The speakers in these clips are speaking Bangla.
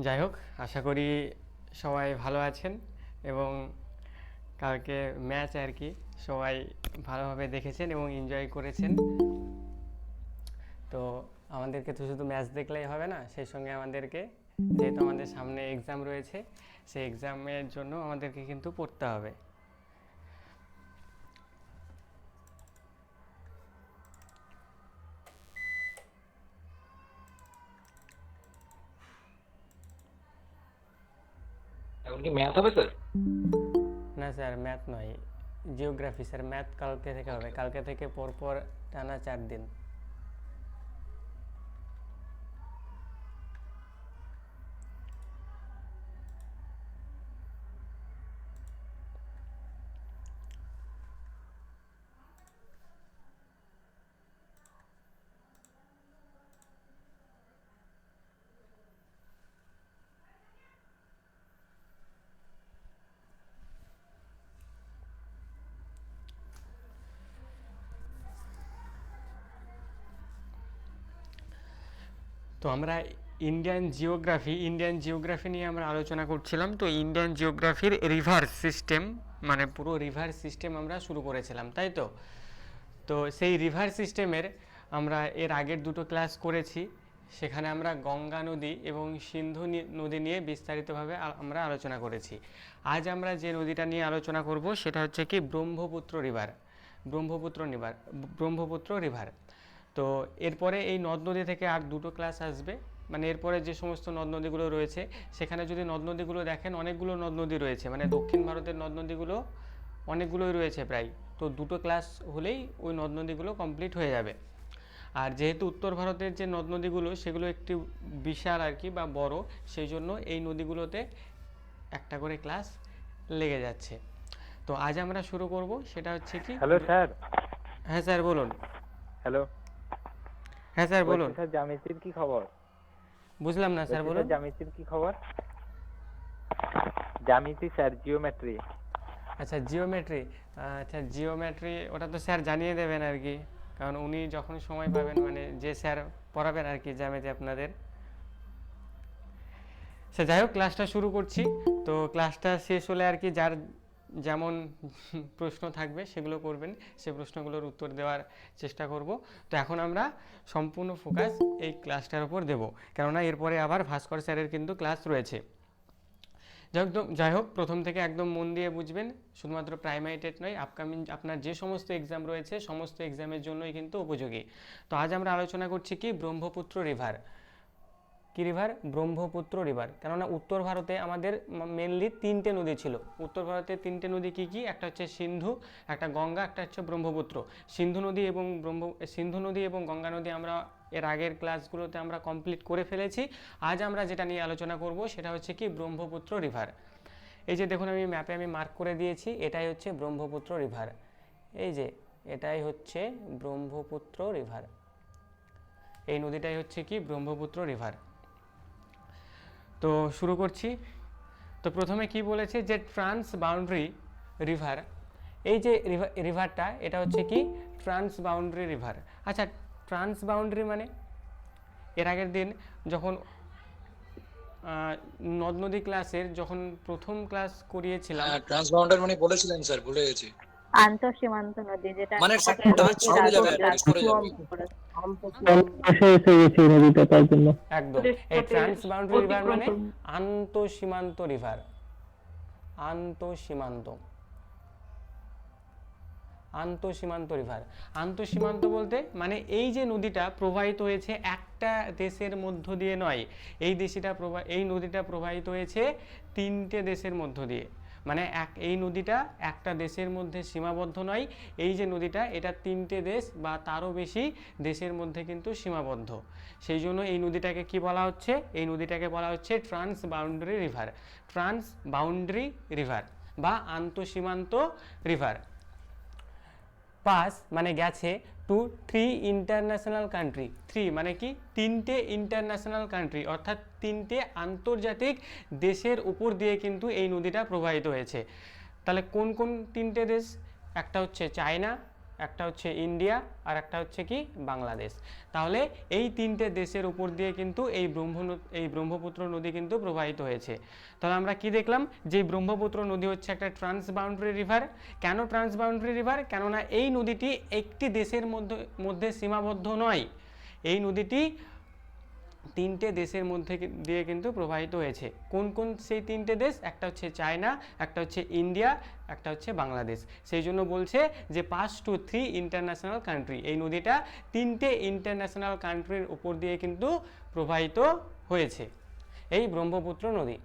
যাই হোক, আশা করি সবাই ভালো আছেন এবং কালকে ম্যাচ আর কি সবাই ভালোভাবে দেখেছেন এবং এনজয় করেছেন। তো আমাদেরকে তো শুধু ম্যাচ দেখলেই হবে না, সেই সঙ্গে আমাদেরকে, যেহেতু আমাদের সামনে এক্সাম রয়েছে, সেই এক্সামের জন্য আমাদেরকে কিন্তু পড়তে হবে। এখন কি ম্যাথ হবে স্যার? না স্যার, ম্যাথ নয়, জিওগ্রাফি স্যার। ম্যাথ কালকে থেকে হবে, কালকে থেকে পরপর টানা 4 দিন। তো আমরা ইন্ডিয়ান জিওগ্রাফি নিয়ে আমরা আলোচনা করছিলাম। তো ইন্ডিয়ান জিওগ্রাফির রিভার্স সিস্টেম, মানে পুরো রিভার্স সিস্টেম আমরা শুরু করেছিলাম, তাই তো? তো সেই রিভার্স সিস্টেমের আমরা এর আগের দুটো ক্লাস করেছি, সেখানে আমরা গঙ্গা নদী এবং সিন্ধু নদী নিয়ে বিস্তারিতভাবে আমরা আলোচনা করেছি। আজ আমরা যে নদীটা নিয়ে আলোচনা করব সেটা হচ্ছে কি ব্রহ্মপুত্র রিভার। তো এরপরে এই নদ নদী থেকে আর দুটো ক্লাস আসবে, মানে এরপরে যে সমস্ত নদ নদীগুলো রয়েছে, সেখানে যদি নদ নদীগুলো দেখেন, অনেকগুলো নদ নদী রয়েছে, মানে দক্ষিণ ভারতের নদ নদীগুলো অনেকগুলোই রয়েছে প্রায়। তো দুটো ক্লাস হলেই ওই নদ নদীগুলো কমপ্লিট হয়ে যাবে। আর যেহেতু উত্তর ভারতের যে নদ নদীগুলো সেগুলো একটু বিশাল আর কি, বা বড়, সেই জন্য এই নদীগুলোতে একটা করে ক্লাস লেগে যাচ্ছে। তো আজ আমরা শুরু করব, সেটা হচ্ছে কি। Hello sir. হ্যাঁ স্যার বলুন। হ্যালো। হ্যাঁ স্যার বলুন। স্যার জ্যামিতির কি খবর? বুঝলাম না স্যার, বলুন। জ্যামিতির কি খবর? জ্যামিতি স্যার, জিওমেট্রি। আচ্ছা জিওমেট্রি। আচ্ছা জিওমেট্রি ওটা তো স্যার জানিয়ে দেবেন আর কি, কারণ উনি যখন সময় পাবেন, মানে যে স্যার পড়াবেন আর কি জ্যামিতি আপনাদের। সে যাই হোক, ক্লাসটা শুরু করছি। তো ক্লাসটা শেষ হলে আর কি যার যেমন প্রশ্ন থাকবে সেগুলো করবেন, সে প্রশ্নগুলোর উত্তর দেওয়ার চেষ্টা করব। তো এখন আমরা সম্পূর্ণ ফোকাস এই ক্লাসটার উপর দেব, কেননা এরপরে আবার ভাস্কর স্যারের কিন্তু ক্লাস রয়েছে। যাই হোক, প্রথম থেকে একদম মন দিয়ে বুঝবেন, শুধুমাত্র প্রাইমারি টেট নয়, আপকামিং আপনার যে সমস্ত এক্সাম রয়েছে সমস্ত এক্সামের জন্যই কিন্তু উপযোগী। তো আজ আমরা আলোচনা করছি কি ব্রহ্মপুত্র রিভার। কি রিভার? ব্রহ্মপুত্র রিভার। কেননা উত্তর ভারতে আমাদের মেনলি 3টে নদী ছিল। উত্তর ভারতের 3টে নদী কি কি? একটা হচ্ছে সিন্ধু, একটা গঙ্গা, একটা হচ্ছে ব্রহ্মপুত্র। সিন্ধু নদী এবং গঙ্গা নদী আমরা এর আগের ক্লাসগুলোতে আমরা কমপ্লিট করে ফেলেছি। আজ আমরা যেটা নিয়ে আলোচনা করব সেটা হচ্ছে কি ব্রহ্মপুত্র রিভার। এই যে দেখুন, আমি ম্যাপে মার্ক করে দিয়েছি, এটাই হচ্ছে ব্রহ্মপুত্র রিভার। এই যে এটাই হচ্ছে ব্রহ্মপুত্র রিভার, এই নদীটাই হচ্ছে কি ব্রহ্মপুত্র রিভার। তো শুরু করছি। তো প্রথমে কি বলেছে যে ট্রান্স বাউন্ডারি রিভার। এই যে রিভারটা, এটা হচ্ছে কি ট্রান্স বাউন্ডারি রিভার। আচ্ছা, ট্রান্স বাউন্ডারি মানে এর আগের দিন যখন নদ নদী ক্লাসের যখন প্রথম ক্লাস করিয়েছিলাম, ট্রান্সবাউন্ডার মানে বলেছিলেন স্যার, ভুলে গেছি। আন্তঃ সীমান্ত নদী, যেটা মানে আমাদের দেশের সহজে যাবে, সরে যাবে। একদম এই ট্রান্স বাউন্ডারি রিভার মানে আন্তঃ সীমান্ত রিভার। আন্তঃসীমান্ত রিভার। আন্তঃসীমান্ত বলতে মানে এই যে নদীটা প্রবাহিত হয়েছে একটা দেশের মধ্য দিয়ে নয়, এই নদীটা প্রবাহিত হয়েছে 3টে দেশের মধ্য দিয়ে। মানে এই নদীটা একটা দেশের মধ্যে সীমাবদ্ধ নয়, এই যে নদীটা, এটা 3টে দেশ বা তারও বেশি দেশের মধ্যে কিন্তু সীমাবদ্ধ। সেই জন্য এই নদীটাকে কি বলা হচ্ছে? এই নদীটাকে বলা হচ্ছে trans boundary river. Trans boundary river বা আন্তঃসীমান্ত রিভার। পাস মানে গেছে টু 3 ইন্টারন্যাশনাল কান্ট্রি। 3 মানে কি? 3টে ইন্টারন্যাশনাল কান্ট্রি, অর্থাৎ 3টে আন্তর্জাতিক দেশের উপর দিয়ে কিন্তু এই নদীটা প্রবাহিত হয়েছে। তাহলে কোন কোন 3টে দেশ? একটা হচ্ছে চায়না, একটা হচ্ছে ইন্ডিয়া, আর একটা হচ্ছে কি বাংলাদেশ। তাহলে এই তিনটে দেশের উপর দিয়ে কিন্তু এই ব্রহ্মপুত্র নদী কিন্তু প্রবাহিত হয়েছে। তাহলে আমরা কি দেখলাম, যে ব্রহ্মপুত্র নদী হচ্ছে একটা ট্রান্স বাউন্ডারি রিভার। কেন ট্রান্স বাউন্ডারি রিভার? কেননা এই নদীটি একটি দেশের মধ্যে সীমাবদ্ধ নয়, এই নদীটি তিনটে দেশের মধ্যে দিয়ে কিন্তু প্রবাহিত হয়েছে। কোন কোন সেই তিনটে দেশ? একটা হচ্ছে চায়না, একটা হচ্ছে ইন্ডিয়া, একটা হচ্ছে বাংলাদেশ। সেই জন্য বলছে যে পাস টু 3 ইন্টারন্যাশনাল কান্ট্রি, এই নদীটা তিনটে ইন্টারন্যাশনাল কান্ট্রির উপর দিয়ে কিন্তু প্রবাহিত হয়েছে এই ব্রহ্মপুত্র নদী।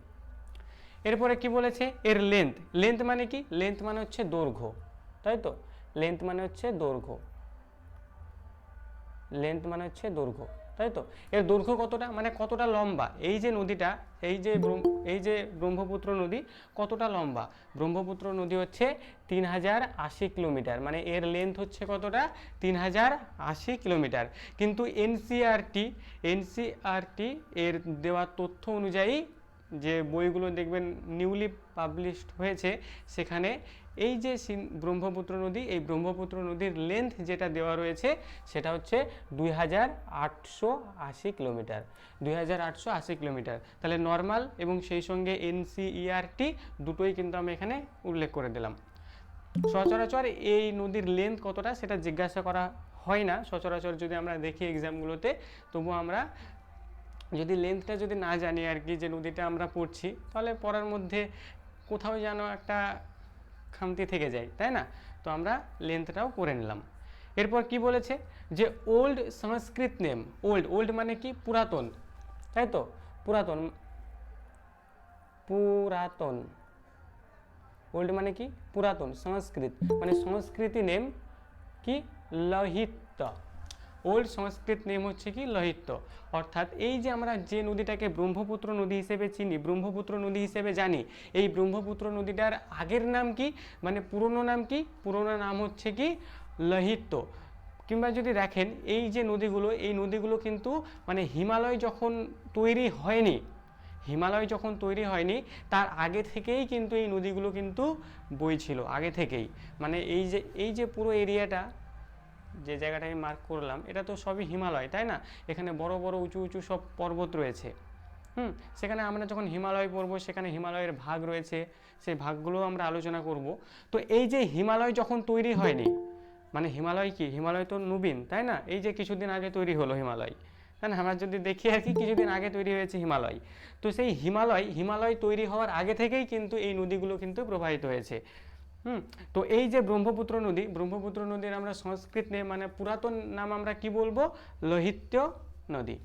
এরপরে কি বলেছে, এর লেন্থ। লেন্থ মানে কি? লেন্থ মানে হচ্ছে দৈর্ঘ্য, তাই তো? লেন্থ মানে হচ্ছে দৈর্ঘ্য, লেন্থ মানে হচ্ছে দৈর্ঘ্য, তাই তো? এর দৈর্ঘ্য কতটা, মানে কতটা লম্বা এই যে নদীটা, এই যে ব্রহ্মপুত্র নদী কতটা লম্বা? ব্রহ্মপুত্র নদী হচ্ছে 3080 কিলোমিটার, মানে এর লেন্থ হচ্ছে কতটা? 3080 কিলোমিটার। কিন্তু এনসিআরটি এর দেওয়া তথ্য অনুযায়ী, যে বইগুলো দেখবেন নিউলি পাবলিশড হয়েছে, সেখানে এই যে ব্রহ্মপুত্র নদী, এই ব্রহ্মপুত্র নদীর লেন্থ যেটা দেওয়া রয়েছে সেটা হচ্ছে 2880 কিলোমিটার, 2880 কিলোমিটার। তাহলে নর্মাল এবং সেই সঙ্গে এনসিইআরটি দুটোই কিন্তু আমি এখানে উল্লেখ করে দিলাম। সচরাচর এই নদীর লেন্থ কতটা সেটা জিজ্ঞাসা করা হয় না সচরাচর, যদি আমরা দেখি এক্সামগুলোতে, তবু আমরা যদি লেন্থটা যদি না জানি আর কি, যে নদীটা আমরা পড়ছি, তাহলে পড়ার মধ্যে কোথাও যেন একটা খামতি থেকে যায়, তাই না? তো আমরা লেন্থটাও করে নিলাম। এরপর কি বলেছে, যে ওল্ড সংস্কৃত নেম। ওল্ড মানে কি? পুরাতন, তাই তো? পুরাতন ওল্ড মানে কি? পুরাতন। সংস্কৃত মানে সংস্কৃতি নেম কি? লোহিত। ওল্ড সংস্কৃত নেম হচ্ছে কি? লোহিত। অর্থাৎ এই যে আমরা যে নদীটাকে ব্রহ্মপুত্র নদী হিসেবে চিনি, ব্রহ্মপুত্র নদী হিসেবে জানি, এই ব্রহ্মপুত্র নদীটার আগের নাম কি, মানে পুরনো নাম কি? পুরনো নাম হচ্ছে কি? লোহিত। কিংবা যদি দেখেন এই যে নদীগুলো, এই নদীগুলো কিন্তু মানে হিমালয় যখন তৈরি হয়নি তার আগে থেকেই কিন্তু এই নদীগুলো কিন্তু বইছিল, আগে থেকেই। মানে এই যে পুরো এরিয়াটা, যে জায়গাটা আমি মার্ক করলাম, এটা তো সবই হিমালয়, তাই না? এখানে বড় বড় উঁচু উঁচু সব পর্বত রয়েছে। সেখানে আমরা যখন হিমালয় পড়বো, সেখানে হিমালয়ের ভাগ রয়েছে, সেই ভাগগুলো আমরা আলোচনা করব। তো এই যে হিমালয় যখন তৈরি হয়নি, মানে হিমালয় কি? হিমালয় তো নবীন, তাই না? এই যে কিছুদিন আগে তৈরি হলো হিমালয়, তাই না? আমরা যদি দেখি আর কি, কিছুদিন আগে তৈরি হয়েছে হিমালয়। তো সেই হিমালয় তৈরি হওয়ার আগে থেকেই কিন্তু এই নদীগুলো কিন্তু প্রবাহিত হয়েছে। তো এই যে ব্রহ্মপুত্র নদীর আমরা সংস্কৃত নেম মানে পুরাতন নাম আমরা কি বলবো? লোহিত্য নদী।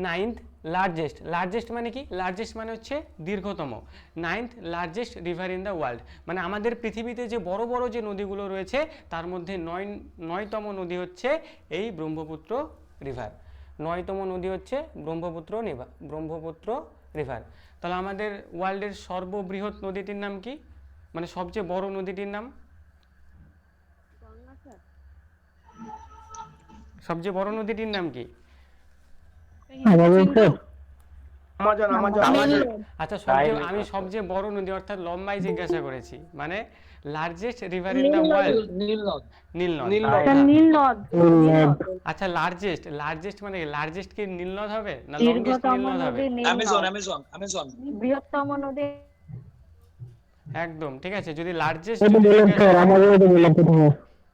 9th লার্জেস্ট মানে কি? লার্জেস্ট মানে হচ্ছে দীর্ঘতম। 9th largest river in the world, মানে আমাদের পৃথিবীতে যে বড় বড় যে নদীগুলো রয়েছে তার মধ্যে 9তম নদী হচ্ছে এই ব্রহ্মপুত্র রিভার। 9তম নদী হচ্ছে ব্রহ্মপুত্র রিভার। তাহলে আমাদের ওয়ার্ল্ডের সর্ববৃহৎ নদীটির নাম কি, মানে সবচেয়ে বড় নদীটির নাম? সবচেয়ে বড় নদীটির নাম কি? আচ্ছা, আমি সবচেয়ে বড় নদী অর্থাৎ লম্বাই জিজ্ঞাসা করেছি, মানে largest river in the world. নীলনদ। আচ্ছা, লার্জেস্ট মানে লার্জেস্ট কি নীলনদ হবে না লংগেস্ট নীলনদ হবে? অ্যামাজন। বৃহত্তম নদী। একদম ঠিক আছে। যদি লার্জেস্ট,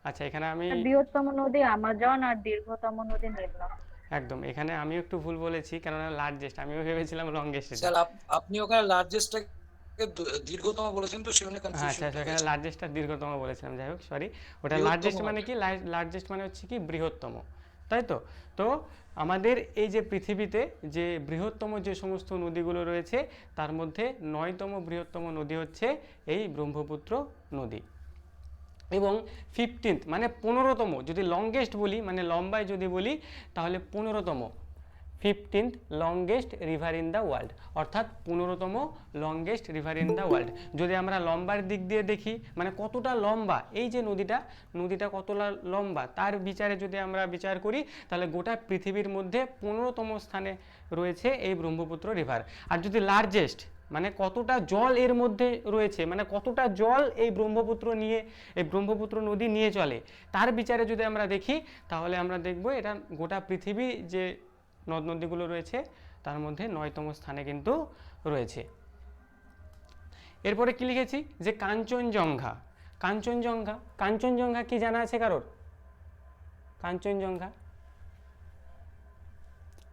আচ্ছা এখানে আমি বৃহত্তম নদী আমাজন আর দীর্ঘতম নদী নীলনদ। একদম, এখানে আমি একটু ভুল বলেছি, কেননা লার্জেস্ট আমিও ভেবেছিলাম লংগেস্ট। স্যার আপনি ওখানে লার্জেস্টটাকে দীর্ঘতম বলেছেন, তো সেখানে কনফিউশন। আচ্ছা, এখানে লার্জেস্টটা দীর্ঘতম বলেছিলাম, যাই হোক সরি। ওটা লার্জেস্ট মানে কি? লার্জেস্ট মানে হচ্ছে কি? বৃহত্তম, তাই তো? তো আমাদের এই যে পৃথিবীতে যে বৃহত্তম যে সমস্ত নদীগুলো রয়েছে তার মধ্যে 9তম বৃহত্তম নদী হচ্ছে এই ব্রহ্মপুত্র নদী। এবং 15th মানে 15তম, যদি লংগেস্ট বলি মানে লম্বায় যদি বলি তাহলে 15তম, 15th longest river in the world, অর্থাৎ 15তম longest river in the world. যদি আমরা লম্বার দিক দিয়ে দেখি মানে কতটা লম্বা এই যে নদীটা কতটা লম্বা তার বিচারে যদি আমরা বিচার করি, তাহলে গোটা পৃথিবীর মধ্যে 15তম স্থানে রয়েছে এই ব্রহ্মপুত্র রিভার। আর যদি মানে কতটা জল এর মধ্যে রয়েছে, মানে কতটা জল এই ব্রহ্মপুত্র নদী নিয়ে চলে, তার বিচারে যদি আমরা দেখি তাহলে আমরা দেখব এটা গোটা পৃথিবী যে নদ নদীগুলো রয়েছে তার মধ্যে 9তম স্থানে কিন্তু রয়েছে। এরপরে কি লিখেছি যে কাঞ্চনজঙ্ঘা। কাঞ্চনজঙ্ঘা কি জানা আছে কারোর?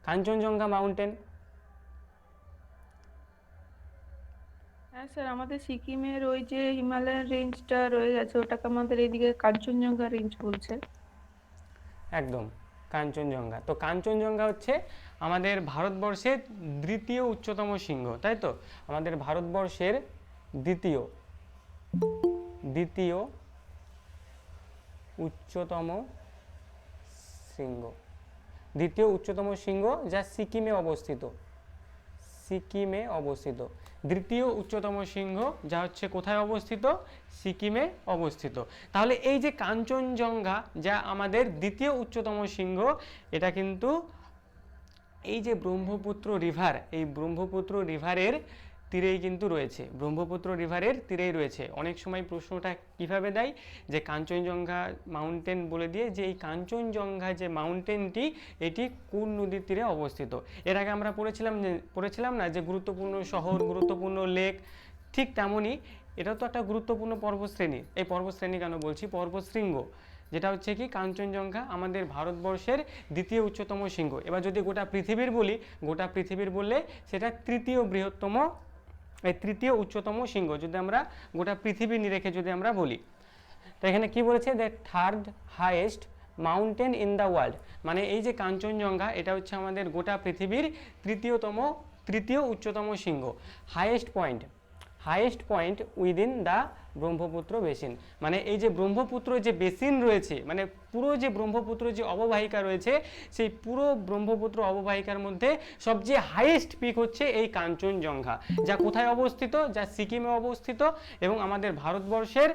কাঞ্চনজঙ্ঘা মাউন্টেন। হ্যাঁ স্যার, আমাদের সিকিমের ওই যে হিমালয়ান রেঞ্জটা রয়ে গেছে, ওটাকে আমাদের এইদিকে কাঞ্চনজঙ্ঘা রেঞ্জ বলছে। একদম, কাঞ্চনজঙ্ঘা। তো কাঞ্চনজঙ্ঘা হচ্ছে আমাদের ভারতবর্ষের দ্বিতীয় উচ্চতম শৃঙ্গ, তাই তো? আমাদের ভারতবর্ষের দ্বিতীয় উচ্চতম শৃঙ্গ, যা সিকিমে অবস্থিত। দ্বিতীয় উচ্চতম শৃঙ্গ যা হচ্ছে কোথায় অবস্থিত? সিকিমে অবস্থিত। তাহলে এই যে কাঞ্চনজঙ্ঘা যা আমাদের দ্বিতীয় উচ্চতম শৃঙ্গ, এটা কিন্তু এই যে ব্রহ্মপুত্র রিভার, এই ব্রহ্মপুত্র রিভারের তীরেই কিন্তু রয়েছে, রয়েছে। অনেক সময় প্রশ্নটা কিভাবে দেয় যে কাঞ্চনজঙ্ঘা মাউন্টেন বলে দিয়ে যে এই কাঞ্চনজঙ্ঘা যে মাউন্টেনটি এটি কোন নদীর তীরে অবস্থিত। এর আগে আমরা পড়েছিলাম না যে গুরুত্বপূর্ণ শহর, গুরুত্বপূর্ণ লেক, ঠিক তেমনই এটাও তো একটা গুরুত্বপূর্ণ পর্বতশ্রেণী। এই পর্বতশ্রেণী কেন বলছি, পর্বতশৃঙ্গ, যেটা হচ্ছে কি কাঞ্চনজঙ্ঘা আমাদের ভারতবর্ষের দ্বিতীয় উচ্চতম শৃঙ্গ। এবার যদি গোটা পৃথিবীর বললে সেটা তৃতীয় উচ্চতম শৃঙ্গ, যদি আমরা গোটা পৃথিবী নিরেখে যদি আমরা বলি। তো এখানে কি বলেছে, the third highest mountain in the world, মানে এই যে কাঞ্চনজঙ্ঘা এটা হচ্ছে আমাদের গোটা পৃথিবীর তৃতীয় উচ্চতম শৃঙ্গ। Highest point within the Brahmaputra basin, মানে এই যে ব্রহ্মপুত্র যে বেসিন রয়েছে, মানে পুরো যে ব্রহ্মপুত্র যে অববাহিকা রয়েছে, সেই পুরো ব্রহ্মপুত্র অববাহিকার মধ্যে সবচেয়ে হাইয়েস্ট পিক হচ্ছে এই কাঞ্চনজঙ্ঘা, যা কোথায় অবস্থিত? যা সিকিমে অবস্থিত এবং আমাদের ভারতবর্ষের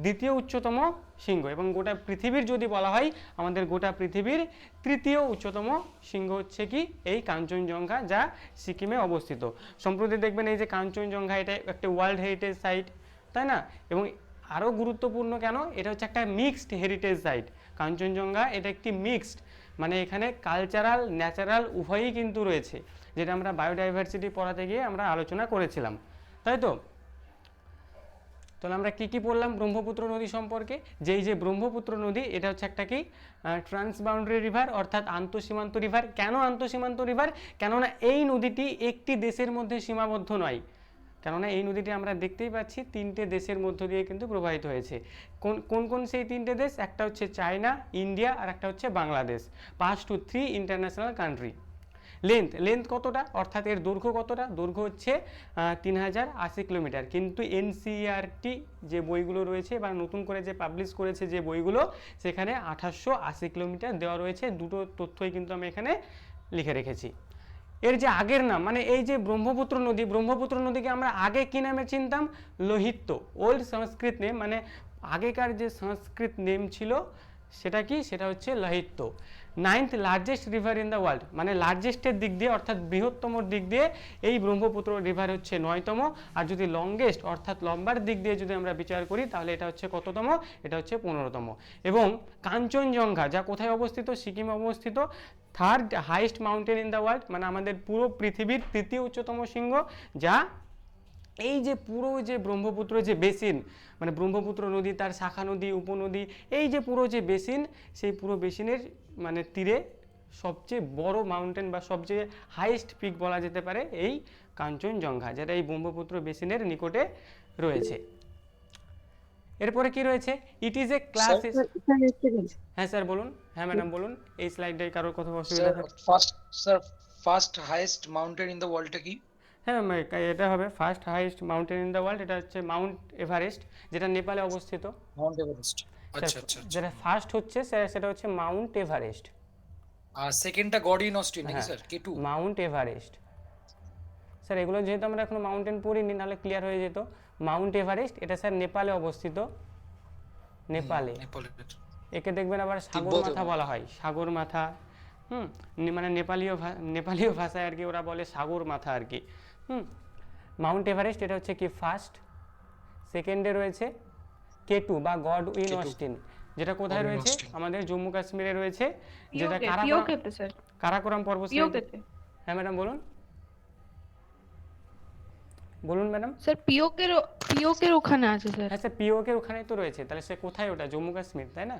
দ্বিতীয় উচ্চতম শৃঙ্গ। এবং গোটা পৃথিবীর যদি বলা হয়, আমাদের গোটা পৃথিবীর তৃতীয় উচ্চতম শৃঙ্গ হচ্ছে কি এই কাঞ্চনজঙ্ঘা, যা সিকিমে অবস্থিত। সম্প্রতি দেখবেন এই যে কাঞ্চনজঙ্ঘা, এটা একটা ওয়ার্ল্ড হেরিটেজ সাইট, তাই না? এবং আরও গুরুত্বপূর্ণ কেন, এটা হচ্ছে একটা মিক্সড হেরিটেজ সাইট। কাঞ্চনজঙ্ঘা এটা একটি মিক্সড, মানে এখানে কালচারাল, ন্যাচারাল উভয়ই কিন্তু রয়েছে, যেটা আমরা বায়োডাইভার্সিটি পড়াতে গিয়ে আমরা আলোচনা করেছিলাম, তাই তো? তাহলে আমরা কি পড়লাম ব্রহ্মপুত্র নদী সম্পর্কে, যে এই যে ব্রহ্মপুত্র নদী এটা হচ্ছে একটা কি ট্রান্সবাউন্ডারি রিভার, অর্থাৎ আন্তঃসীমান্ত রিভার। কেন আন্তঃসীমান্ত রিভার? কেননা এই নদীটি একটি দেশের মধ্যে সীমাবদ্ধ নয়, কেননা এই নদীটি আমরা দেখতেই পাচ্ছি 3টে দেশের মধ্য দিয়ে কিন্তু প্রবাহিত হয়েছে। কোন সেই 3টে দেশ? একটা হচ্ছে চায়না, ইন্ডিয়া, আর একটা হচ্ছে Bangladesh. Pass to 3 international country. Length কতটা, অর্থাৎ এর দৈর্ঘ্য কতটা? দৈর্ঘ্য হচ্ছে 3080 কিলোমিটার। কিন্তু এনসিইআরটি যে বইগুলো রয়েছে বা নতুন করে যে পাবলিশ করেছে যে বইগুলো, সেখানে 2880 কিলোমিটার দেওয়া রয়েছে। দুটো তথ্যই কিন্তু আমি এখানে লিখে রেখেছি। এর যে আগের নাম, মানে এই যে ব্রহ্মপুত্র নদীকে আমরা আগে কি নামে চিনতাম? লোহিত্য, ওল্ড সংস্কৃত নেম, মানে আগেকার যে সংস্কৃত নেম ছিল সেটা কি? সেটা হচ্ছে Lohitya. 9th largest river in the world, মানে লার্জেস্টের দিক দিয়ে অর্থাৎ বৃহত্তম দিক দিয়ে এই ব্রহ্মপুত্র রিভার হচ্ছে 9তম। আর যদি লংগেস্ট অর্থাৎ লম্বার দিক দিয়ে যদি আমরা বিচার করি তাহলে এটা হচ্ছে কততম? এটা হচ্ছে 15তম। এবং কাঞ্চনজঙ্ঘা যা কোথায় অবস্থিত? সিকিমে অবস্থিত। Third highest mountain in the world, মানে আমাদের পুরো পৃথিবীর তৃতীয় উচ্চতম শৃঙ্গ, যা এই যে পুরো যে ব্রহ্মপুত্র যে বেসিন, মানে ব্রহ্মপুত্র নদী, তার শাখা নদী, উপনদী, এই যে পুরো যে বেসিন, সেই পুরো বেসিনের মানে তীরে সবচেয়ে বড় মাউন্টেন বা সবচেয়ে হাইয়েস্ট পিক বলা যেতে পারে এই কাঞ্চনজঙ্ঘা, যেটা এই ব্রহ্মপুত্র বেসিনের নিকটে রয়েছে। এরপরে কি রয়েছে? ইট ইজ এ ক্লাস। হ্যাঁ স্যার বলুন। হ্যাঁ ম্যাডাম বলুন। এই স্লাইডে কারোর কথা অসুবিধা থাকে? First highest mountain in the ওয়ার্ল্ডটা কি? হ্যাঁ, এটা হবে first highest mountain in the world, এটা হচ্ছে মাউন্ট এভারেস্ট, যেটা নেপালে অবস্থিত। Mount Everest. আচ্ছা আচ্ছা। যেটা ফার্স্ট হচ্ছে সেটা হচ্ছে মাউন্ট এভারেস্ট। আর সেকেন্ডটা গড ইন অস্টিন নাকি sir? K two? Mount Everest. Sir এগুলো যেহেতু আমরা এখন মাউন্টেন পড়িনি, নাহলে ক্লিয়ার হয়ে যেত। মাউন্ট এভারেস্ট এটা স্যার নেপালে অবস্থিত, নেপালে। একে দেখবেন আবার সাগর মাথা বলা হয়, সাগর মাথা। মানে নেপালীয় ভাষায় আর কি ওরা বলে সাগর মাথা আর কি। মাউন্ট এভারেস্ট এটা হচ্ছে কি ফার্স্ট, সেকেন্ডে রয়েছে K2 বা গড উইন K2 অস্টিন, যেটা কোথায় Godwin রয়েছে Austen। আমাদের জম্মু কাশ্মীরে রয়েছে, যেটা পিওকে কারাকোরাম পিওকেতে স্যার, কারাকোরাম পর্বতশ্রেণী। পিওকেতে হ্যাঁ ম্যাডাম বলুন, বলুন ম্যাডাম। স্যার, পিওকের ওখানে আছে স্যার। হ্যাঁ স্যার, পিওকে ওখানেই তো রয়েছে, তাহলে সে কোথায় ওটা? জম্মু কাশ্মীর, তাই না?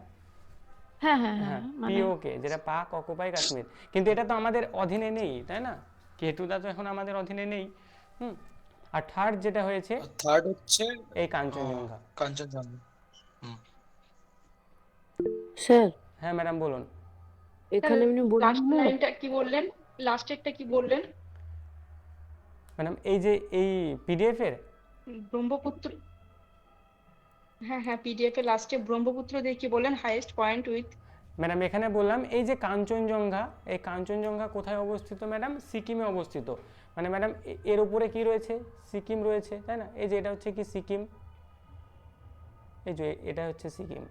হ্যাঁ হ্যাঁ হ্যাঁ, হ্যাঁ মানে পিওকে, যেটা পাক অকুপাই কাশ্মীর, কিন্তু এটা তো আমাদের অধীনে নেই, তাই না? কেতুদা তো এখন আমাদের অধীনে নেই। হুম। আর থার্ড যেটা হয়েছে আর থার্ড হচ্ছে এই কাঞ্চনজঙ্ঘা। কাঞ্চনজঙ্ঘা। হুম। স্যার হ্যাঁ ম্যাডাম বলুন। এখানে এমনি বললেন লাস্ট না, লাইনটা কি বললেন? লাস্টেরটা কি বললেন? ম্যাডাম এই যে এই পিডিএফ এর, ব্রহ্মপুত্র। হ্যাঁ হ্যাঁ, পিডিএফ এর লাস্টে ব্রহ্মপুত্র দিয়ে কি বললেন? Highest point with. ম্যাডাম এখানে বললাম এই যে কাঞ্চনজঙ্ঘা, এই কাঞ্চনজঙ্ঘা কোথায় অবস্থিত ম্যাডাম? সিকিমে অবস্থিত। মানে ম্যাডাম এর উপরে কি রয়েছে? সিকিম রয়েছে, তাই না? এই যে এটা হচ্ছে কি সিকিম, এই যে এটা হচ্ছে সিকিম।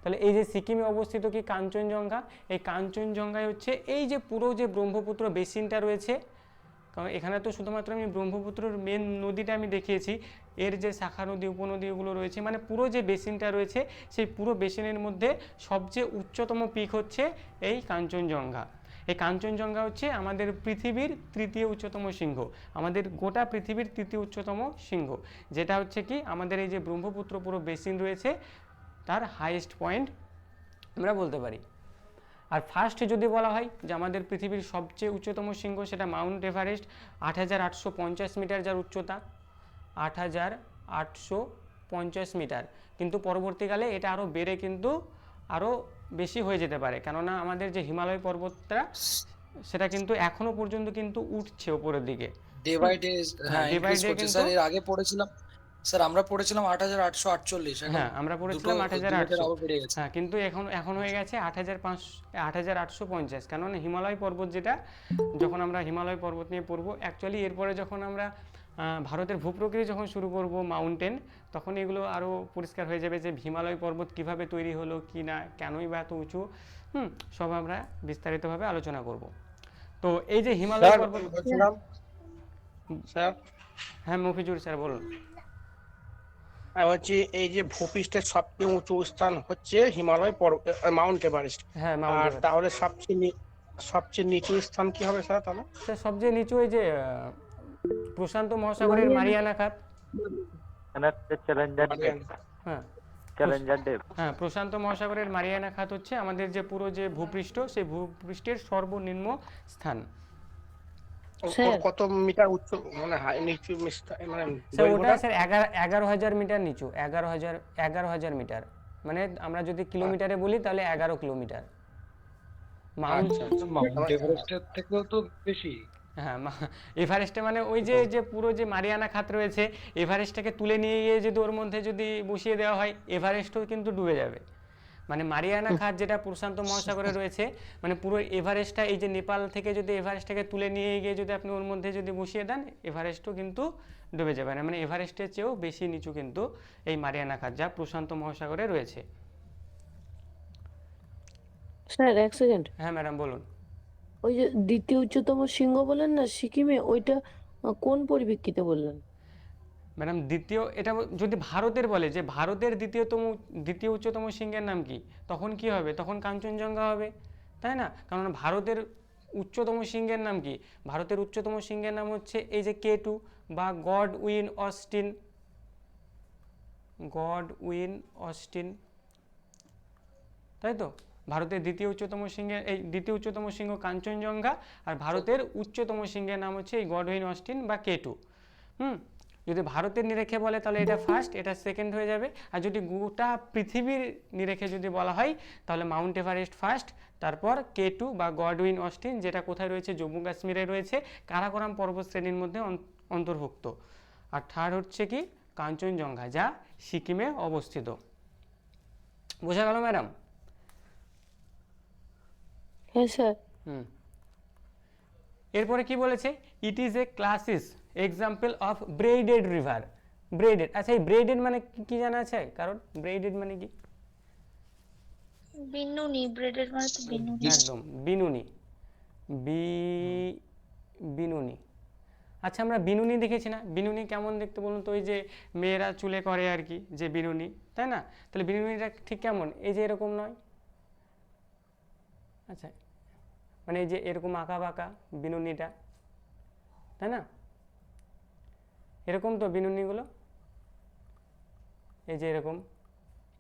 তাহলে এই যে সিকিমে অবস্থিত কি কাঞ্চনজঙ্ঘা, এই কাঞ্চনজঙ্ঘায় হচ্ছে এই যে পুরো যে ব্রহ্মপুত্র বেসিনটা রয়েছে, কারণ এখানে তো শুধুমাত্র আমি ব্রহ্মপুত্রর মেন নদীটা আমি দেখিয়েছি, এর যে শাখা নদী উপনদী ওগুলো রয়েছে, মানে পুরো যে বেসিনটা রয়েছে সেই পুরো বেসিনের মধ্যে সবচেয়ে উচ্চতম পিক হচ্ছে এই কাঞ্চনজঙ্ঘা। এই কাঞ্চনজঙ্ঘা হচ্ছে আমাদের পৃথিবীর তৃতীয় উচ্চতম শৃঙ্গ, আমাদের গোটা পৃথিবীর তৃতীয় উচ্চতম শৃঙ্গ, যেটা হচ্ছে কি আমাদের এই যে ব্রহ্মপুত্র পুরো বেসিন রয়েছে তার হাইয়েস্ট পয়েন্ট আমরা বলতে পারি। আর ফার্স্ট যদি বলা হয় যে আমাদের পৃথিবীর সবচেয়ে উচ্চতম শৃঙ্গ, সেটা মাউন্ট এভারেস্ট, 8850 মিটার যার উচ্চতা, 8850 মিটার। কিন্তু পরবর্তীকালে এটা আরও বেড়ে কিন্তু আরও বেশি হয়ে যেতে পারে, কেননা আমাদের যে হিমালয় পর্বতটা সেটা কিন্তু এখনো পর্যন্ত কিন্তু উঠছে উপরের দিকে। ডে বাই ডে হ্যাঁ, day by ইনক্রিজ day করছে কিন্তু- স্যার। এর আগে পড়েছিলাম স্যার, আমরা পড়েছিলাম 8848, এখন হ্যাঁ আমরা পড়েছিলাম দুটো 8800। মিটার আরো বেড়ে গেছে। হ্যাঁ কিন্তু এখন হয়ে গেছে 8850, কেননা হিমালয় পর্বত যেটা, যখন আমরা হিমালয় পর্বত নিয়ে পড়বো অ্যাকচুয়ালি, এরপরে যখন আমরা ভারতের ভূপ্রকৃতি যখন শুরু করব মাউন্টেন, তখন এগুলো আরও পরিষ্কার হয়ে যাবে যে হিমালয় পর্বত কিভাবে তৈরি হলো, কি না, কেনই বা এত উঁচু, সব আমরা বিস্তারিতভাবে আলোচনা করব। তো এই যে হিমালয় স্যার পর্বত, বলছিলাম স্যার, হ্যাঁ মফিজুর স্যার বলুন। আমি বলছি এই যে ভূপৃষ্ঠের সবচেয়ে উঁচু স্থান হচ্ছে হিমালয় মাউন্ট এভারেস্ট, হ্যাঁ মাউন্ট আর এভারেস্ট। তাহলে সবচেয়ে নিচু স্থান কি হবে স্যার তাহলে? স্যার সবচেয়ে নিচু এই যে প্রশান্ত মহাসাগরের মারিয়ানা খাত। চ্যালেঞ্জার ডেপ, হ্যাঁ চ্যালেঞ্জার ডেপ। হ্যাঁ, প্রশান্ত মহাসাগরের মারিয়ানা খাত হচ্ছে আমাদের যে পুরো যে ভূপৃষ্ঠ, সেই ভূপৃষ্ঠের সর্বনিম্ন স্থান। স্যার। কত মিটার উচ্চ, মানে নিচু মানে স্যার ওটা দৈর্ঘ্যটা? স্যার 11,000 মিটার নিচু, 11,000 মিটার, মানে আমরা যদি কিলোমিটারে বলি তাহলে 11 কিলোমিটার। মাউন্ট আচ্ছা আচ্ছা। মাউন্ট এভারেস্টের থেকেও তো বেশি। হ্যাঁ এভারেস্টে মানে ওই যে যে পুরো যে মারিয়ানা খাত রয়েছে, এভারেস্টটাকে তুলে নিয়ে গিয়ে যদি ওর মধ্যে যদি বসিয়ে দেওয়া হয়, এভারেস্টও কিন্তু ডুবে যাবে। মানে মারিয়ানা খাত যেটা প্রশান্ত মহাসাগরে রয়েছে, মানে পুরো এভারেস্টটা এই যে নেপাল থেকে যদি এভারেস্টটাকে তুলে নিয়ে গিয়ে যদি আপনি ওর মধ্যে যদি বসিয়ে দেন, এভারেস্টও কিন্তু ডুবে যাবে না। মানে এভারেস্টের চেয়েও বেশি নিচু কিন্তু এই মারিয়ানা খাত, যা প্রশান্ত মহাসাগরে রয়েছে। স্যার এক সেকেন্ড, হ্যাঁ ম্যাডাম বলুন। ওই যে দ্বিতীয় উচ্চতম শৃঙ্গ বললেন না সিকিমে, ওইটা কোন পরিপ্রেক্ষিতে বললেন? ম্যাডাম দ্বিতীয়, এটা যদি ভারতের বলে যে ভারতের দ্বিতীয় উচ্চতম শৃঙ্গের নাম কি, তখন কি হবে? তখন কাঞ্চনজঙ্ঘা হবে, তাই না? কারণ ভারতের উচ্চতম শৃঙ্গের নাম কি? ভারতের উচ্চতম শৃঙ্গের নাম হচ্ছে এই যে K2 বা গডউইন অস্টিন, তাই তো? ভারতের দ্বিতীয় উচ্চতম শৃঙ্গ কাঞ্চনজঙ্ঘা, আর ভারতের উচ্চতম শৃঙ্গের নাম হচ্ছে এই গডউইন অস্টিন বা K2। যদি ভারতের নিরেখে বলে তাহলে এটা ফার্স্ট, এটা সেকেন্ড হয়ে যাবে। আর যদি গোটা পৃথিবীর নিরেখে যদি বলা হয় তাহলে মাউন্ট এভারেস্ট ফার্স্ট, তারপর K2 বা গডউইন অস্টিন, যেটা কোথায় রয়েছে? জম্মু কাশ্মীরে রয়েছে, কারাকোরাম পর্বতশ্রেণীর মধ্যে অন্তর্ভুক্ত। আর থার্ড হচ্ছে কি কাঞ্চনজঙ্ঘা, যা সিকিমে অবস্থিত। বোঝা গেল ম্যাডাম? হ্যাঁ স্যার। এরপরে কি বলেছে? It is a classic example of braided river. Braided, আচ্ছা এই ব্রেডেড মানে কি জানা আছে কারণ? ব্রেডেড মানে কি? বিনুনি, ব্রেডের মানে তো বিনুনি। একদম বিনুনি, বিনুনি। আচ্ছা আমরা বিনুনি দেখেছি না, বিনুনি কেমন দেখতে বলুন তো? ওই যে মেয়েরা চুলে করে আর কি, যে বিনুনি, তাই না? তাহলে বিনুনিটা ঠিক কেমন? এই যে এরকম নয়? আচ্ছা, মানে এই যে এরকম আঁকা বাঁকা বিনুনিটা, তাই না? এরকম তো বিনুনিগুলো, এই যে এরকম।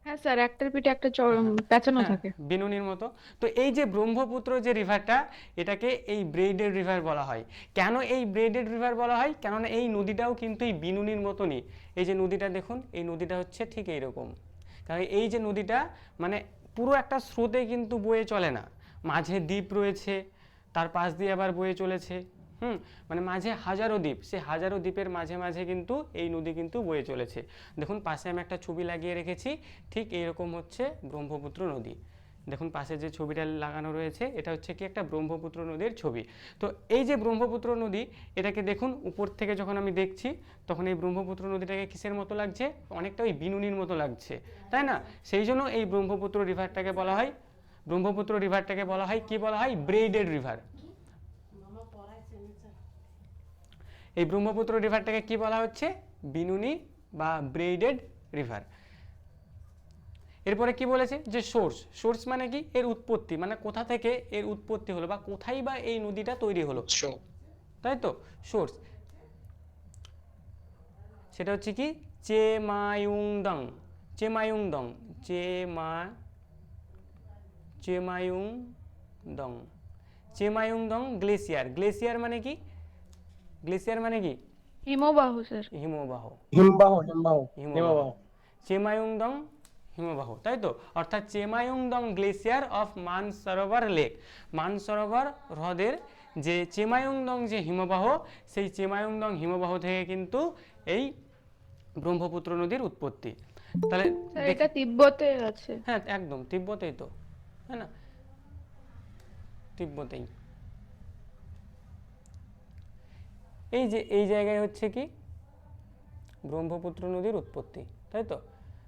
হ্যাঁ স্যার, একটার পিঠে একটা পেঁচানো হ্যাঁ, থাকে। বিনুনির মতো। তো এই যে ব্রহ্মপুত্র যে রিভারটা, এটাকে এই ব্রেডেড রিভার বলা হয়। কেন এই ব্রেডেড রিভার বলা হয়? কেননা এই নদীটাও কিন্তু এই বিনুনির মতনই। এই যে নদীটা দেখুন, এই নদীটা হচ্ছে ঠিক এইরকম। কারণ এই যে নদীটা মানে পুরো একটা স্রোতে কিন্তু বয়ে চলে না, মাঝে দ্বীপ রয়েছে, তার পাশ দিয়ে আবার বয়ে চলেছে। মানে মাঝে হাজারো দ্বীপ, সে হাজারো দ্বীপের মাঝে মাঝে কিন্তু এই নদী কিন্তু বয়ে চলেছে। দেখুন পাশে আমি একটা ছবি লাগিয়ে রেখেছি, ঠিক এইরকম হচ্ছে ব্রহ্মপুত্র নদী। দেখুন পাশে যে ছবিটা লাগানো রয়েছে, এটা হচ্ছে কি একটা ব্রহ্মপুত্র নদীর ছবি। তো এই যে ব্রহ্মপুত্র নদী, এটাকে দেখুন উপর থেকে যখন আমি দেখছি, তখন এই ব্রহ্মপুত্র নদীটাকে কিসের মতো লাগছে? অনেকটা ওই বিনুনির মতো লাগছে, তাই না? সেই জন্য এই ব্রহ্মপুত্র রিভারটাকে বলা হয়, ব্রহ্মপুত্র রিভারটাকে বলা হয় কি বলা হয়? Braided river. এই ব্রহ্মপুত্র রিভারটাকে কি বলা হচ্ছে? বিনুনি বা ব্রেডেড রিভার। এরপরে কি বলেছে? যে সোর্স। সোর্স মানে কি? এর উৎপত্তি, মানে কোথা থেকে এর উৎপত্তি হলো বা কোথায় বা এই নদীটা তৈরি হলো, তাই তো? সোর্স সেটা হচ্ছে কি? চেমায়ুংদং। চেমায়ুংদং, চেমায়ুংদং, চেমায়ুংদং গ্লেসিয়ার। গ্লেসিয়ার মানে কি? গ্লেসিয়ার মানে কি? হিমবাহ স্যার। হিমবাহ। হিমবাহ। চেমায়ুংদং হিমবাহ, তাই তো? অর্থাৎ Chemayungdung glacier of Mansarovar lake. Mansarovar হ্রদের যে চেমায়ুংদং যে হিমবাহ, সেই চেমায়ুংদং হিমবাহ থেকে কিন্তু এই ব্রহ্মপুত্র নদীর উৎপত্তি। তাহলে স্যার এটা তিব্বতে আছে। হ্যাঁ একদম তিব্বতেই তো, হ্যাঁ না? তিব্বতেই। এই যে এই জায়গায় হচ্ছে কি ব্রহ্মপুত্র নদীর উৎপত্তি, তাই তো?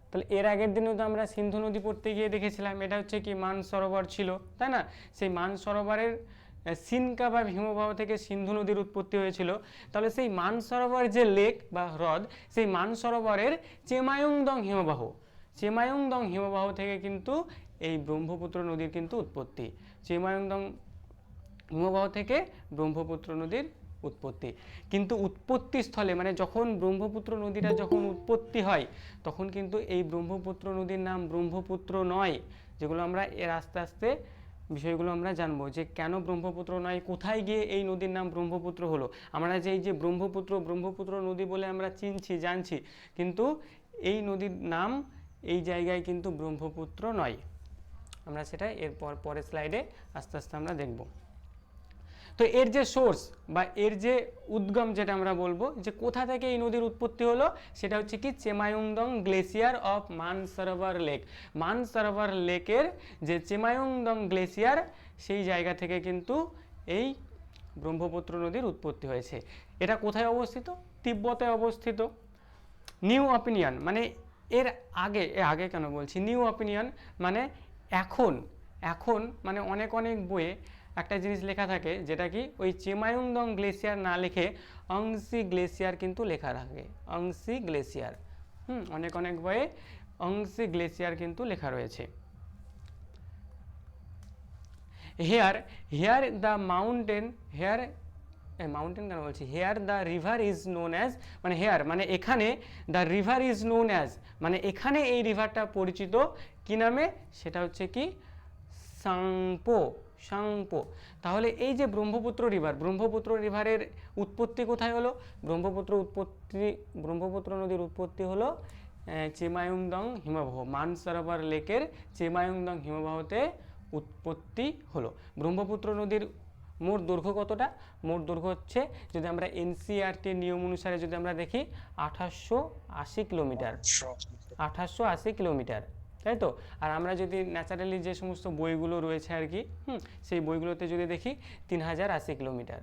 তাহলে এর আগের দিনেও তো আমরা সিন্ধু নদী পড়তে গিয়ে দেখেছিলাম, এটা হচ্ছে কি মানসরোবর ছিল, তাই না? সেই মানসরোবরের সিনকা বা হিমবাহ থেকে সিন্ধু নদীর উৎপত্তি হয়েছিল। তাহলে সেই মানসরোবর যে লেক বা হ্রদ, সেই মানসরোবরের চেমায়ুংদং হিমবাহ, চেমায়ুংদং হিমবাহ থেকে কিন্তু এই ব্রহ্মপুত্র নদীর কিন্তু উৎপত্তি। চেমায়ুংদং হিমবাহ থেকে ব্রহ্মপুত্র নদীর উৎপত্তি। কিন্তু উৎপত্তি স্থলে মানে যখন ব্রহ্মপুত্র নদীটা যখন উৎপত্তি হয়, তখন কিন্তু এই ব্রহ্মপুত্র নদীর নাম ব্রহ্মপুত্র নয়। যেগুলো আমরা এর আস্তে আস্তে বিষয়গুলো আমরা জানবো, যে কেন ব্রহ্মপুত্র নয়, কোথায় গিয়ে এই নদীর নাম ব্রহ্মপুত্র হলো। আমরা যে এই যে ব্রহ্মপুত্র নদী বলে আমরা চিনছি, জানছি, কিন্তু এই নদীর নাম এই জায়গায় কিন্তু ব্রহ্মপুত্র নয়। আমরা সেটা এরপর পরের স্লাইডে আস্তে আস্তে আমরা দেখব। তো এর যে সোর্স বা এর যে উদ্গম, যেটা আমরা বলবো যে কোথা থেকে এই নদীর উৎপত্তি হলো, সেটা হচ্ছে কি Chemayungdung glacier of Mansarovar lake. Mansarovar লেকের যে চেমায়ুংদং গ্লেসিয়ার, সেই জায়গা থেকে কিন্তু এই ব্রহ্মপুত্র নদীর উৎপত্তি হয়েছে। এটা কোথায় অবস্থিত? তিব্বতে অবস্থিত। নিউ অপিনিয়ন মানে এর আগে কেন বলছি নিউ অপিনিয়ন, মানে এখন মানে অনেক বইয়ে একটা জিনিস লেখা থাকে, যেটা কি ওই চেমায়ুংদং গ্লেসিয়ার না লিখে অংশি গ্লেসিয়ার কিন্তু লেখা থাকে। অংশি গ্লেসিয়ার, অনেক বইয়ে অংশি গ্লেসিয়ার কিন্তু লেখা রয়েছে। হেয়ার দ্য মাউন্টেন, মাউন্টেন কেন বলছি, here the river is known as, মানে হেয়ার মানে এখানে, the river is known as মানে এখানে এই রিভারটা পরিচিত কি নামে? সেটা হচ্ছে কি সাংপো। তাহলে এই যে ব্রহ্মপুত্র রিভারের উৎপত্তি কোথায় হলো? ব্রহ্মপুত্র নদীর উৎপত্তি হলো চেমায়ুংদং হিমবাহ, মানসরোবর লেকের চেমায়ুংদং হিমবাহতে উৎপত্তি হলো। ব্রহ্মপুত্র নদীর মোট দৈর্ঘ্য কতটা? মোট দৈর্ঘ্য হচ্ছে, যদি আমরা এনসিইআরটি নিয়ম অনুসারে যদি আমরা দেখি, 1880 কিলোমিটার। 1880 কিলোমিটার, তাই তো? আর আমরা যদি ন্যাচারালি যে সমস্ত বইগুলো রয়েছে আর কি, সেই বইগুলোতে যদি দেখি 3080 কিলোমিটার।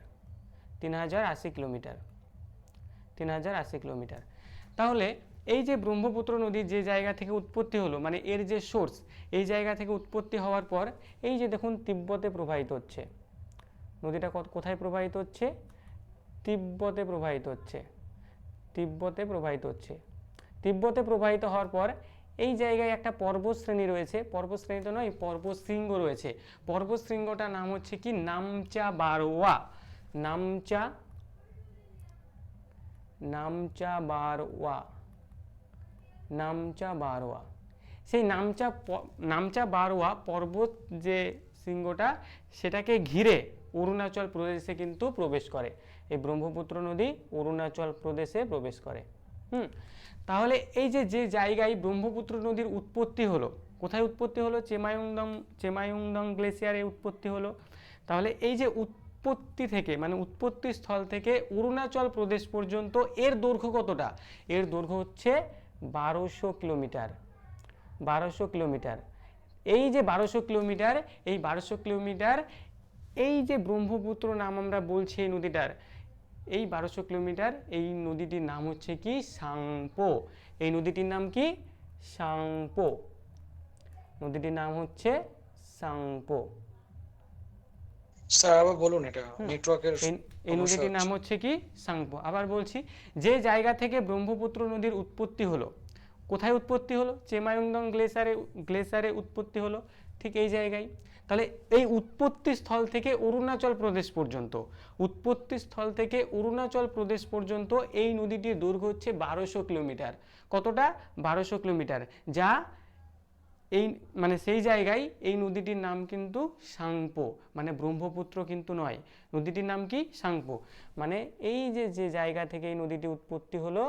3080 কিলোমিটার। তাহলে এই যে ব্রহ্মপুত্র নদী যে জায়গা থেকে উৎপত্তি হলো, মানে এর যে সোর্স, এই জায়গা থেকে উৎপত্তি হওয়ার পর এই যে দেখুন তিব্বতে প্রবাহিত হচ্ছে নদীটা। কোথায় প্রবাহিত হচ্ছে? তিব্বতে প্রবাহিত হচ্ছে, তিব্বতে প্রবাহিত হচ্ছে। তিব্বতে প্রবাহিত হওয়ার পর এই জায়গায় একটা পর্বতশ্রেণী রয়েছে, পর্বতশ্রেণী তো নয়, পর্বতশৃঙ্গ রয়েছে। পর্বতশৃঙ্গটার নাম হচ্ছে কি নামচা বারোয়া, নামচা, নামচা বারোয়া, নামচা বারোয়া। সেই নামচা বারোয়া পর্বত যে শৃঙ্গটা, সেটাকে ঘিরে অরুণাচল প্রদেশে কিন্তু প্রবেশ করে। এই ব্রহ্মপুত্র নদী অরুণাচল প্রদেশে প্রবেশ করে। তাহলে এই যে যে জায়গায় ব্রহ্মপুত্র নদীর উৎপত্তি হলো, কোথায় উৎপত্তি হলো? চেমায়ুংদং গ্লেসিয়ারে উৎপত্তি হলো। তাহলে এই যে উৎপত্তি থেকে, মানে উৎপত্তি স্থল থেকে অরুণাচল প্রদেশ পর্যন্ত এর দৈর্ঘ্য কতটা? এর দৈর্ঘ্য হচ্ছে 1200 কিলোমিটার, 1200 কিলোমিটার। এই যে 1200 কিলোমিটার, এই 1200 কিলোমিটার, এই যে ব্রহ্মপুত্র নাম আমরা বলছি এই নদীটার, এই 1200 কিলোমিটার, এই নদীটির নাম হচ্ছে কি সাংপো। এই নদীটির নাম কি? সাংপো। নদীটির নাম হচ্ছে সাংপো। স্যার আবার বলুন, এটা নেটওয়ার্কের এই নদীটির নাম হচ্ছে কি সাংপো। আবার বলছি, যে জায়গা থেকে ব্রহ্মপুত্র নদীর উৎপত্তি হলো, কোথায় উৎপত্তি হলো? চেমায়ুংদং গ্লেসারে উৎপত্তি হলো, ঠিক এই জায়গায়। তাহলে এই উৎপত্তি স্থল থেকে অরুণাচল প্রদেশ পর্যন্ত, উৎপত্তি স্থল থেকে অরুণাচল প্রদেশ পর্যন্ত এই নদীটির দৈর্ঘ্য হচ্ছে 1200 কিলোমিটার। কতটা? 1200 কিলোমিটার। যা এই মানে সেই জায়গায় এই নদীটির নাম কিন্তু সাংপো, মানে ব্রহ্মপুত্র কিন্তু নয়। নদীটির নাম কি? সাংপো। মানে এই যে যে জায়গা থেকে এই নদীটি উৎপত্তি হলো,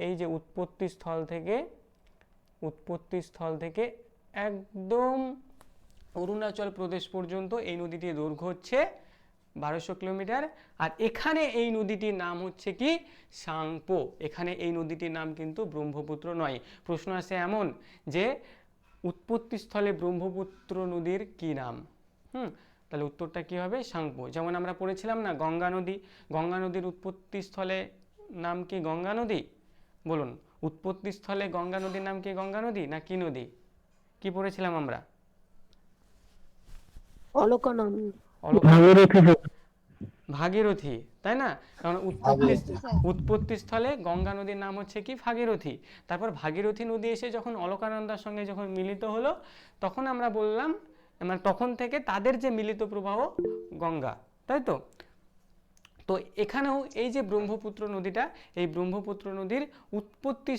এই যে উৎপত্তি স্থল থেকে একদম অরুণাচল প্রদেশ পর্যন্ত এই নদীটির দৈর্ঘ্য হচ্ছে 1200 কিলোমিটার। আর এখানে এই নদীটির নাম হচ্ছে কি সাংপো। এখানে এই নদীটির নাম কিন্তু ব্রহ্মপুত্র নয়। প্রশ্ন আসে এমন যে উৎপত্তি স্থলে ব্রহ্মপুত্র নদীর কি নাম? তাহলে উত্তরটা কি হবে? সাংপো। যেমন আমরা পড়েছিলাম না গঙ্গা নদী, গঙ্গা নদীর উৎপত্তি স্থলে নাম কি গঙ্গা নদী? বলুন, উৎপত্তি স্থলে গঙ্গা নদীর নাম কি গঙ্গা নদী না কি নদী? কি পড়েছিলাম আমরা? অলকানন্দা, ভাগীরথী, তাই না? কারণ উৎপত্তি স্থলে গঙ্গা নদীর নাম হচ্ছে কি ভাগীরথী। তারপর ভাগীরথী নদী এসে যখন অলকানন্দার সঙ্গে যখন মিলিত হলো, তখন আমরা বললাম, মানে তখন থেকে তাদের যে মিলিত প্রবাহ গঙ্গা, তাই তো? তো এখানেও এই যে ব্রহ্মপুত্র নদীটা, এই ব্রহ্মপুত্র নদীর উৎপত্তি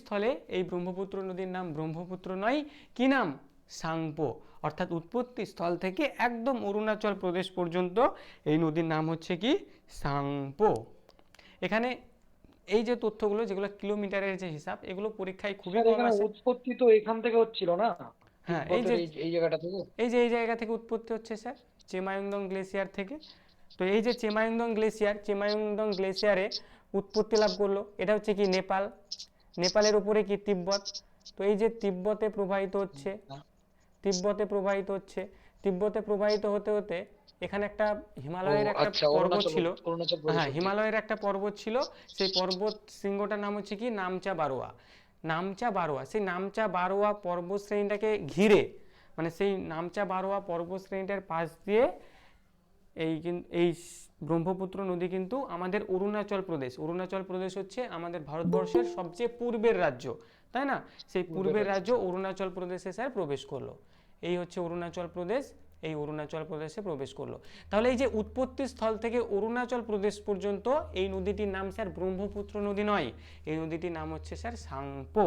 স্থলে এই ব্রহ্মপুত্র নদীর নাম ব্রহ্মপুত্র নয়, কি নাম? সাংপো। অর্থাৎ উৎপত্তি স্থল থেকে একদম অরুণাচল প্রদেশ পর্যন্ত এই নদীর নাম হচ্ছে কি সাংপো। এখানে এই যে তথ্যগুলো, যেগুলো কিলোমিটারের যে হিসাব, এগুলো পরীক্ষায় খুবই কম আসে। উৎপত্তি তো এখান থেকে হচ্ছিল না? হ্যাঁ, এই জায়গাটা থেকে, এই জায়গা থেকে উৎপত্তি হচ্ছে স্যার, চেমায়ুংদং গ্লেসিয়ার থেকে। তো এই যে চেমায়ুংদং গ্লেসিয়ারে উৎপত্তি লাভ করলো, এটা হচ্ছে কি নেপাল, নেপালের উপরে কি তিব্বত। তো এই যে তিব্বতে প্রবাহিত হচ্ছে, তিব্বতে প্রবাহিত হতে হতে এখানে একটা হিমালয়ের একটা পর্বত ছিল। হ্যাঁ, হিমালয়ের একটা পর্বত ছিল, সেই পর্বত শৃঙ্গটার নাম হচ্ছে কি নামচা বারোয়া। সেই নামচা বারোয়া পর্বত শ্রেণীটাকে ঘিরে, মানে সেই নামচা বারোয়া পর্বত শ্রেণীটার পাশ দিয়ে এই ব্রহ্মপুত্র নদী কিন্তু আমাদের অরুণাচল প্রদেশ হচ্ছে আমাদের ভারতবর্ষের সবচেয়ে পূর্বের রাজ্য, তাই না? সেই পূর্বের রাজ্য অরুণাচল প্রদেশে স্যার প্রবেশ করলো। এই হচ্ছে অরুণাচল প্রদেশ, এই অরুণাচল প্রদেশে প্রবেশ করলো। তাহলে এই যে উৎপত্তি স্থল থেকে অরুণাচল প্রদেশ পর্যন্ত এই নদীটির নাম স্যার ব্রহ্মপুত্র নদী নয়, এই নদীটির নাম হচ্ছে স্যার সাংপো।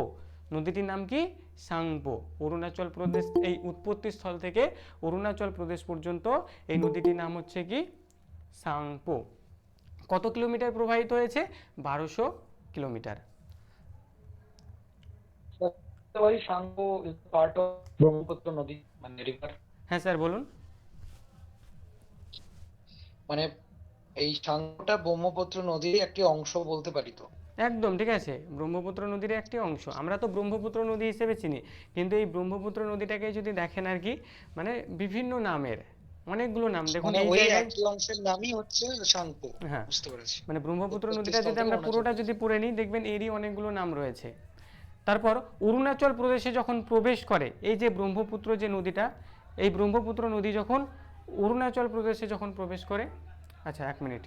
নদীটির নাম কি? সাংপো। অরুণাচল প্রদেশ, এই উৎপত্তি স্থল থেকে অরুণাচল প্রদেশ পর্যন্ত এই নদীটির নাম হচ্ছে কি সাংপো। কত কিলোমিটার প্রবাহিত হয়েছে? 1200 kilometre. Tsangpo is part of Brahmaputra নদী, মানে রিভার। হ্যাঁ স্যার বলুন। মানে এই সাংপোটা ব্রহ্মপুত্র নদীর একটি অংশ বলতে পারি তো? একদম ঠিক আছে, ব্রহ্মপুত্র নদীর একটি অংশ। আমরা তো ব্রহ্মপুত্র নদী হিসেবে চিনি, কিন্তু এই ব্রহ্মপুত্র নদীটাকে যদি দেখেন আর কি, মানে বিভিন্ন নামের, অনেকগুলো নাম। দেখুন এই জায়গায় একটি অংশের নামই হচ্ছে সাংপো। হ্যাঁ, বুঝতে পেরেছি। মানে ব্রহ্মপুত্র নদীটা যদি আমরা পুরোটা যদি পড়ে নিই, দেখবেন এরই অনেকগুলো নাম রয়েছে। তারপর অরুণাচল প্রদেশে যখন প্রবেশ করে এই যে ব্রহ্মপুত্র যে নদীটা, এই ব্রহ্মপুত্র নদী যখন অরুণাচল প্রদেশে যখন প্রবেশ করে, আচ্ছা এক মিনিট,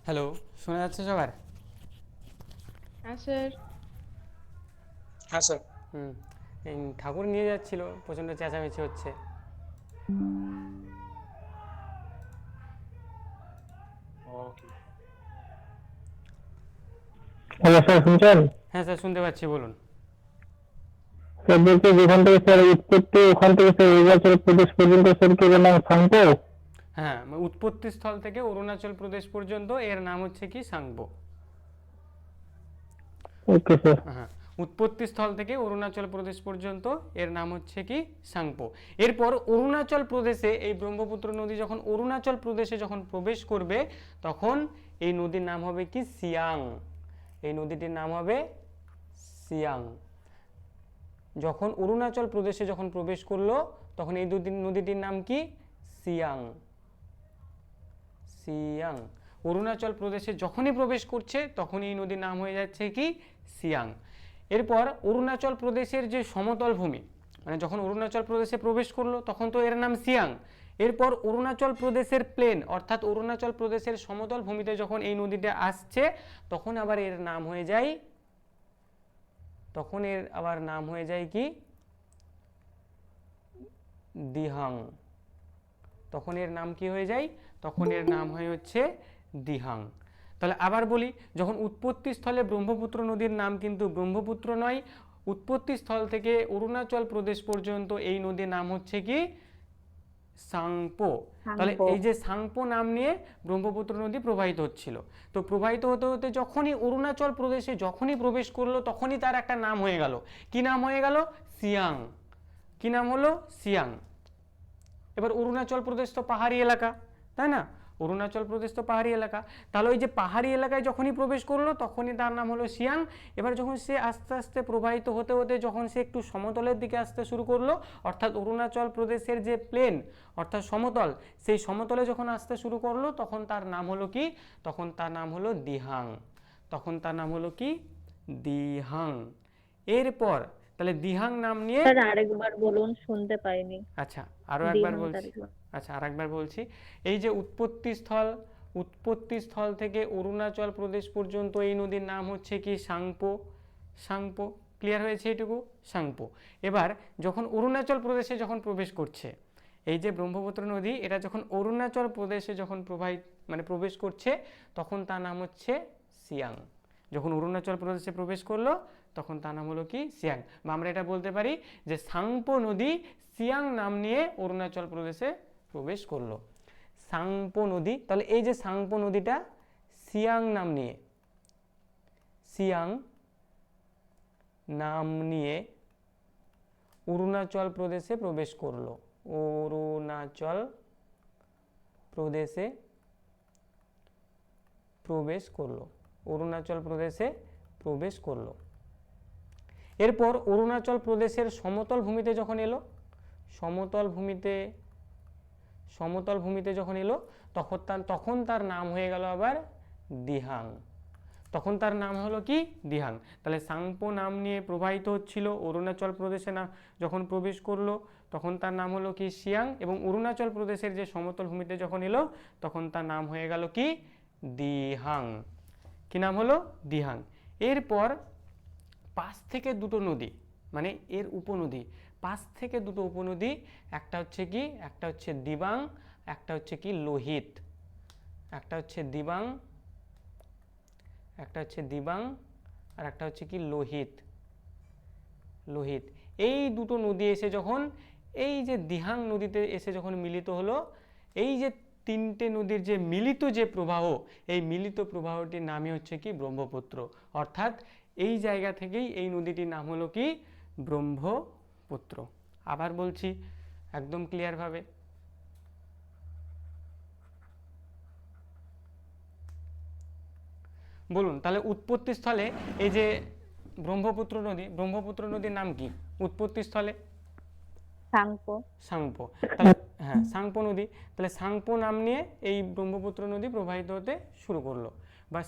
হ্যালো, শোনা যাচ্ছে সবার? হ্যাঁ স্যার। হ্যাঁ স্যার। হুম। এই ঠাকুর নিয়ে যাচ্ছিল, প্রচণ্ড চেঁচামেচি হচ্ছে। হ্যালো স্যার, শুনছেন? হ্যাঁ স্যার, শুনতে পাচ্ছি, বলুন। স্যার বলছি যেখান থেকে স্যার উৎপত্তি, ওখান থেকে স্যার অরুণাচল প্রদেশ পর্যন্ত স্যার কি এর নাম সাংপো? হ্যাঁ, উৎপত্তি স্থল থেকে অরুণাচল প্রদেশ পর্যন্ত এর নাম হচ্ছে কি সাংপো। Okay sir. হ্যাঁ, উৎপত্তি স্থল থেকে অরুণাচল প্রদেশ পর্যন্ত এর নাম হচ্ছে কি সাংপো। এরপর অরুণাচল প্রদেশে এই ব্রহ্মপুত্র নদী যখন অরুণাচল প্রদেশে যখন প্রবেশ করবে, তখন এই নদীর নাম হবে কি সিয়াং। এই নদীটির নাম হবে সিয়াং। যখন অরুণাচল প্রদেশে যখন প্রবেশ করলো, তখন এই নদীটির নাম কি সিয়াং। সিয়াং। অরুণাচল প্রদেশে যখনই প্রবেশ করছে, তখনই এই নদীর নাম হয়ে যাচ্ছে কি সিয়াং। এরপর অরুণাচল প্রদেশের যে সমতল ভূমি, মানে যখন অরুণাচল প্রদেশে প্রবেশ করলো তখন তো এর নাম সিয়াং। এরপর অরুণাচল প্রদেশের প্লেন অর্থাৎ অরুণাচল প্রদেশের সমতল ভূমিতে যখন এই নদীটা আসছে, তখন আবার এর নাম হয়ে যায়, তখন এর আবার নাম হয়ে যায় কি দিহাং। তখন এর নাম কি হয়ে যায়? তখন এর নাম হয়ে হচ্ছে দিহাং। তাহলে আবার বলি, যখন উৎপত্তি স্থলে ব্রহ্মপুত্র নদীর নাম কিন্তু ব্রহ্মপুত্র নয়, উৎপত্তি স্থল থেকে অরুণাচল প্রদেশ পর্যন্ত এই নদীর নাম হচ্ছে কি সাংপো। তাহলে এই যে সাংপো নাম নিয়ে ব্রহ্মপুত্র নদী প্রবাহিত হচ্ছিল, তো প্রবাহিত হতে হতে যখনই অরুণাচল প্রদেশে যখনই প্রবেশ করলো, তখনই তার একটা নাম হয়ে গেল। কি নাম হয়ে গেল? সিয়াং। কি নাম হলো? সিয়াং। এবার অরুণাচল প্রদেশ তো পাহাড়ি এলাকা, তাই না? অরুণাচল প্রদেশ তো পাহাড়ি এলাকা, তাহলে ওই যে পাহাড়ি এলাকায় যখনই প্রবেশ করলো, তখনই তার নাম হলো সিয়াং। এবার যখন সে আস্তে আস্তে প্রবাহিত হতে হতে যখন সে একটু সমতলের দিকে আসতে শুরু করলো, অর্থাৎ অরুণাচল প্রদেশের যে প্লেন অর্থাৎ সমতল, সেই সমতলে যখন আসতে শুরু করলো, তখন তার নাম হলো কি? তখন তার নাম হলো দিহাং। তখন তার নাম হলো কি দিহাং। এরপর তাহলে দিহাং নাম নিয়ে, স্যার আরেকবার বলুন, শুনতে পাইনি। আচ্ছা আরো একবার দিহাং বলছি। তারিখ। আচ্ছা আরেকবার বলছি, এই যে উৎপত্তি স্থল থেকে অরুণাচল প্রদেশ পর্যন্ত এই নদীর নাম হচ্ছে কি সাংপো। সাংপো, ক্লিয়ার হয়েছে এটুকু? সাংপো। এবার যখন অরুণাচল প্রদেশে যখন প্রবেশ করছে, এই যে ব্রহ্মপুত্র নদী, এটা যখন অরুণাচল প্রদেশে যখন প্রবেশ করছে, তখন তার নাম হচ্ছে সিয়াং। যখন অরুণাচল প্রদেশে প্রবেশ করলো, তখন তার নাম হলো কি সিয়াং। বা আমরা এটা বলতে পারি যে সাংপো নদী সিয়াং নাম নিয়ে অরুণাচল প্রদেশে প্রবেশ করলো। সাংপো নদী, তাহলে এই যে সাংপো নদীটা সিয়াং নাম নিয়ে, সিয়াং নাম নিয়ে অরুণাচল প্রদেশে প্রবেশ করলো। অরুণাচল প্রদেশে প্রবেশ করলো। অরুণাচল প্রদেশে প্রবেশ করলো। এরপর অরুণাচল প্রদেশের সমতল ভূমিতে যখন এলো, সমতল ভূমিতে যখন এলো, তখন তার নাম হয়ে গেল আবার দিহাং। তখন তার নাম হলো কি দিহাং। তাহলে সাংপো নাম নিয়ে প্রবাহিত হচ্ছিল, অরুণাচল প্রদেশে যখন প্রবেশ করলো, তখন তার নাম হলো কি সিয়াং। এবং অরুণাচল প্রদেশের যে সমতল ভূমিতে যখন এলো, তখন তার নাম হয়ে গেল কি দিহাং। কি নাম হলো? দিহাং। এরপর পাশ থেকে দুটো নদী, মানে এর উপনদী, পাশ থেকে দুটো উপনদী, একটা হচ্ছে দিবাং, একটা হচ্ছে কি লোহিত। একটা হচ্ছে দিবাং আর একটা হচ্ছে কি লোহিত। লোহিত, এই দুটো নদী এসে যখন এই যে দিহাং নদীতে এসে যখন মিলিত হলো, এই যে তিনটে নদীর যে মিলিত যে প্রবাহ, এই মিলিত প্রবাহটির নামই হচ্ছে কি ব্রহ্মপুত্র। অর্থাৎ এই জায়গা থেকেই এই নদীটির নাম হলো কি ব্রহ্মপুত্র। আবার বলছি একদম ক্লিয়ারভাবে, বলুন তাহলে উৎপত্তি স্থলে এই যে ব্রহ্মপুত্র নদীর নাম কি উৎপত্তি স্থলে? সাংপো। সাংপো। তাহলে হ্যাঁ, সাংপো নদী। তাহলে সাংপো নাম নিয়ে এই ব্রহ্মপুত্র নদী প্রবাহিত হতে শুরু করলো, বা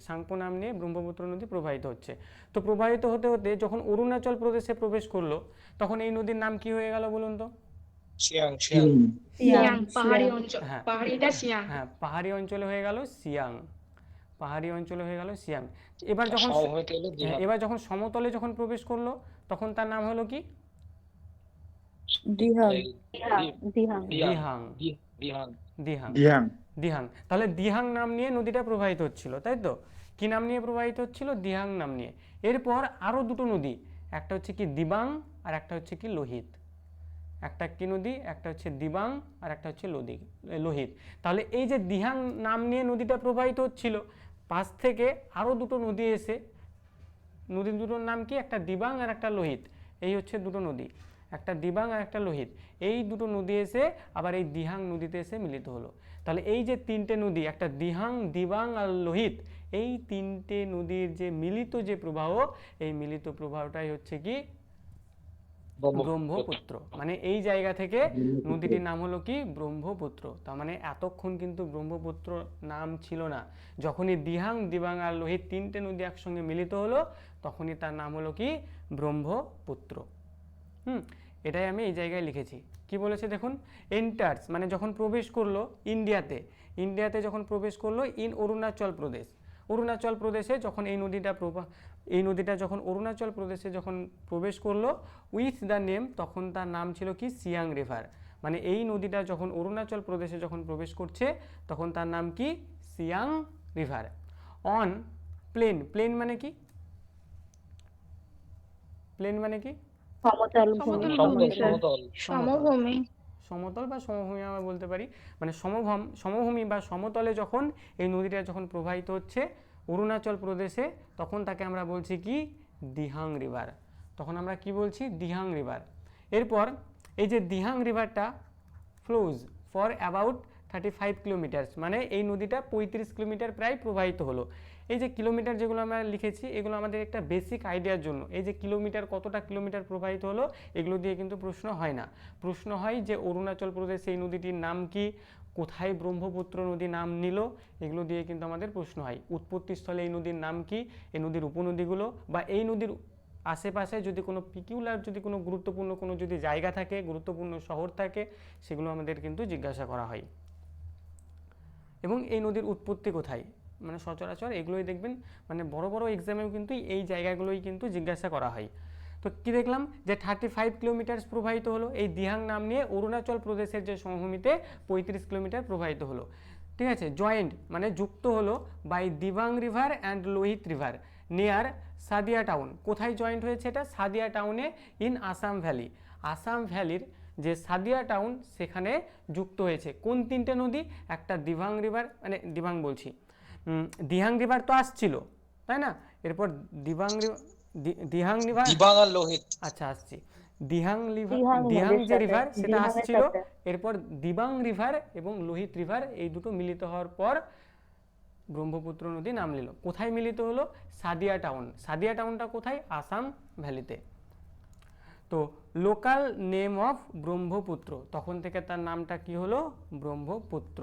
সাংপো নাম নিয়ে ব্রহ্মপুত্র নদী প্রবাহিত হচ্ছে। তো প্রবাহিত হতে হতে যখন অরুণাচল প্রদেশে প্রবেশ করলো, তখন এই নদীর নাম কি হয়ে গেল বলুন তো? সিয়াং সিয়াং সিয়াং পাহাড়ি অঞ্চল, হ্যাঁ পাহাড়িটা সিয়াং। হ্যাঁ, পাহাড়ি অঞ্চলে হয়ে গেল সিয়াং, পাহাড়ি অঞ্চলে হয়ে গেল সিয়াং। এবার যখন সমভূমিতে হলো হ্যাঁ, দিঘা। এবার যখন সমতলে যখন প্রবেশ করলো তখন তার নাম হলো কি? দিহাং। এই দিহাং। দিহাং। দিহাং দিহাং। দিহাং। দিহাং। তাহলে দিহাং নাম নিয়ে নদীটা প্রবাহিত হচ্ছিল, তাই তো? কি নাম নিয়ে প্রবাহিত হচ্ছিল? দিহাং নাম নিয়ে। এরপর আরো দুটো নদী, একটা হচ্ছে কি দিবাং আর একটা হচ্ছে কি লোহিত। একটা কি নদী? একটা হচ্ছে দিবাং আর একটা হচ্ছে লোহিত। তাহলে এই যে দিহাং নাম নিয়ে নদীটা প্রবাহিত হচ্ছিল, পাশ থেকে আরো দুটো নদী এসে, নদী দুটোর নাম কি? একটা দিবাং আর একটা লোহিত। এই হচ্ছে দুটো নদী, একটা দিবাং আর একটা লোহিত। এই দুটো নদী এসে আবার এই দিহাং নদীতে এসে মিলিত হলো। তাহলে এই যে তিনটে নদী, একটা দিহাং, দিবাং আর লোহিত, এই তিনটে নদীর যে মিলিত যে প্রবাহ, এই মিলিত প্রবাহটাই হচ্ছে কি? ব্রহ্মপুত্র। মানে এই জায়গা থেকে নদীটির নাম হলো কি? ব্রহ্মপুত্র। তার মানে এতক্ষণ কিন্তু ব্রহ্মপুত্র নাম ছিল না। যখনই দিহাং, দিবাং আর লোহিত তিনটে নদী একসঙ্গে মিলিত হলো, তখনই তার নাম হলো কি? ব্রহ্মপুত্র। এটাই আমি এই জায়গায় লিখেছি। কি বলেছে দেখুন, এন্টার্স মানে যখন প্রবেশ করলো ইন্ডিয়াতে, ইন্ডিয়াতে যখন প্রবেশ করলো ইন অরুণাচল প্রদেশ। অরুণাচল প্রদেশে যখন এই নদীটা যখন অরুণাচল প্রদেশে যখন প্রবেশ করলো উইথ দ্য নেম, তখন তার নাম ছিল কি? সিয়াং রিভার। মানে এই নদীটা যখন অরুণাচল প্রদেশে যখন প্রবেশ করছে, তখন তার নাম কি? Siang river. On plain, plain মানে কি? প্লেন মানে কি? সমতল ভূমি। সমভূমি। সমতল বা সমভূমি আমরা বলতে পারি। মানে সমভূমি বা সমতলে যখন এই নদীটা যখন প্রবাহিত হচ্ছে অরুণাচল প্রদেশে, তখন তাকে আমরা বলছি কি? দিহাং রিভার। তখন আমরা কি বলছি? দিহাং রিভার। এরপর এই যে দিহাং রিভারটা ফ্লোজ ফর অ্যাবাউট 35 কিলোমিটার, মানে এই নদীটা 35 কিলোমিটার প্রায় প্রবাহিত হলো। এই যে কিলোমিটার যেগুলো আমরা লিখেছি, এগুলো আমাদের একটা বেসিক আইডিয়ার জন্য। এই যে কিলোমিটার, কতটা কিলোমিটার প্রবাহিত হলো, এগুলো দিয়ে কিন্তু প্রশ্ন হয় না। প্রশ্ন হয় যে অরুণাচল প্রদেশে এই নদীটির নাম কি, কোথায় ব্রহ্মপুত্র নদী নাম নিল, এগুলো দিয়ে কিন্তু আমাদের প্রশ্ন হয়। উৎপত্তিস্থলে এই নদীর নাম কি, এই নদীর উপনদীগুলো, বা এই নদীর আশেপাশে যদি কোনো পিকিউলার, যদি কোনো গুরুত্বপূর্ণ কোনো যদি জায়গা থাকে, গুরুত্বপূর্ণ শহর থাকে, সেগুলো আমাদের কিন্তু জিজ্ঞাসা করা হয়। এবং এই নদীর উৎপত্তি কোথায়, মানে সচরাচর এগুলোই দেখবেন, মানে বড় বড় এক্সামেও কিন্তু এই জায়গাগুলোই কিন্তু জিজ্ঞাসা করা হয়। তো কি দেখলাম যে 35 কিলোমিটার প্রবাহিত হলো এই দিহাং নাম নিয়ে অরুণাচল প্রদেশের যে সমভূমিতে 35 কিলোমিটার প্রবাহিত হলো। ঠিক আছে, জয়েন্ট মানে যুক্ত হলো by Dibang river and Lohit river near Sadiya town. কোথায় জয়েন্ট হয়েছে এটা? সাদিয়া টাউনে ইন আসাম ভ্যালি। আসাম ভ্যালির যে সাদিয়া টাউন, সেখানে যুক্ত হয়েছে কোন তিনটে নদী? একটা দিবাং রিভার, মানে দিবাং বলছি, দিহাং রিভার তো আসছিল, তাই না? এরপর দিহাং রিভার, দিবাং আর লোহিত। আচ্ছা আসছি, দিহাং দিহাং দিহাং নদীর যে সাথে, রিভার সেটা দিহাংয়ের আসছিল, সাথে। এরপর দিবাং রিভার এবং লোহিত রিভার এই দুটো মিলিত হওয়ার পর ব্রহ্মপুত্র নদী নাম নিল। কোথায় মিলিত হলো? সাদিয়া টাউন। সাদিয়া টাউনটা কোথায়? আসাম ভ্যালিতে। তো লোকাল নেম অফ ব্রহ্মপুত্র, তখন থেকে তার নামটা কি হলো? ব্রহ্মপুত্র।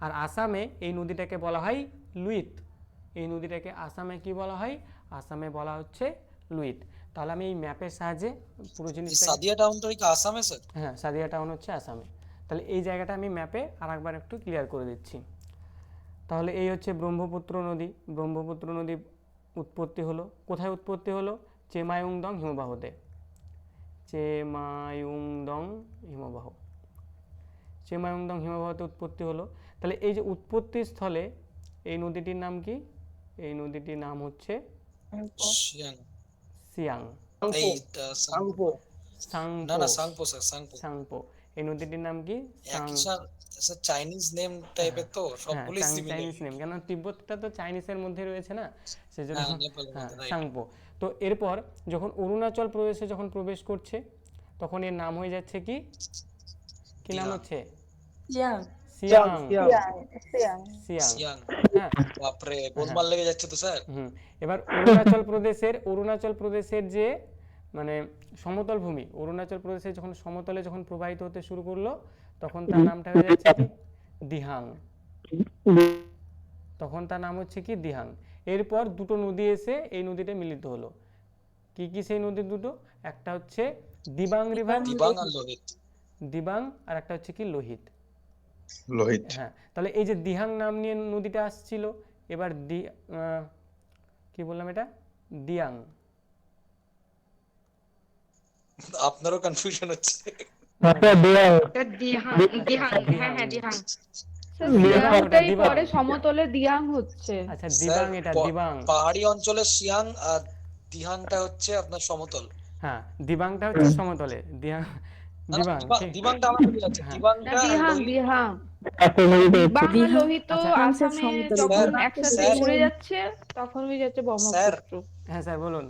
আর আসামে এই নদীটাকে বলা হয় লুইত। এই নদীটাকে আসামে কি বলা হয়? আসামে বলা হচ্ছে লুইত। তাহলে আমি এই ম্যাপের সাহায্যে পুরো জিনিসটা, সাদিয়া টাউনটা কি আসামে স্যার? হ্যাঁ সাদিয়া টাউন হচ্ছে আসামে। তাহলে এই জায়গাটা আমি ম্যাপে আরেকবার একটু ক্লিয়ার করে দিচ্ছি। তাহলে এই হচ্ছে ব্রহ্মপুত্র নদী। ব্রহ্মপুত্র নদী উৎপত্তি হলো কোথায়? উৎপত্তি হলো চেমায়ুংদং হিমবাহতে। চেমায়ুংদং হিমবাহ, চেমায়ুংদং হিমবাহতে উৎপত্তি হলো। তাহলে এই যে উৎপত্তি স্থলে এই নদীটির নাম কি? এই নদীটির নাম হচ্ছে সিয়াং। সিয়াং। এই সাংপো। না না সাংপো স্যার, সাংপো। সাংপো। এই নদীটির নাম কি? একই স্যার, চাইনিজ নেম টাইপের তো সবগুলোই সিমিলার। চাইনিজ নেম, কেন তিব্বতটা তো চাইনিজের মধ্যে রয়েছে না, সেজন্য হ্যাঁ, নেপালের মধ্যে, right. সাংপো। তো এরপর যখন অরুণাচল প্রদেশে যখন প্রবেশ করছে, তখন এর নাম হয়ে যাচ্ছে কি? কি নাম হচ্ছে? সিয়াং। সিয়াং। সিয়াং। হ্যাঁ, বাপরে গোলমাল লেগে যাচ্ছে তো স্যার। এবার অরুণাচল প্রদেশের যে মানে সমতল ভূমি, অরুণাচল প্রদেশে যখন সমতলে যখন প্রবাহিত হতে শুরু করলো, তখন তার নামটা হয়ে যাচ্ছে কি? দিহাং। তখন তার নাম হচ্ছে কি? দিহাং। এরপর দুটো নদী এসে এই নদীতে মিলিত হলো। কি কি সেই নদী দুটো? একটা হচ্ছে দিবাং রিভার, দিবাং আর লোহিত। দিবাং আর একটা হচ্ছে কি লোহিত। লোহিত। হ্যাঁ, তাহলে এই যে দিহাং নাম নিয়ে নদীটা আসছিল, এবার কি বললাম এটা, দিয়াং। আপনারও কনফিউশন হচ্ছে। আচ্ছা দিয়াং। এটা দিহাং, দিহাং, হ্যাঁ হ্যাঁ দিহাং। স্যার দিবাং, ওটা দিয়াংটাই দিবাং। পরে সমতলে দিয়াং হচ্ছে। আচ্ছা স্যার দিবাং, এটা দিবাং। পাহাড়ি অঞ্চলে সিয়াং আর দিহাংটা হচ্ছে আপনার সমতল। হ্যাঁ, দিবাংটা হচ্ছে সমতলে, দিয়াং না, না, দিবাং ঠিক। দিবাংটা আমার ঠিক আছে, হ্যাঁ। দিবাংটা আর দিহাং, লোহিত। দিহাং। আচ্ছা নদীতে দিবাং আর লোহিত আচ্ছা, আসামে যখন স্যার, একসাথে স্যার। ঘুরে যাচ্ছে তখন হয়ে যাচ্ছে স্যার। ব্রহ্মপুত্র। হ্যাঁ স্যার বলুন।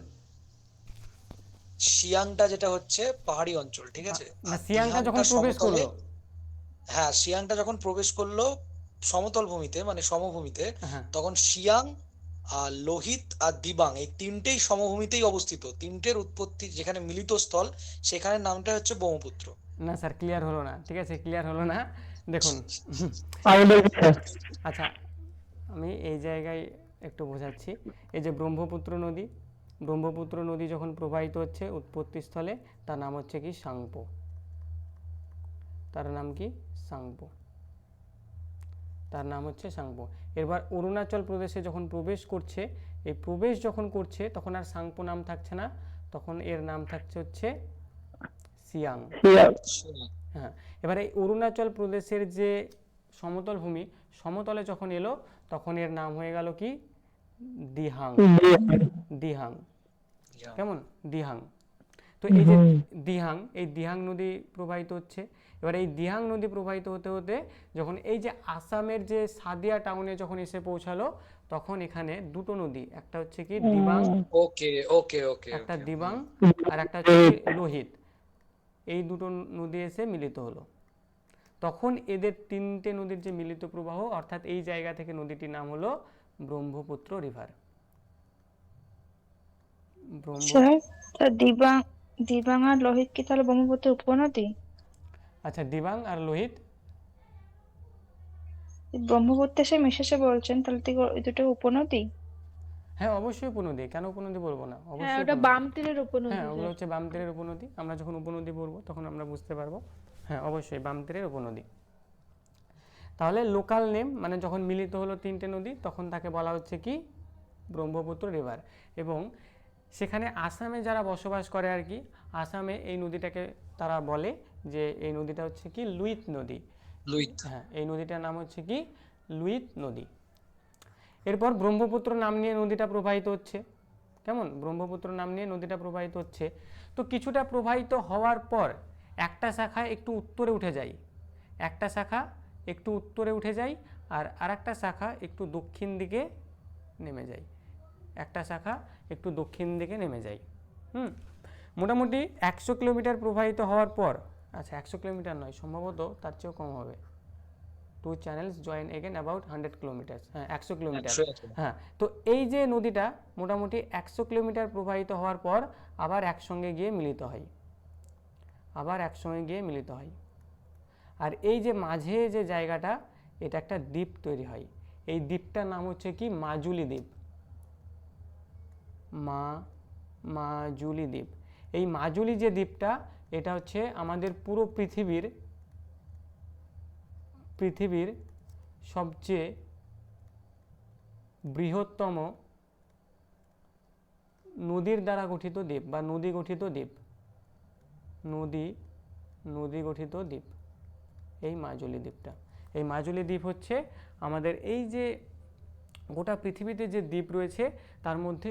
সিয়াংটা যেটা হচ্ছে পাহাড়ি অঞ্চল, ঠিক আছে? না, আর সিয়াংটা যখন দিহাংটা প্রবেশ সমতলে। করলো, হ্যাঁ, সিয়াংটা যখন প্রবেশ করলো সমতল ভূমিতে, মানে সমভূমিতে, হ্যাঁ তখন সিয়াং আর লোহিত আর দিবাং এই তিনটেই সমভূমিতেই অবস্থিত। তিনটের উৎপত্তি যেখানে মিলিত স্থল, সেখানে নামটা হচ্ছে ব্রহ্মপুত্র। না স্যার ক্লিয়ার হলো না, ঠিক আছে ক্লিয়ার হলো না। দেখুন আমি দেখছি স্যার। আচ্ছা, আমি এই জায়গায় একটু বোঝাচ্ছি। এই যে ব্রহ্মপুত্র নদী, ব্রহ্মপুত্র নদী যখন প্রবাহিত হচ্ছে উৎপত্তিস্থলে, তার নাম হচ্ছে কি সাংপো। তার নাম কি সাংপো, তার নাম হচ্ছে সাংপো। এবার অরুণাচল প্রদেশে যখন প্রবেশ করছে, এই প্রবেশ যখন করছে তখন আর সাংপো নাম থাকছে না, তখন এর নাম থাকছে হচ্ছে সিয়াং। হ্যাঁ, এবার এই অরুণাচল প্রদেশের যে সমতল ভূমি, সমতলে যখন এলো তখন এর নাম হয়ে গেল কি দিহাং। দিহাং, কেমন দিহাং। তো এই যে দিহাং, এই দিহাং নদী প্রবাহিত হচ্ছে। এবার এই দিহাং নদী প্রবাহিত হতে হতে যখন এই যে আসামের যে সাদিয়া টাউনে যখন এসে পৌঁছালো, তখন এখানে দুটো নদী, একটা হচ্ছে কি দিবাং, ওকে ওকে ওকে একটা দিবাং আর একটা হচ্ছে কি লোহিত, এই দুটো নদী এসে মিলিত হলো। তখন এদের তিনটে নদীর যে মিলিত প্রবাহ, অর্থাৎ এই জায়গা থেকে নদীটির নাম হলো ব্রহ্মপুত্র রিভার। স্যার দিবাং, দিবাং আর লোহিত কি তাহলে ব্রহ্মপুত্রের উপনদী? আচ্ছা, দিবাং আর লোহিত ব্রহ্মপুত্রে এসে মিশেছে বলছেন, তাহলে তো ওই দুটো উপনদী। হ্যাঁ অবশ্যই উপনদী, কেন উপনদী বলবো না, হ্যাঁ অবশ্যই ওটা উপনদী। বাম তীরের উপনদী হ্যাঁ ওগুলো স্যার। হচ্ছে বাম তীরের উপনদী। আমরা যখন উপনদী বলবো তখন আমরা বুঝতে পারবো। হ্যাঁ অবশ্যই বাম তীরের উপনদী। তাহলে লোকাল নেম, মানে যখন মিলিত হলো তিনটে নদী, তখন তাকে বলা হচ্ছে কি ব্রহ্মপুত্র রিভার। এবং সেখানে আসামে যারা বসবাস করে আর কি, আসামে এই নদীটাকে তারা বলে যে এই নদীটা হচ্ছে কি লুইত নদী। লুইত। হ্যাঁ, এই নদীটার নাম হচ্ছে কি লুইত নদী। এরপর ব্রহ্মপুত্র নাম নিয়ে নদীটা প্রবাহিত হচ্ছে, কেমন, ব্রহ্মপুত্র নাম নিয়ে নদীটা প্রবাহিত হচ্ছে। তো কিছুটা প্রবাহিত হওয়ার পর একটা শাখা একটু উত্তরে উঠে যায়, একটা শাখা একটু উত্তরে উঠে যায়, আর আরেকটা শাখা একটু দক্ষিণ দিকে নেমে যায়, একটা শাখা একটু দক্ষিণ দিকে নেমে যায়। মোটামুটি 100 কিলোমিটার প্রবাহিত হওয়ার পর, আচ্ছা 100 কিলোমিটার নয়, সম্ভবত তার চেয়েও কম হবে। Two channels join again about 100 kilometre, হ্যাঁ 100 কিলোমিটার। হ্যাঁ, তো এই যে নদীটা মোটামুটি 100 কিলোমিটার প্রবাহিত হওয়ার পর আবার একসঙ্গে গিয়ে মিলিত হয়, আবার একসঙ্গে গিয়ে মিলিত হয়। আর এই যে মাঝে যে জায়গাটা, এটা একটা দ্বীপ তৈরি হয়। এই দ্বীপটার নাম হচ্ছে কি মাজুলি দ্বীপ, মাজুলি দ্বীপ। এই মাজুলি যে দ্বীপটা, এটা হচ্ছে আমাদের পুরো পৃথিবীর সবচেয়ে বৃহত্তম নদীর দ্বারা গঠিত দ্বীপ বা নদী গঠিত দ্বীপ, নদী গঠিত দ্বীপ এই মাজুলি দ্বীপটা। এই মাজুলি দ্বীপ হচ্ছে আমাদের এই যে গোটা পৃথিবীতে যে দ্বীপ রয়েছে তার মধ্যে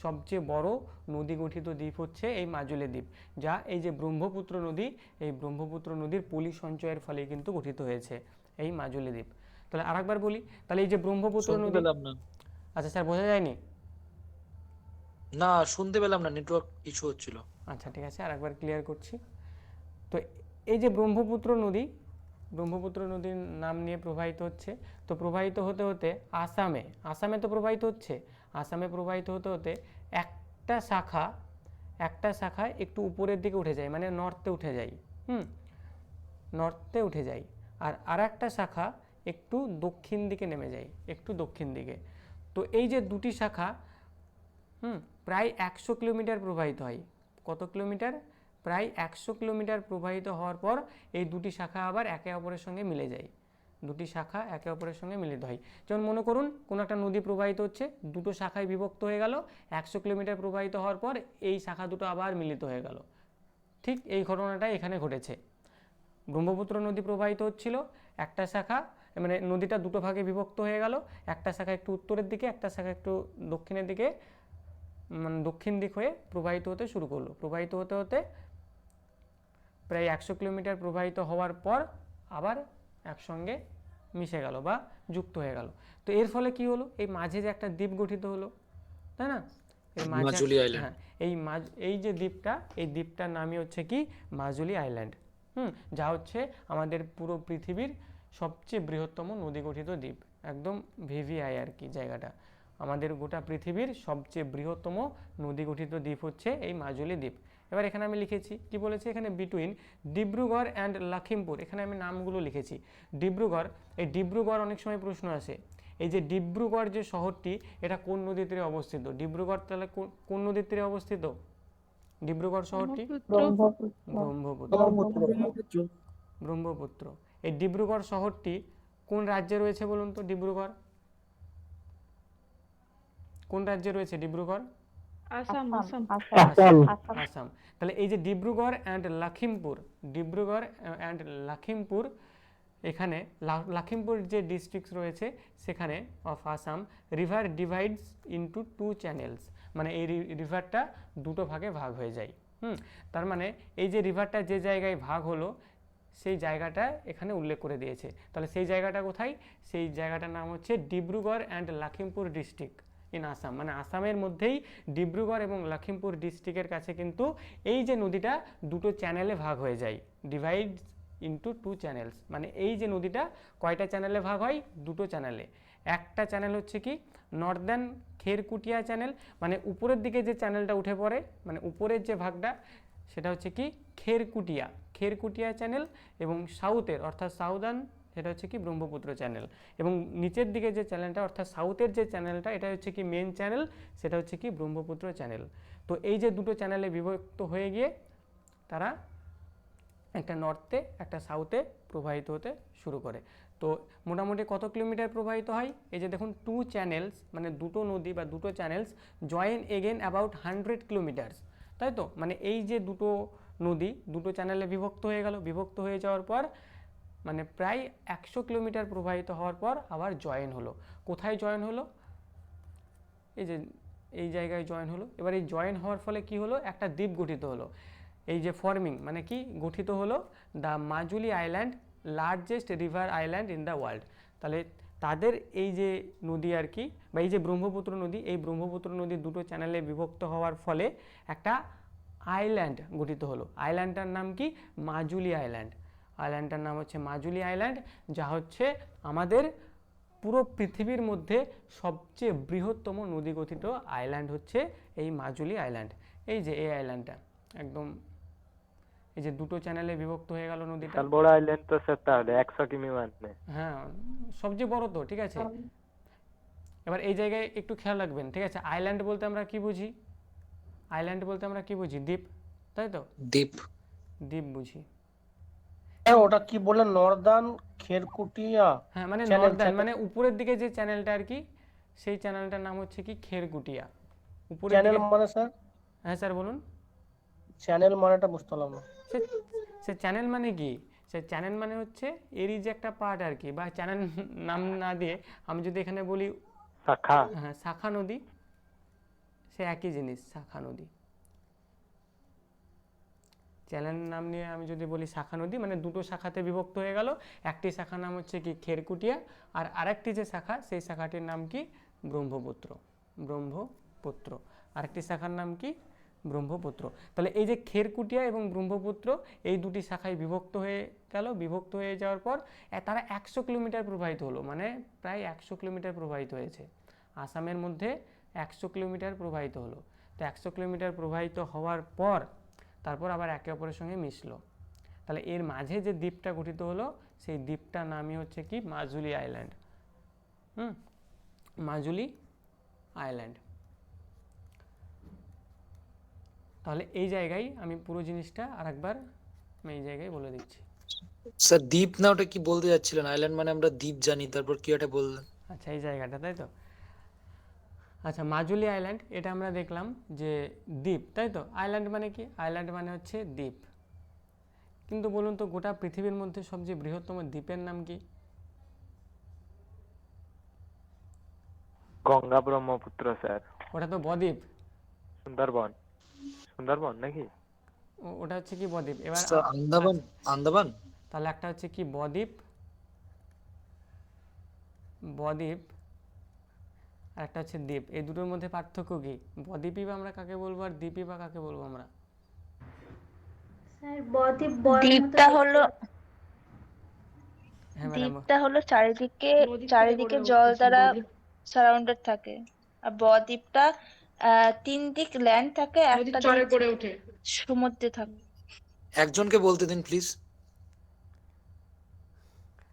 সবচেয়ে বড় নদী গঠিত দ্বীপ হচ্ছে এই মাজুলি দ্বীপ, যা এই যে ব্রহ্মপুত্র নদী, এই ব্রহ্মপুত্র নদীর পলি সঞ্চয়ের ফলে কিন্তু গঠিত হয়েছে এই মাজুলি দ্বীপ। তাহলে আরেকবার বলি, তাহলে এই যে ব্রহ্মপুত্র নদী, আচ্ছা স্যার বোঝা যায়নি? না শুনতে পেলাম না, নেটওয়ার্ক ইস্যু হচ্ছিল। আচ্ছা ঠিক আছে, আরেকবার ক্লিয়ার করছি। তো এই যে ব্রহ্মপুত্র নদীর নাম নিয়ে প্রবাহিত হচ্ছে। তো প্রবাহিত হতে হতে আসামে তো প্রবাহিত হচ্ছে, আসামে প্রবাহিত হতে হতে একটা শাখা একটু উপরের দিকে উঠে যায়, মানে নর্থে উঠে যায়, নর্থে উঠে যায়। আর আরেকটা শাখা একটু দক্ষিণ দিকে নেমে যায়, একটু দক্ষিণ দিকে। তো এই যে দুটি শাখা প্রায় 100 কিলোমিটার প্রবাহিত হয়। কত কিলোমিটার? প্রায় 100 কিলোমিটার প্রবাহিত হওয়ার পর এই দুটি শাখা আবার একে অপরের সঙ্গে মিলে যায়, দুটি শাখা একে অপরের সঙ্গে মিলিত হয়। যেমন মনে করুন কোনো একটা নদী প্রবাহিত হচ্ছে, দুটো শাখায় বিভক্ত হয়ে গেল, 100 কিলোমিটার প্রবাহিত হওয়ার পর এই শাখা দুটো আবার মিলিত হয়ে গেল। ঠিক এই ঘটনাটাই এখানে ঘটেছে। ব্রহ্মপুত্র নদী প্রবাহিত হচ্ছিল, একটা শাখা মানে নদীটা দুটো ভাগে বিভক্ত হয়ে গেল, একটা শাখা একটু উত্তরের দিকে, একটা শাখা একটু দক্ষিণের দিকে, মানে দক্ষিণ দিক হয়ে প্রবাহিত হতে শুরু করলো। প্রবাহিত হতে হতে প্রায় 100 কিলোমিটার প্রবাহিত হওয়ার পর আবার একসঙ্গে মিশে গেল বা যুক্ত হয়ে গেল। তো এর ফলে কি হলো, এই মাঝে যে একটা দ্বীপ গঠিত হলো, তাই না? এর মাঝে মাজুলি আইল্যান্ড। হ্যাঁ, এই যে দ্বীপটা, এই দ্বীপটার নামই হচ্ছে কি মাজুলি আইল্যান্ড। যা হচ্ছে আমাদের পুরো পৃথিবীর সবচেয়ে বৃহত্তম নদী গঠিত দ্বীপ, একদম ভিভিআই আর কি জায়গাটা। আমাদের গোটা পৃথিবীর সবচেয়ে বৃহত্তম নদী গঠিত দ্বীপ হচ্ছে এই মাজুলি দ্বীপ। এবার এখানে আমি লিখেছি কি বলেছি, এখানে বিটুইন ডিব্রুগড় অ্যান্ড লখিমপুর, এখানে আমি নামগুলো লিখেছি। ডিব্রুগড়, এই ডিব্রুগড় অনেক সময় প্রশ্ন আসে, এই যে ডিব্রুগড় যে শহরটি, এটা কোন নদীর তীরে অবস্থিত? ডিব্রুগড় তাহলে কোন নদীর তীরে অবস্থিত? ডিব্রুগড় শহরটি ব্রহ্মপুত্র। এই ডিব্রুগড় শহরটি কোন রাজ্যে রয়েছে বলুন তো? ডিব্রুগড় কোন রাজ্যে রয়েছে? ডিব্রুগড় আসাম আসাম আসাম। তাহলে এই যে ডিব্রুগড় অ্যান্ড লখিমপুর, ডিব্রুগড় অ্যান্ড লখিমপুর, এখানে লখিমপুর যে ডিস্ট্রিক্ট রয়েছে সেখানে of Assam, river divides into 2 channels, মানে এই রিভারটা দুটো ভাগে ভাগ হয়ে যায়। তার মানে এই যে রিভারটা যে জায়গায় ভাগ হলো সেই জায়গাটা এখানে উল্লেখ করে দিয়েছে। তাহলে সেই জায়গাটা কোথায়? সেই জায়গাটার নাম হচ্ছে Dibrugarh and Lakhimpur district in Assam, মানে আসামের মধ্যেই ডিব্রুগড় এবং লখিমপুর ডিস্ট্রিক্টের কাছে কিন্তু এই যে নদীটা দুটো চ্যানেলে ভাগ হয়ে যায়, ডিভাইড ইনটু 2 চ্যানেলস, মানে এই যে নদীটা কয়টা চ্যানেলে ভাগ হয়? দুটো চ্যানেলে। একটা চ্যানেল হচ্ছে কি নর্দার্ন খেরকুটিয়া চ্যানেল, মানে উপরের দিকে যে চ্যানেলটা উঠে পড়ে, মানে উপরের যে ভাগটা সেটা হচ্ছে কি খেরকুটিয়া চ্যানেল, এবং সাউথের অর্থাৎ সাউদার্ন সেটা হচ্ছে কি ব্রহ্মপুত্র চ্যানেল, এবং নিচের দিকে যে চ্যানেলটা অর্থাৎ সাউথের যে চ্যানেলটা এটা হচ্ছে কি মেন চ্যানেল, সেটা হচ্ছে কি ব্রহ্মপুত্র চ্যানেল। তো এই যে দুটো চ্যানেলে বিভক্ত হয়ে গিয়ে তারা একটা নর্থে একটা সাউথে প্রবাহিত হতে শুরু করে। তো মোটামুটি কত কিলোমিটার প্রবাহিত হয়? এই যে দেখুন 2 চ্যানেলস, মানে দুটো নদী বা দুটো channels join again about 100 kilometres, তাই তো? মানে এই যে দুটো নদী দুটো চ্যানেলে বিভক্ত হয়ে গেল, বিভক্ত হয়ে যাওয়ার পর মানে প্রায় 100 কিলোমিটার প্রবাহিত হওয়ার পর আবার জয়েন হলো। কোথায় জয়েন হলো? এই যে এই জায়গায় জয়েন হলো। এবার এই জয়েন হওয়ার ফলে কি হলো? একটা দ্বীপ গঠিত হলো। এই যে ফর্মিং মানে কি গঠিত হলো the Majuli island, largest river island in the world. তাহলে তাদের এই যে নদী আর কি, বা এই যে ব্রহ্মপুত্র নদী, এই ব্রহ্মপুত্র নদী দুটো চ্যানেলে বিভক্ত হওয়ার ফলে একটা আইল্যান্ড গঠিত হলো। আইল্যান্ডটার নাম কি? মাজুলি আইল্যান্ড। আইল্যান্ডটার নাম হচ্ছে মাজুলি আইল্যান্ড, যা হচ্ছে আমাদের পুরো পৃথিবীর মধ্যে সবচেয়ে বৃহত্তম নদী গঠিত আইল্যান্ড হচ্ছে এই মাজুলি আইল্যান্ড। এই যে এই আইল্যান্ডটা একদম এই যে দুটো চ্যানেলে বিভক্ত হয়ে গেল নদীটা। বিশাল বড় আইল্যান্ড তো স্যার, তাহলে 100 কিমি মানে। হ্যাঁ, সবচেয়ে বড় তো, ঠিক আছে। এবার এই জায়গায় একটু খেয়াল রাখবেন, ঠিক আছে। আইল্যান্ড বলতে আমরা কি বুঝি? আইল্যান্ড বলতে আমরা কি বুঝি? দ্বীপ, তাই তো? দ্বীপ। দ্বীপ বুঝি। ওটা কি বললেন? নর্দার্ন খেরকুটিয়া? হ্যাঁ, মানে চ্যানেল, নর্দার্ন মানে উপরের দিকে যে চ্যানেলটা আর কি, সেই চ্যানেলটার নাম হচ্ছে কি খেরকুটিয়া। উপরের চ্যানেল দিকে। মানে স্যার? হ্যাঁ স্যার বলুন। চ্যানেল মানেটা বুঝতে পারলাম না। সে চ্যানেল মানে কি? সে চ্যানেল মানে হচ্ছে এরই যে একটা পার্ট আর কি, বা চ্যানেল নাম না দিয়ে আমি যদি এখানে বলি শাখা। হ্যাঁ, শাখা নদী, সে একই জিনিস, শাখা নদী। চ্যানেল নাম নিয়ে আমি যদি বলি শাখা নদী, মানে দুটো শাখাতে বিভক্ত হয়ে গেল। একটি শাখার নাম হচ্ছে কি খেরকুটিয়া, আর আরেকটি যে শাখা সেই শাখাটির নাম কি? ব্রহ্মপুত্র। ব্রহ্মপুত্র। আরেকটি শাখার নাম কি? ব্রহ্মপুত্র। তাহলে এই যে খেরকুটিয়া এবং ব্রহ্মপুত্র এই দুটি শাখায় বিভক্ত হয়ে গেল। বিভক্ত হয়ে যাওয়ার পর তারা 100 কিলোমিটার প্রবাহিত হলো, মানে প্রায় 100 কিলোমিটার প্রবাহিত হয়েছে। আসামের মধ্যে 100 কিলোমিটার প্রবাহিত হলো। তো 100 কিলোমিটার প্রবাহিত হওয়ার পর তারপর আবার একে অপরের সঙ্গে মিশলো। তাহলে এর মাঝে যে দ্বীপটা গঠিত হলো সেই দ্বীপটার নামই হচ্ছে কি? মাজুলি আইল্যান্ড। মাজুলি আইল্যান্ড। তাহলে এই জায়গায় আমি পুরো জিনিসটা আরেকবার আমি এই জায়গায় বলে দিচ্ছি। স্যার দ্বীপ না ওটা কি বলতে যাচ্ছিলেন? আইল্যান্ড মানে আমরা দ্বীপ জানি, তারপর কি একটা বললেন? আচ্ছা এই জায়গাটা, তাই তো? আচ্ছা মাজুলি আইল্যান্ড, এটা আমরা দেখলাম যে দ্বীপ, তাই তো? আইল্যান্ড মানে কি? আইল্যান্ড মানে হচ্ছে দ্বীপ। কিন্তু বলুন তো গোটা পৃথিবীর মধ্যে সবচেয়ে বৃহত্তম দ্বীপের নাম কি? গঙ্গা ব্রহ্মপুত্র স্যার। ওটা তো বদ্বীপ। সুন্দরবন। সুন্দরবন নাকি? ওটা হচ্ছে কি বদ্বীপ। এবার স্যার আন্দামান। আন্দামান। তাহলে একটা হচ্ছে কি বদ্বীপ, বদ্বীপ, আর একটা হচ্ছে দ্বীপ। এই দুটোর মধ্যে পার্থক্য কি? বদ্বীপই বা আমরা কাকে বলবো আর দ্বীপই বা কাকে বলবো আমরা? দ্বীপটা হলো হ্যাঁ ম্যাডাম। দ্বীপটা হলো চারিদিকে নদী থেকে চারিদিকে গড়ে জল উঠেছে দ্বারা বদ্বীপ। সারাউন্ডেড থাকে। আর বদ্বীপটা তিন দিক ল্যান্ড থাকে, নদীর একটা চরে দিক গড়ে ওঠে। সমুদ্রে থাকে। একজনকে বলতে দিন প্লিজ।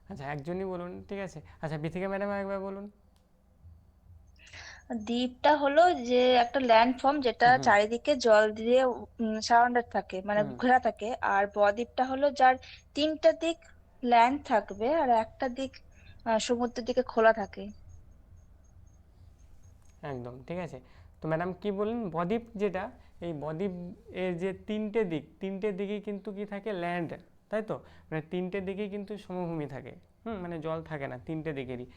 আচ্ছা একজনই বলুন, ঠিক আছে। আচ্ছা বিথিকা ম্যাডাম একবার বলুন। দ্বীপটা হলো যে একটা ল্যান্ড ফর্ম যেটা হুম। চারিদিকে জল দিয়ে সারাউন্ডেড থাকে, মানে হুম। ঘেরা থাকে। আর বদ্বীপটা হলো যার তিনটা দিক ল্যান্ড থাকবে আর একটা দিক সমুদ্রের দিকে খোলা থাকে। একদম ঠিক আছে। তো ম্যাডাম কি বললেন? বদ্বীপ যেটা, এই বদ্বীপ এর যে তিনটে দিক, তিনটে দিকেই কিন্তু কি থাকে? ল্যান্ড, তাই তো? মানে তিনটে দিকেই কিন্তু সমভূমি থাকে। মানে জল থাকে না তিনটে দিকেরই।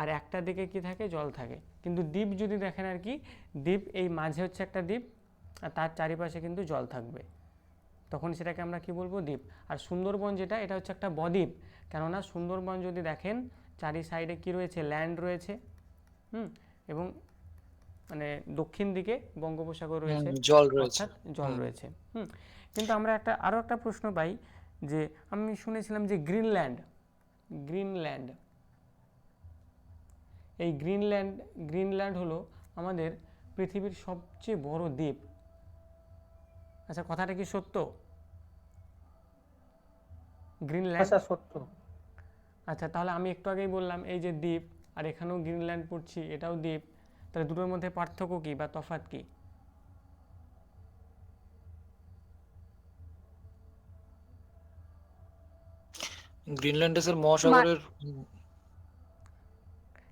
আর একটা দিকে কি থাকে? জল থাকে। কিন্তু দ্বীপ যদি দেখেন আর কি, দ্বীপ এই মাঝে হচ্ছে একটা দ্বীপ আর তার চারিপাশে কিন্তু জল থাকবে, তখন সেটাকে আমরা কি বলবো? দ্বীপ। আর সুন্দরবন যেটা, এটা হচ্ছে একটা বদ্বীপ। কেননা সুন্দরবন যদি দেখেন চারি সাইডে কি রয়েছে? ল্যান্ড রয়েছে। এবং মানে দক্ষিণ দিকে বঙ্গোপসাগর রয়েছে, জল রয়েছে। অর্থাৎ জল রয়েছে। কিন্তু আমরা আরও একটা প্রশ্ন পাই যে আমি শুনেছিলাম যে গ্রিনল্যান্ড, গ্রিনল্যান্ড, এই গ্রিনল্যান্ড হলো আমাদের পৃথিবীর সবচেয়ে বড় দ্বীপ। আচ্ছা কথাটা কি সত্য? গ্রিনল্যান্ড আচ্ছা সত্য। আচ্ছা তাহলে আমি একটু আগেই বললাম এই যে দ্বীপ, আর এখানেও গ্রিনল্যান্ড পড়ছি, এটাও দ্বীপ। তাহলে দুটোর মধ্যে পার্থক্য কি বা তফাৎ কি? গ্রিনল্যান্ডে স্যার মহাসাগরের।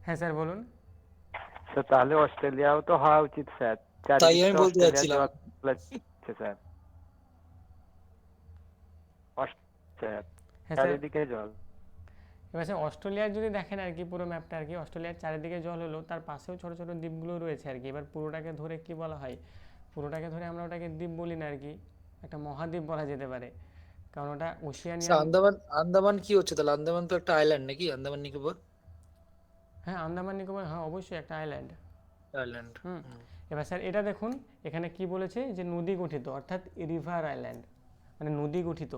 হ্যাঁ স্যার বলুন। স্যার তাহলে অস্ট্রেলিয়াও তো হওয়া উচিত স্যার। তাই চারিদিকে আমি তো বলতে অস্ট্রেলিয়া যাচ্ছিলাম। জল আছে স্যার। স্যার হ্যাঁ স্যার। চারিদিকে জল। এবার স্যার অস্ট্রেলিয়ার যদি দেখেন আর কি পুরো ম্যাপটা আর কি, অস্ট্রেলিয়ার চারিদিকে জল হলো, তার পাশেও ছোট ছোট দ্বীপগুলো রয়েছে আর কি। এবার পুরোটাকে ধরে কি বলা হয়? পুরোটাকে ধরে আমরা ওটাকে দ্বীপ বলি না আর কি, একটা মহাদ্বীপ বলা যেতে পারে, কারণ ওটা ওশিয়ানিয়া। আন্দামান। আন্দামান কি হচ্ছে তাহলে? আন্দামান তো একটা আইল্যান্ড নাকি? আন্দামান নিকোবর। হ্যাঁ আন্দামান নিকোবর, হ্যাঁ অবশ্যই একটা আইল্যান্ড। আইল্যান্ড। এবার স্যার এটা দেখুন, এখানে কি বলেছে যে নদী গঠিত, অর্থাৎ রিভার আইল্যান্ড, মানে নদী গঠিত।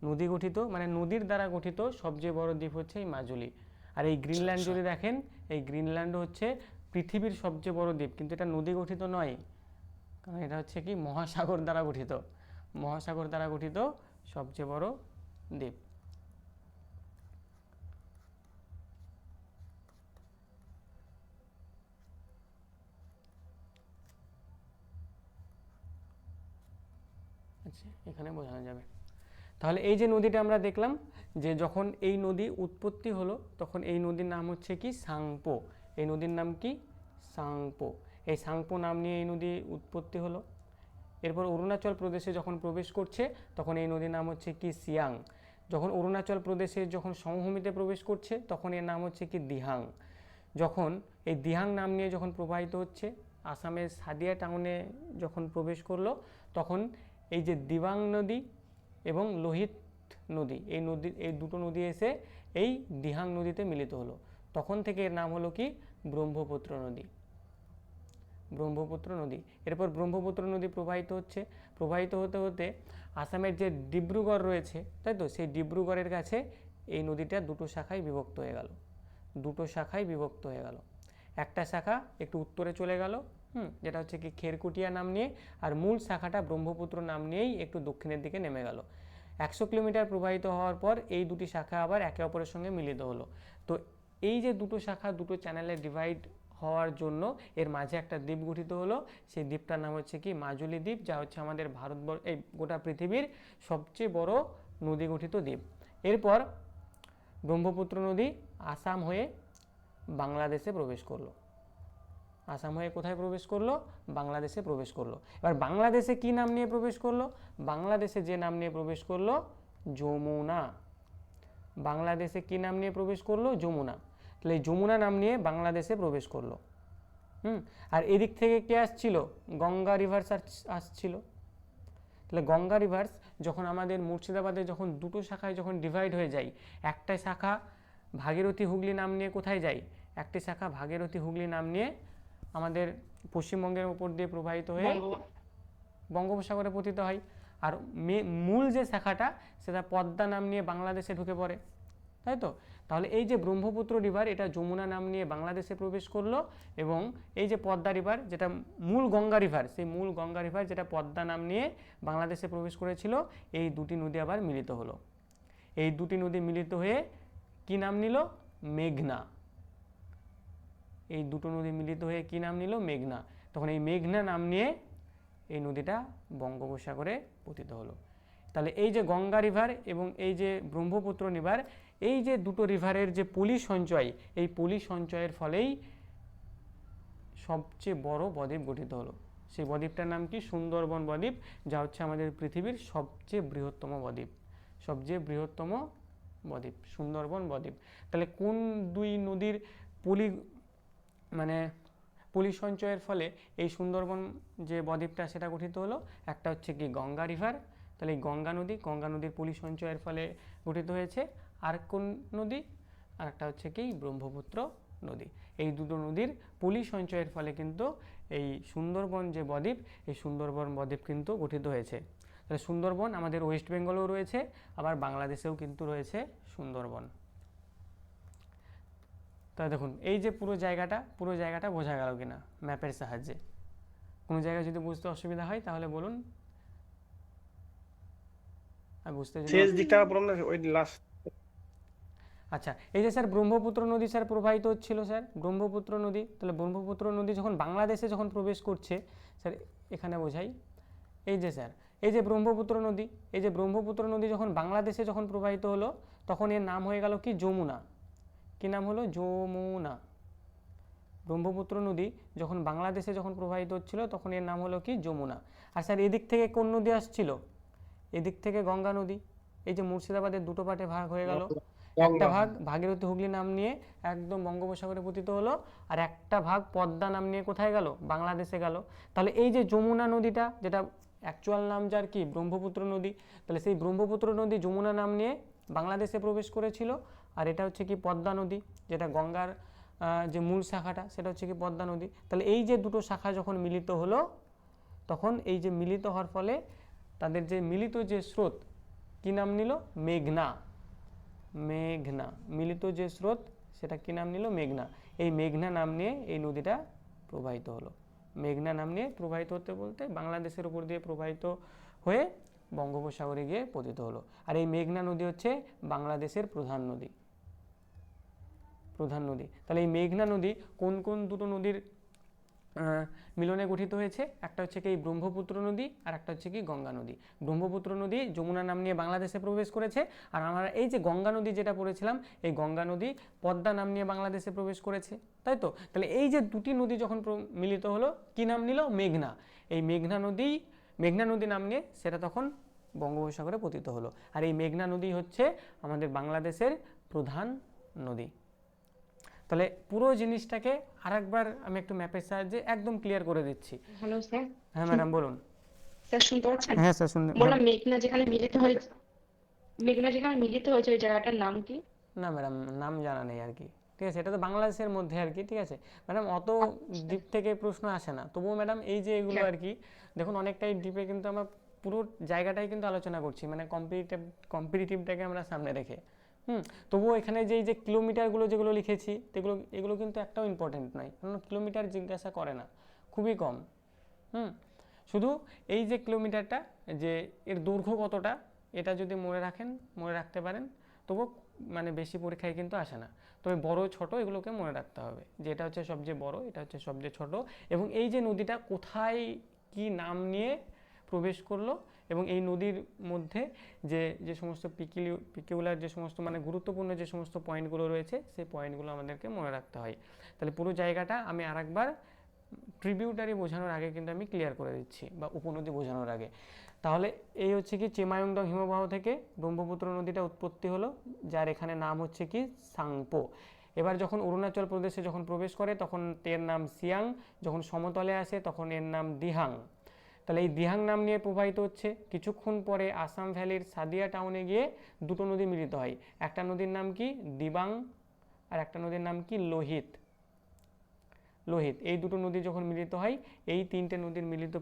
নদী গঠিত মানে নদীর দ্বারা গঠিত সবচেয়ে বড় দ্বীপ হচ্ছে এই মাজুলি। আর এই গ্রিনল্যান্ড যদি দেখেন, এই গ্রিনল্যান্ড হচ্ছে পৃথিবীর সবচেয়ে বড় দ্বীপ, কিন্তু এটা নদী গঠিত নয়, কারণ এটা হচ্ছে কি মহাসাগর দ্বারা গঠিত। মহাসাগর দ্বারা গঠিত সবচেয়ে বড় দ্বীপ। আচ্ছা এখানে বোঝানো যাবে। তাহলে এই যে নদীটা আমরা দেখলাম, যে যখন এই নদী উৎপত্তি হলো তখন এই নদীর নাম হচ্ছে কি? সাংপো। এই নদীর নাম কি? সাংপো। এই সাংপো নাম নিয়ে এই নদী উৎপত্তি হলো। এরপর অরুণাচল প্রদেশে যখন প্রবেশ করছে তখন এই নদীর নাম হচ্ছে কি? সিয়াং। যখন অরুণাচল প্রদেশে যখন সমভূমিতে প্রবেশ করছে তখন এর নাম হচ্ছে কি? দিহাং। যখন এই দিহাং নাম নিয়ে যখন প্রবাহিত হচ্ছে আসামের সাদিয়া টাউনে যখন প্রবেশ করলো, তখন এই যে দিবাং নদী এবং লোহিত নদী, এই দুটো নদী এসে এই দিহাং নদীতে মিলিত হলো। তখন থেকে এর নাম হলো কি? ব্রহ্মপুত্র নদী। ব্রহ্মপুত্র নদী। এরপর ব্রহ্মপুত্র নদী প্রবাহিত হচ্ছে, প্রবাহিত হতে হতে আসামের যে ডিব্রুগড় রয়েছে, তাই তো, সেই ডিব্রুগড়ের কাছে এই নদীটা দুটো শাখায় বিভক্ত হয়ে গেল। দুটো শাখায় বিভক্ত হয়ে গেল। একটা শাখা একটু উত্তরে চলে গেল, যেটা হচ্ছে কি খেরকুটিয়া নাম নিয়ে, আর মূল শাখাটা ব্রহ্মপুত্র নাম নিয়েই একটু দক্ষিণের দিকে নেমে গেল। 100 কিলোমিটার প্রবাহিত হওয়ার পর এই দুটি শাখা আবার একে অপরের সঙ্গে মিলিত হলো। তো এই যে দুটো শাখা দুটো চ্যানেলে ডিভাইড হওয়ার জন্য এর মাঝে একটা দ্বীপ গঠিত হলো। সেই দ্বীপটার নাম হচ্ছে কি মাজুলি দ্বীপ, যা হচ্ছে আমাদের ভারতবর্ষ এই গোটা পৃথিবীর সবচেয়ে বড় নদী গঠিত দ্বীপ। এরপর ব্রহ্মপুত্র নদী আসাম হয়ে বাংলাদেশে প্রবেশ করলো। আসাম হয়ে কোথায় প্রবেশ করলো? বাংলাদেশে প্রবেশ করলো। এবার বাংলাদেশে কি নাম নিয়ে প্রবেশ করলো? বাংলাদেশে যে নাম নিয়ে প্রবেশ করলো যমুনা। বাংলাদেশে কি নাম নিয়ে প্রবেশ করলো? যমুনা। তাহলে এই যমুনা নাম নিয়ে বাংলাদেশে প্রবেশ করলো। আর এদিক থেকে কে আসছিল? গঙ্গা রিভার্স আসছিল। তাহলে গঙ্গা রিভার্স যখন আমাদের মুর্শিদাবাদে যখন দুটো শাখায় যখন ডিভাইড হয়ে যায়, একটা শাখা ভাগীরথী হুগলি নাম নিয়ে কোথায় যায়? একটি শাখা ভাগীরথী হুগলি নাম নিয়ে আমাদের পশ্চিমবঙ্গের উপর দিয়ে প্রবাহিত হয়ে বঙ্গোপসাগরে পতিত হয়। আর মূল যে শাখাটা সেটা পদ্মা নাম নিয়ে বাংলাদেশে ঢুকে পড়ে, তাই তো? তাহলে এই যে ব্রহ্মপুত্র রিভার এটা যমুনা নাম নিয়ে বাংলাদেশে প্রবেশ করলো, এবং এই যে পদ্মা রিভার যেটা মূল গঙ্গা রিভার, সেই মূল গঙ্গা রিভার যেটা পদ্মা নাম নিয়ে বাংলাদেশে প্রবেশ করেছিল, এই দুটি নদী আবার মিলিত হলো। এই দুটি নদী মিলিত হয়ে কি নাম নিল? মেঘনা। এই দুটো নদী মিলিত হয়ে কি নাম নিল? মেঘনা। তখন এই মেঘনা নাম নিয়ে এই নদীটা বঙ্গোপসাগরে পতিত হলো। তাহলে এই যে গঙ্গা রিভার এবং এই যে ব্রহ্মপুত্র রিভার, এই যে দুটো রিভারের যে পলি সঞ্চয়, এই পলি সঞ্চয়ের ফলেই সবচেয়ে বড় বদ্বীপ গঠিত হলো। সেই বদ্বীপটার নাম কি? সুন্দরবন বদ্বীপ, যা হচ্ছে আমাদের পৃথিবীর সবচেয়ে বৃহত্তম বদ্বীপ। সবচেয়ে বৃহত্তম বদ্বীপ সুন্দরবন বদ্বীপ। তাহলে কোন দুই নদীর পলি সঞ্চয়ের ফলে এই সুন্দরবন যে বদ্বীপটা সেটা গঠিত হলো? একটা হচ্ছে কি গঙ্গা রিভার, তাহলে এই গঙ্গা নদীর পলি সঞ্চয়ের ফলে গঠিত হয়েছে। আর কোন নদী? আর একটা হচ্ছে কি ব্রহ্মপুত্র নদী। এই দুটো নদীর পলি সঞ্চয়ের ফলে কিন্তু এই সুন্দরবন যে বদ্বীপ, এই সুন্দরবন বদ্বীপ কিন্তু গঠিত হয়েছে। তাহলে সুন্দরবন আমাদের ওয়েস্ট বেঙ্গলেও রয়েছে, আবার বাংলাদেশেও কিন্তু রয়েছে সুন্দরবন। তাহলে দেখুন এই যে পুরো জায়গাটা বোঝা গেল কিনা ম্যাপের সাহায্যে? কোনো জায়গায় যদি বুঝতে অসুবিধা হয় তাহলে বলুন। আর বুঝতে শেষ দিকটা বলুন না, ওই লাস্ট। আচ্ছা, এই যে স্যার ব্রহ্মপুত্র নদী স্যার প্রবাহিত হচ্ছিল স্যার, ব্রহ্মপুত্র নদী। তাহলে ব্রহ্মপুত্র নদী যখন বাংলাদেশে যখন প্রবেশ করছে স্যার, এখানে বোঝাই, এই যে স্যার এই যে ব্রহ্মপুত্র নদী, এই যে ব্রহ্মপুত্র নদী যখন বাংলাদেশে যখন প্রবাহিত হলো, তখন এর নাম হয়ে গেল কি? যমুনা। কি নাম হলো? যমুনা। ব্রহ্মপুত্র নদী যখন বাংলাদেশে যখন প্রবাহিত হচ্ছিল, তখন এর নাম হলো কি? যমুনা। আর স্যার এদিক থেকে কোন নদী আসছিল? এদিক থেকে গঙ্গা নদী। এই যে মুর্শিদাবাদের দুটো পার্টে ভাগ হয়ে গেল, একটা ভাগ ভাগীরথী হুগলি নাম নিয়ে একদম বঙ্গোপসাগরে পতিত হলো, আর একটা ভাগ পদ্মা নাম নিয়ে কোথায় গেল? বাংলাদেশে গেল। তাহলে এই যে যমুনা নদীটা, যেটা অ্যাকচুয়াল নাম যার কি? ব্রহ্মপুত্র নদী, তাহলে সেই ব্রহ্মপুত্র নদী যমুনা নাম নিয়ে বাংলাদেশে প্রবেশ করেছিল। আর এটা হচ্ছে কি পদ্মা নদী, যেটা গঙ্গার যে মূল শাখাটা সেটা হচ্ছে কি পদ্মা নদী। তাহলে এই যে দুটো শাখা যখন মিলিত হলো, তখন এই যে মিলিত হওয়ার ফলে তাদের যে মিলিত যে স্রোত কি নাম নিল? মেঘনা। মেঘনা মিলিত যে স্রোত সেটা কি নাম নিল? মেঘনা। এই মেঘনা নাম নিয়ে এই নদীটা প্রবাহিত হলো। মেঘনা নাম নিয়ে প্রবাহিত হতে বলতে বাংলাদেশের উপর দিয়ে প্রবাহিত হয়ে বঙ্গোপসাগরে গিয়ে পতিত হলো। আর এই মেঘনা নদী হচ্ছে বাংলাদেশের প্রধান নদী। তাহলে এই মেঘনা নদী কোন কোন দুটো নদীর মিলনে গঠিত হয়েছে? একটা হচ্ছে কি ব্রহ্মপুত্র নদী, আর একটা হচ্ছে কি গঙ্গা নদী। ব্রহ্মপুত্র নদী যমুনা নাম নিয়ে বাংলাদেশে প্রবেশ করেছে, আর আমরা এই যে গঙ্গা নদী যেটা পড়েছিলাম, এই গঙ্গা নদী পদ্মা নাম নিয়ে বাংলাদেশে প্রবেশ করেছে, তাই তো? তাহলে এই যে দুটি নদী যখন মিলিত হলো, কি নাম নিল? মেঘনা। এই মেঘনা নদী নাম নিয়ে সেটা তখন বঙ্গোপসাগরে পতিত হলো। আর এই মেঘনা নদী হচ্ছে আমাদের বাংলাদেশের প্রধান নদী। তাহলে পুরো জিনিসটাকে আরেকবার আমি একটু ম্যাপের সাহায্যে একদম ক্লিয়ার করে দিচ্ছি। Hello sir. হ্যাঁ ম্যাডাম বলুন। স্যার শুনতে পাচ্ছেন? হ্যাঁ স্যার শুনতে বললাম মেঘনা যেখানে মিলিত হয়েছে ওই জায়গাটার নাম কি? না ম্যাডাম, নাম জানা নেই আর কি, ঠিক আছে? এটা তো বাংলাদেশের মধ্যে আর কি, ঠিক আছে ম্যাডাম? অত ডিপ থেকে প্রশ্ন আসে না, তবুও ম্যাডাম এই যে এগুলো আর কি দেখুন অনেকটাই ডিপে কিন্তু আমরা পুরো জায়গাটাই কিন্তু আলোচনা করছি, মানে কম্পিটিটিভটাকে আমরা সামনে রেখে। তবুও এখানে যে এই যে কিলোমিটারগুলো যেগুলো লিখেছি এগুলো কিন্তু একটাও ইম্পর্টেন্ট নয়, কারণ কিলোমিটার জিজ্ঞাসা করে না, খুবই কম। শুধু এই যে কিলোমিটারটা, যে এর দৈর্ঘ্য কতটা, এটা যদি মনে রাখতে পারেন তবুও মানে বেশি পরীক্ষায় কিন্তু আসে না। তবে বড় ছোট এগুলোকে মনে রাখতে হবে যে এটা হচ্ছে সবচেয়ে বড়, এটা হচ্ছে সবচেয়ে ছোট, এবং এই যে নদীটা কোথায় কি নাম নিয়ে প্রবেশ করলো, এবং এই নদীর মধ্যে যে যে সমস্ত পিকিউলার যে সমস্ত মানে গুরুত্বপূর্ণ যে সমস্ত পয়েন্টগুলো রয়েছে সেই পয়েন্টগুলো আমাদেরকে মনে রাখতে হয়। তাহলে পুরো জায়গাটা আমি আরেকবার ট্রিবিউটারি বোঝানোর আগে কিন্তু আমি ক্লিয়ার করে দিচ্ছি, বা উপনদী বোঝানোর আগে। তাহলে এই হচ্ছে কি চেমায়ংদং হিমবাহ থেকে ব্রহ্মপুত্র নদীটা উৎপত্তি হলো, যার এখানে নাম হচ্ছে কি সাংপো। এবার যখন অরুণাচল প্রদেশে যখন প্রবেশ করে তখন এর নাম সিয়াং, যখন সমতলে আসে তখন এর নাম দিহাং। তাহলে এই দিহাং নাম নিয়ে প্রবাহিত হচ্ছে, কিছুক্ষণ পরে আসাম ভ্যালির সাদিয়া টাউনে গিয়ে দুটো নদী মিলিত হয়। একটা নদীর নাম কি দিবাং, আর একটা নদীর নাম কি লোহিত। এই দুটো নদী যখন মিলিত হয়, এই তিনটে নদীর মিলিত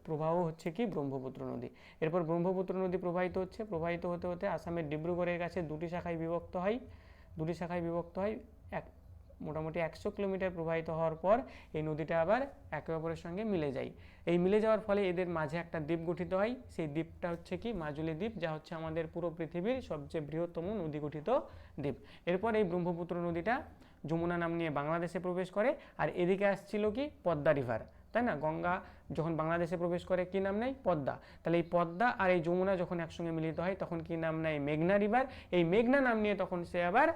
প্রবাহ হচ্ছে কি ব্রহ্মপুত্র নদী। এরপর ব্রহ্মপুত্র নদী প্রবাহিত হতে হতে আসামের ডিব্রুগড়ের কাছে দুটি শাখায় বিভক্ত হয়। মোটামুটি 100 কিলোমিটার প্রবাহিত হওয়ার পর এই নদীটা আবার একে অপরের সঙ্গে মিলে যায়। এই মিলে যাওয়ার ফলে এদের মাঝে একটা দ্বীপ গঠিত হয়, সেই দ্বীপটা হচ্ছে কি মাজুলি দ্বীপ, যা হচ্ছে আমাদের পুরো পৃথিবীর সবচেয়ে বৃহত্তম নদী গঠিত দ্বীপ। এরপর এই ব্রহ্মপুত্র নদীটা যমুনা নাম নিয়ে বাংলাদেশে প্রবেশ করে, আর এদিকে আসছিল কি পদ্মা রিভার, তাই না? গঙ্গা যখন বাংলাদেশে প্রবেশ করে কি নাম নেয়? পদ্মা। তাহলে এই পদ্মা আর এই যমুনা যখন একসঙ্গে মিলিত হয় তখন কি নাম নেয়? মেঘনা রিভার। এই মেঘনা নাম নিয়ে তখন সে আবার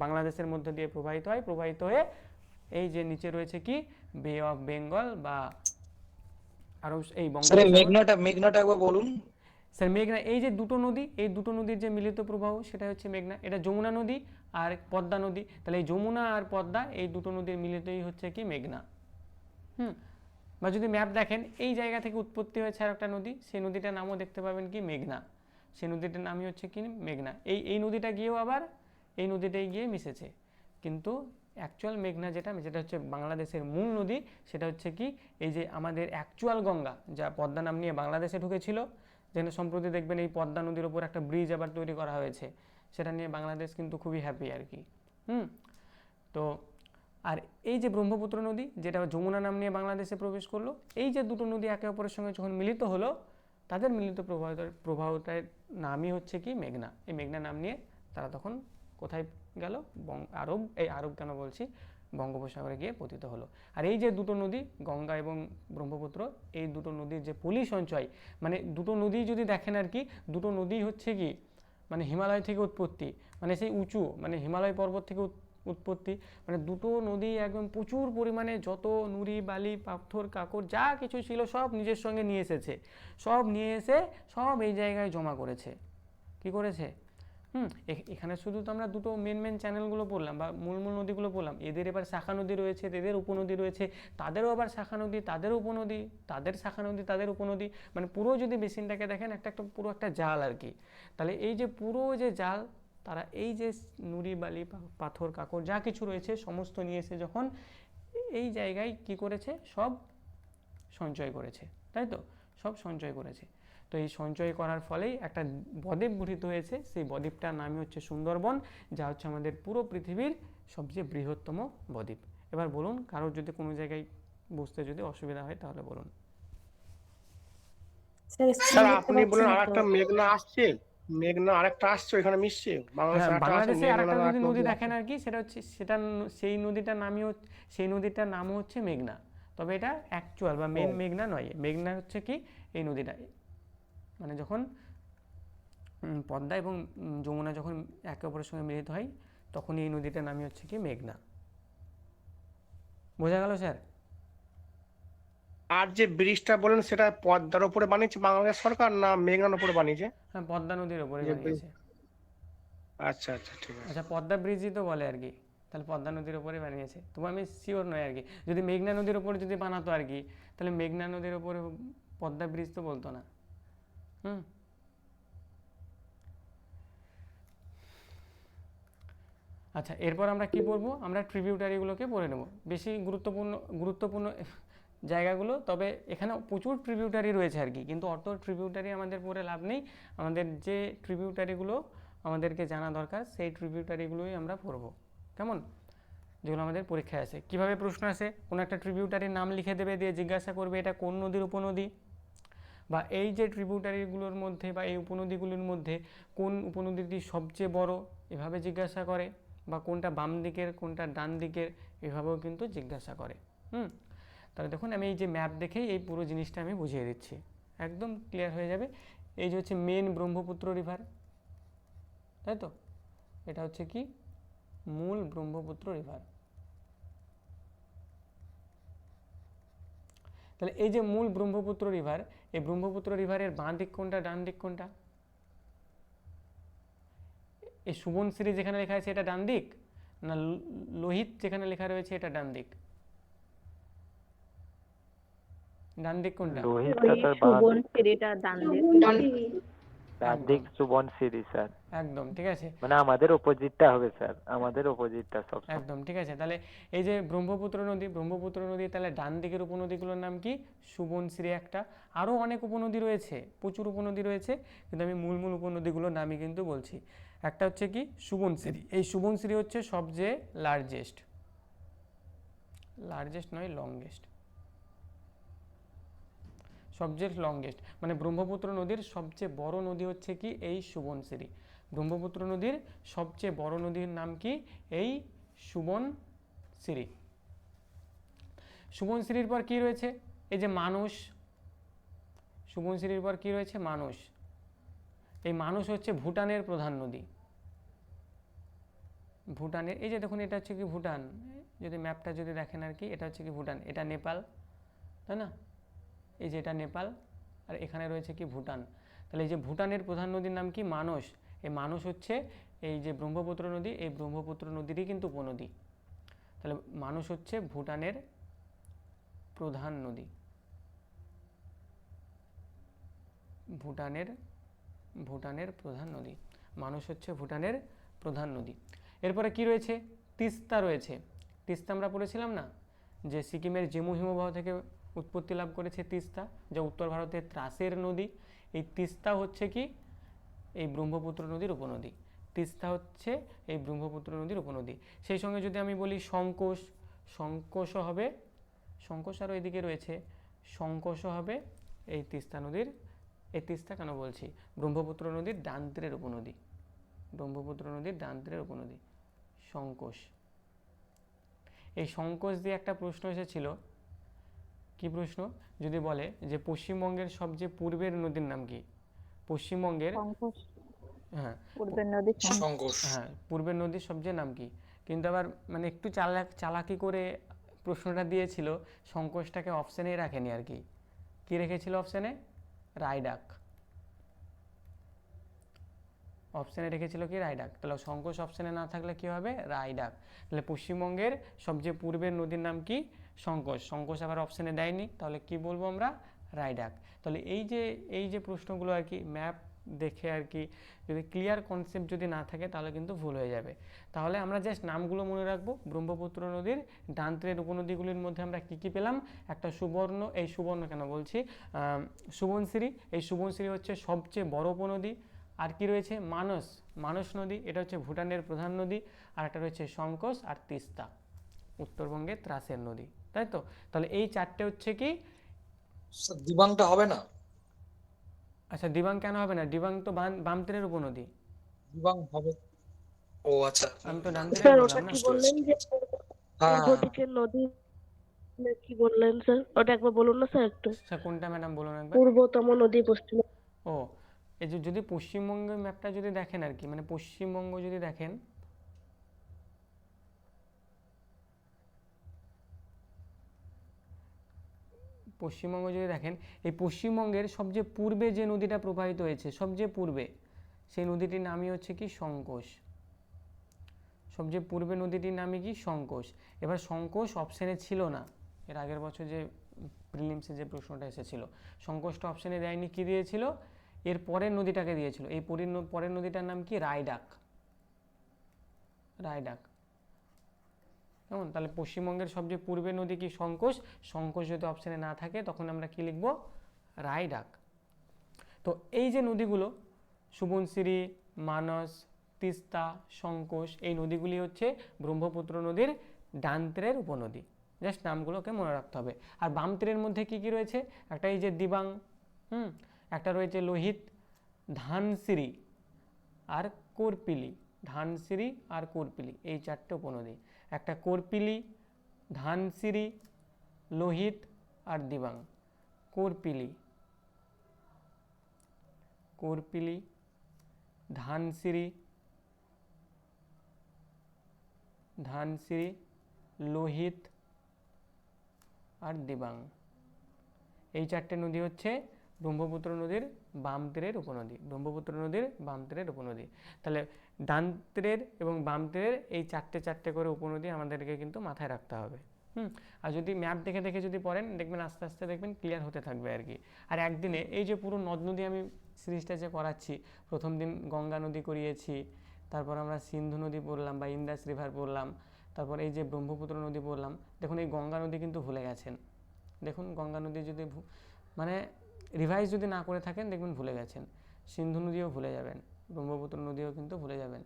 বাংলাদেশের মধ্যে দিয়ে প্রবাহিত হয়ে এই যে নিচে রয়েছে কি বে অফ বেঙ্গল বা আরো এই মেঘনাটা একবার বলুন স্যার। মেঘনা, এই যে দুটো নদীর যে মিলিত প্রবাহ সেটা হচ্ছে মেঘনা। এটা যমুনা নদী আর পদ্মা নদী, তাহলে এই যমুনা আর পদ্মা এই দুটো নদীর মিলিতই হচ্ছে কি মেঘনা। বা যদি ম্যাপ দেখেন, এই জায়গা থেকে উৎপত্তি হয়েছে আর একটা নদী, সেই নদীটার নামও দেখতে পাবেন কি মেঘনা। সেই নদীটার নামই হচ্ছে কি মেঘনা। এই নদীটা গিয়েও আবার এই নদীটাই গিয়ে মিশেছে, কিন্তু অ্যাকচুয়াল মেঘনা যেটা হচ্ছে বাংলাদেশের মূল নদী, সেটা হচ্ছে কি এই যে আমাদের অ্যাকচুয়াল গঙ্গা, যা পদ্মা নাম নিয়ে বাংলাদেশে ঢুকেছিল। যেখানে সম্প্রতি দেখবেন এই পদ্মা নদীর ওপর একটা ব্রিজ আবার তৈরি করা হয়েছে, সেটা নিয়ে বাংলাদেশ কিন্তু খুবই হ্যাপি আর কি। তো আর এই যে ব্রহ্মপুত্র নদী, যেটা যমুনা নাম নিয়ে বাংলাদেশে প্রবেশ করলো, এই যে দুটো নদী একে অপরের সঙ্গে যখন মিলিত হলো, তাদের মিলিত প্রবাহটার নামই হচ্ছে কি মেঘনা। এই মেঘনা নাম নিয়ে তারা তখন কোথায় গেল? আরব কেন বলছি, বঙ্গোপসাগরে গিয়ে পতিত হলো। আর এই যে দুটো নদী গঙ্গা এবং ব্রহ্মপুত্র, এই দুটো নদীর যে পলি সঞ্চয়, মানে দুটো নদী যদি দেখেন আর কি, দুটো নদী হচ্ছে কি মানে হিমালয় থেকে উৎপত্তি, মানে সেই উঁচু মানে হিমালয় পর্বত থেকে উৎপত্তি, মানে দুটো নদী একদম প্রচুর পরিমাণে যত নুড়ি বালি পাথর কাকড় যা কিছু ছিল সব নিজের সঙ্গে নিয়ে এসেছে, সব এই জায়গায় জমা করেছে। কি করেছে? এখানে শুধু তো আমরা দুটো মেন চ্যানেলগুলো পড়লাম বা মূল নদীগুলো পড়লাম, এদের এবার শাখা নদী রয়েছে, এদের উপনদী রয়েছে, তাদেরও আবার শাখা নদী, তাদের উপনদী, তাদের শাখা নদী, তাদের উপনদী, মানে পুরো যদি বেসিনটাকে দেখেন পুরো একটা জাল আর কি। তাহলে এই যে পুরো যে জাল, তারা এই যে নুড়ি বালি পাথর কাকড় যা কিছু রয়েছে সমস্ত নিয়ে এসে যখন এই জায়গায় কি করেছে? সব সঞ্চয় করেছে, তাই তো? সব সঞ্চয় করেছে। তো এই সঞ্চয় করার ফলেই একটা বদ্বীপ গঠিত হয়েছে, সেই বদ্বীপটার নামই হচ্ছে সুন্দরবন, যা হচ্ছে আমাদের পুরো পৃথিবীর সবচেয়ে বৃহত্তম বদ্বীপ। এবার বলুন, কারোর যদি কোনো জায়গায় বুঝতে যদি অসুবিধা হয় তাহলে বলুন। স্যার আপনি বলেন আরেকটা মেঘনা আরেকটা আসছে ওখানে মিশছে বাংলাদেশে আরেকটা নদী দেখেন আর কি, সেই নদীটার নামও হচ্ছে মেঘনা, তবে এটা অ্যাকচুয়াল বা মেন মেঘনা নয়। মেঘনা হচ্ছে কি এই নদীটা, মানে যখন পদ্মা এবং যমুনা যখন একে অপরের সঙ্গে মিলিত হয় তখন এই নদীটার নামই হচ্ছে কি মেঘনা। বোঝা গেল স্যার? আর যে ব্রিজটা বলেন সেটা পদ্মার উপরে বানিয়েছে বাংলাদেশ সরকার না মেঘনার উপরে বানিয়েছে? হ্যাঁ, পদ্মা নদীর উপরে বানিয়েছে। আচ্ছা ঠিক আছে। আচ্ছা, পদ্মা ব্রিজই তো বলে আর কি, তাহলে পদ্মা নদীর উপরে বানিয়েছে। তবু আমি শিওর নয় আর কি, যদি মেঘনা নদীর উপরে যদি বানাতো আর কি, তাহলে মেঘনা নদীর উপরে পদ্মা ব্রিজ তো বলতো না। আচ্ছা, এরপর আমরা কি পড়বো? আমরা ট্রিবিউটারিগুলোকে পড়ে নেব, বেশি গুরুত্বপূর্ণ জায়গাগুলো। তবে এখানে প্রচুর ট্রিবিউটারি রয়েছে আর কি, কিন্তু অত ট্রিবিউটারি আমাদের পড়ে লাভ নেই। আমাদের যে ট্রিবিউটারিগুলো আমাদেরকে জানা দরকার, সেই ট্রিবিউটারিগুলোই আমরা পড়বো, কেমন? যেগুলো আমাদের পরীক্ষায় আসে। কিভাবে প্রশ্ন আসে? কোনো একটা ট্রিবিউটারির নাম লিখে দেবে, দিয়ে জিজ্ঞাসা করবে এটা কোন নদীর উপনদী। বা এই যে ট্রিবিউটারিগুলোর মধ্যে বা এই উপনদীগুলির মধ্যে কোন উপনদীটি সবচেয়ে বড়, এভাবে জিজ্ঞাসা করে, বা কোনটা বাম দিকের কোনটা ডান দিকের, এভাবেও কিন্তু জিজ্ঞাসা করে। তাহলে দেখুন আমি এই যে ম্যাপ দেখেই এই পুরো জিনিসটা আমি বুঝিয়ে দিচ্ছি, একদম ক্লিয়ার হয়ে যাবে। এই যে হচ্ছে মেন ব্রহ্মপুত্র রিভার, তাই তো, এটা হচ্ছে কি মূল ব্রহ্মপুত্র রিভার। তাহলে এই যে মূল ব্রহ্মপুত্র রিভার, এই ব্রহ্মপুত্র রিভারের বাঁ দিক কোনটা ডান দিক কোনটা? এই সুবনশ্রী যেখানে লেখা আছে এটা ডান দিক, না লোহিত যেখানে লেখা রয়েছে এটা ডান দিক? ডান দিক কোনটা? লোহিত স্যার সুবনশ্রীটা ডান দিক। ডান দিক সুবনশিরি স্যার, একদম ঠিক আছে, মানে আমাদের অপোজিটটা হবে স্যার, আমাদের অপোজিটটা সব। একদম ঠিক আছে। তাহলে এই যে ব্রহ্মপুত্র নদী, তাহলে ডান দিকের উপনদীগুলোর নাম কি? সুবনশ্রী একটা, আরও অনেক উপনদী রয়েছে, প্রচুর উপনদী রয়েছে, কিন্তু আমি মূল উপনদীগুলোর নামই কিন্তু বলছি। একটা হচ্ছে কি সুবনশ্রী, এই সুবনশ্রী হচ্ছে সবচেয়ে লার্জেস্ট নয় লংগেস্ট, সবচেয়ে লংগেস্ট, মানে ব্রহ্মপুত্র নদীর সবচেয়ে বড় নদী হচ্ছে কি এই সুবনশ্রী। ব্রহ্মপুত্র নদীর সবচেয়ে বড় নদীর নাম কি? এই সুবনশ্রী। সুবনশ্রীর পর কি রয়েছে? এই যে মানস। সুবনশ্রীর পর কি রয়েছে? মানস। এই মানস হচ্ছে ভুটানের প্রধান নদী। ভুটানের, এই যে দেখুন এটা হচ্ছে কি ভুটান, যদি ম্যাপটা যদি দেখেন আর কি, এটা হচ্ছে কি ভুটান, এটা নেপাল, তাই না? এই যে এটা নেপাল, আর এখানে রয়েছে কি ভুটান। তাহলে এই যে ভুটানের প্রধান নদীর নাম কি? মানস। এই মানস হচ্ছে এই যে ব্রহ্মপুত্র নদী, এই ব্রহ্মপুত্র নদীরই কিন্তু উপনদী। তাহলে মানস হচ্ছে ভুটানের প্রধান নদী, ভুটানের প্রধান নদী, মানস হচ্ছে ভুটানের প্রধান নদী। এরপরে কি রয়েছে? তিস্তা রয়েছে। তিস্তা আমরা পড়েছিলাম না, যে সিকিমের জেমু হিমবাহ থেকে উৎপত্তি লাভ করেছে তিস্তা, যা উত্তর ভারতের ত্রাসের নদী। এই তিস্তা হচ্ছে কি এই ব্রহ্মপুত্র নদীর উপনদী। তিস্তা হচ্ছে এই ব্রহ্মপুত্র নদীর উপনদী। সেই সঙ্গে যদি আমি বলি সংকোশ, সংকোশও হবে, সংকোশ আরও এদিকে রয়েছে, সংকোশও হবে এই তিস্তা নদীর, এই তিস্তা কেন বলছি, ব্রহ্মপুত্র নদীর ডান তীরের উপনদী, ব্রহ্মপুত্র নদীর ডান তীরের উপনদী সংকোশ। এই সংকোশ দিয়ে একটা প্রশ্ন এসেছিল, কি প্রশ্ন? যদি বলে যে পশ্চিমবঙ্গের সবচেয়ে পূর্বের নদীর নাম কি? পশ্চিমবঙ্গের, হ্যাঁ পূর্বের নদী সংকোষ। হ্যাঁ পূর্বের নদীর সবচেয়ে নাম কি? কিন্তু আবার মানে একটু চালাকি করে প্রশ্নটা দিয়েছিল, সংকোষটাকে অপশানেই রাখেনি আর কি। কি রেখেছিল অপশানে? রায়ডাক, অপশানে রেখেছিল কি? রায়ডাক। তাহলে সংকোষ অপশানে না থাকলে কি হবে? রায়ডাক। তাহলে পশ্চিমবঙ্গের সবচেয়ে পূর্বের নদীর নাম কি? সংকোষ। সংকোষ আবার অপশানে দেয়নি, তাহলে কি বলবো আমরা? রায়ডাক। তাহলে এই যে প্রশ্নগুলো আর কি ম্যাপ দেখে আর কি যদি ক্লিয়ার কনসেপ্ট যদি না থাকে তাহলে কিন্তু ভুল হয়ে যাবে। তাহলে আমরা জাস্ট নামগুলো মনে রাখবো। ব্রহ্মপুত্র নদীর ডান তীরের উপনদীগুলির মধ্যে আমরা কি কি পেলাম? একটা সুবর্ণ কেন বলছি, সুবনশ্রী। এই সুবনশ্রী হচ্ছে সবচেয়ে বড় উপনদী। আর কি রয়েছে? মানস নদী, এটা হচ্ছে ভুটানের প্রধান নদী। আর একটা রয়েছে সংকোশ আর তিস্তা, উত্তরবঙ্গের ত্রাসের নদী, তাই তো। তাহলে এই চারটে হচ্ছে কি? দিবাংটা হবে না? আচ্ছা দিবাং কেন হবে না? দিবাং তো বাম তীরের উপনদী। দিবাং হবে। ও আচ্ছা, আমি তো ডান তীরে স্যার বললাম ওটা না। কি বললেন যে হ্যাঁ পূর্ব দিকের নদী, কি বললেন স্যার? ওটা একবার বলুন না স্যার একটু। স্যার কোনটা ম্যাডাম বলুন একবার? পূর্বতম নদী, পশ্চিম। ও এই যে যদি পশ্চিমবঙ্গের ম্যাপটা যদি দেখেন আর কি, মানে পশ্চিমবঙ্গ যদি দেখেন, এই পশ্চিমবঙ্গের সবচেয়ে পূর্বে যে নদীটা প্রবাহিত হয়েছে, সবচেয়ে পূর্বে, সেই নদীটির নামই হচ্ছে কি? সংকোশ। সবচেয়ে পূর্বে নদীটির নামই কি? সংকোশ। এবার সংকোশ অপশানে ছিল না, এর আগের বছর যে প্রিলিমসে যে প্রশ্নটা এসেছিল, সংকোশটা অপশানে দেয়নি, কি দিয়েছিল? এর পরের নদীটাকে দিয়েছিল। এই পরের নদীটার নাম কি? রায়ডাক। কেমন? তাহলে পশ্চিমবঙ্গের সবচেয়ে পূর্বের নদী কি? সংকোশ। সংকোশ যদি অপশানে না থাকে তখন আমরা কি লিখব? রায়ডাক। তো এই যে নদীগুলো সুবনশ্রী, মানস, তিস্তা, সংকোশ, এই নদীগুলি হচ্ছে ব্রহ্মপুত্র নদীর ডান তীরের উপনদী। জাস্ট নামগুলোকে মনে রাখতে হবে। আর বাম তীরের মধ্যে কি কি রয়েছে? একটা এই যে দিবাং, একটা রয়েছে লোহিত, ধানসিঁড়ি আর কোরপিলি। ধানসিঁড়ি আর কোরপিলি এই 4টে উপনদী। একটা কোরপিলি, ধানসিঁড়ি, লোহিত আর দিবাং। কোরপিলি, কোরপিলি, ধানসিঁড়ি, ধানসিঁড়ি, লোহিত আর দিবাং। এই 4টে নদী হচ্ছে ব্রহ্মপুত্র নদীর বাম তীরের উপনদী। ব্রহ্মপুত্র নদীর বাম তীরের উপনদী। তাহলে ডান তীরের এবং বাম তীরের এই 4টে করে উপনদী আমাদেরকে কিন্তু মাথায় রাখতে হবে। আর যদি ম্যাপ দেখে দেখে যদি পড়েন, দেখবেন আস্তে আস্তে দেখবেন ক্লিয়ার হতে থাকবে আর কি। আর একদিনে এই যে পুরো নদ নদী আমি সিরিজটা যে করাচ্ছি, প্রথম দিন গঙ্গা নদী করিয়েছি, তারপর আমরা সিন্ধু নদী পড়লাম বা ইন্দাস রিভার পড়লাম, তারপর এই যে ব্রহ্মপুত্র নদী পড়লাম। দেখুন এই গঙ্গা নদী কিন্তু ভুলে গেছেন। দেখুন গঙ্গা নদী যদি মানে রিভাইজ যদি না করে থাকেন দেখবেন ভুলে গেছেন। সিন্ধু নদীও ভুলে যাবেন, ব্রহ্মপুত্র নদীও কিন্তু ভুলে যাবেন।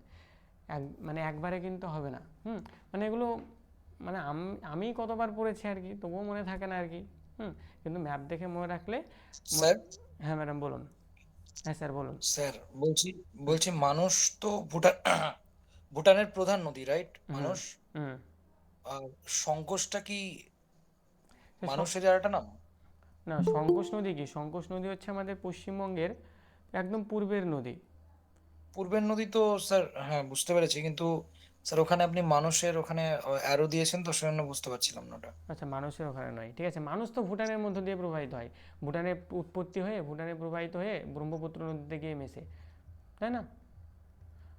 মানে একবারে কিন্তু হবে না। মানে এগুলো মানে আমি কতবার পড়েছি আর কি, তবুও মনে থাকে না আর কি। কিন্তু ম্যাপ দেখে মনে রাখলে। স্যার, হ্যাঁ ম্যাডাম বলুন। হ্যাঁ স্যার বলুন। স্যার বলছি মানস তো ভুটানের প্রধান নদী, রাইট? মানস। আর সংকোচটা কি মানসের আরেকটা নাম? না, সংকোচ নদী কি? সংকোচ নদী হচ্ছে আমাদের পশ্চিমবঙ্গের একদম পূর্বের নদী। পূর্বের নদী তো স্যার, হ্যাঁ বুঝতে পেরেছি, কিন্তু স্যার ওখানে আপনি মানুষের ওখানে অ্যারো দিয়েছেন তো সেজন্য বুঝতে পারছিলাম না ওটা। আচ্ছা, মানুষের ওখানে নয়, ঠিক আছে। মানুষ তো ভুটানের মধ্য দিয়ে প্রবাহিত হয়, ভুটানের উৎপত্তি হয়ে ভুটানে প্রবাহিত হয়ে ব্রহ্মপুত্র নদীতে গিয়ে মেশে, তাই না?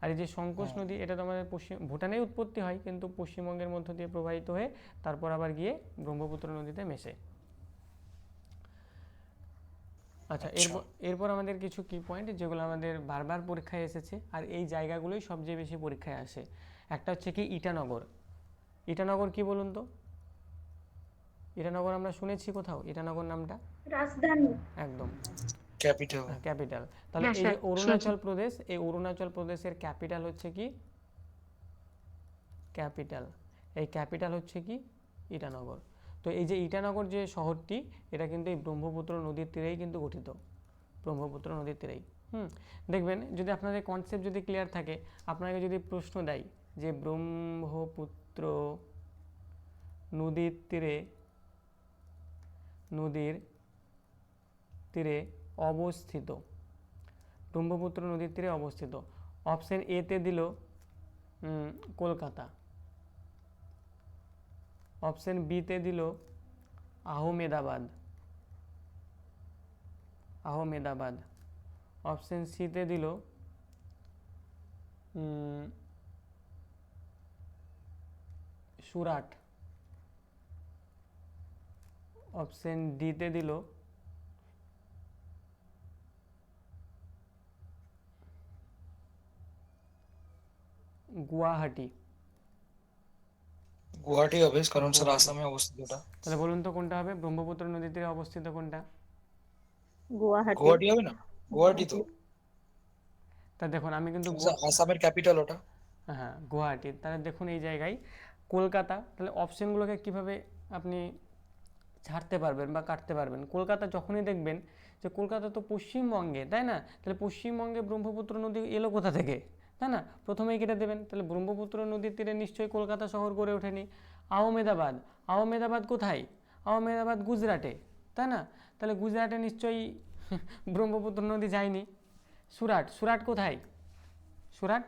আর এই যে সংকোচ নদী, এটা তো আমাদের ভুটানেই উৎপত্তি হয়, কিন্তু পশ্চিমবঙ্গের মধ্য দিয়ে প্রবাহিত হয়ে তারপর আবার গিয়ে ব্রহ্মপুত্র নদীতে মেশে। আচ্ছা, এরপর আমাদের কিছু কি পয়েন্ট যেগুলো আমাদের বারবার পরীক্ষায় এসেছে, আর এই জায়গাগুলোই সবচেয়ে বেশি পরীক্ষায় আসে। একটা হচ্ছে কি ইটানগর। ইটানগর কি বলুন তো? ইটানগর আমরা শুনেছি কোথাও ইটানগর নামটা? রাজধানী। একদম ক্যাপিটাল। ক্যাপিটাল। তাহলে এই যে অরুণাচল প্রদেশ, এই অরুণাচল প্রদেশের ক্যাপিটাল হচ্ছে কি? ক্যাপিটাল। এই ক্যাপিটাল হচ্ছে কি? ইটানগর। তো এই যে ইটানগর যে শহরটি, এটা কিন্তু এই ব্রহ্মপুত্র নদীর তীরেই কিন্তু গঠিত, ব্রহ্মপুত্র নদীর তীরেই। দেখবেন যদি আপনাদের কনসেপ্ট যদি ক্লিয়ার থাকে, আপনাকে যদি প্রশ্ন দেয় যে ব্রহ্মপুত্র নদীর তীরে অবস্থিত, ব্রহ্মপুত্র নদীর তীরে অবস্থিত, অপশন এতে দিল কলকাতা, অপশন বিতে দিল আহমেদাবাদ, অপশন সিতে দিল সুরাট, অপশন ডিতে দিল গুয়াহাটি। গুয়াহাটি হবে, কারণ স্যার আসামে অবস্থিত ওটা। তাহলে বলুন তো কোনটা হবে? ব্রহ্মপুত্র নদীর তীরে অবস্থিত কোনটা? গুয়াহাটি হবে না? গুয়াহাটি তো। তা দেখুন আমি কিন্তু আসামের ক্যাপিটাল ওটা। হ্যাঁ গুয়াহাটি। তাহলে দেখুন এই জায়গায় কলকাতা। তাহলে অপশনগুলোকে কিভাবে আপনি ছাড়তে পারবেন বা কাটতে পারবেন? কলকাতা যখনই দেখবেন যে কলকাতা তো পশ্চিমবঙ্গে, তাই না? তাহলে পশ্চিমবঙ্গে ব্রহ্মপুত্র নদী এলো কোথা থেকে, তাই না? প্রথমেই কেটে দেবেন। তাহলে ব্রহ্মপুত্র নদীর তীরে নিশ্চয়ই কলকাতা শহর গড়ে ওঠেনি। আহমেদাবাদ কোথায়? আহমেদাবাদ গুজরাটে, তাই না? তাহলে গুজরাটে নিশ্চয়ই ব্রহ্মপুত্র নদী যায়নি। সুরাট কোথায়? সুরাট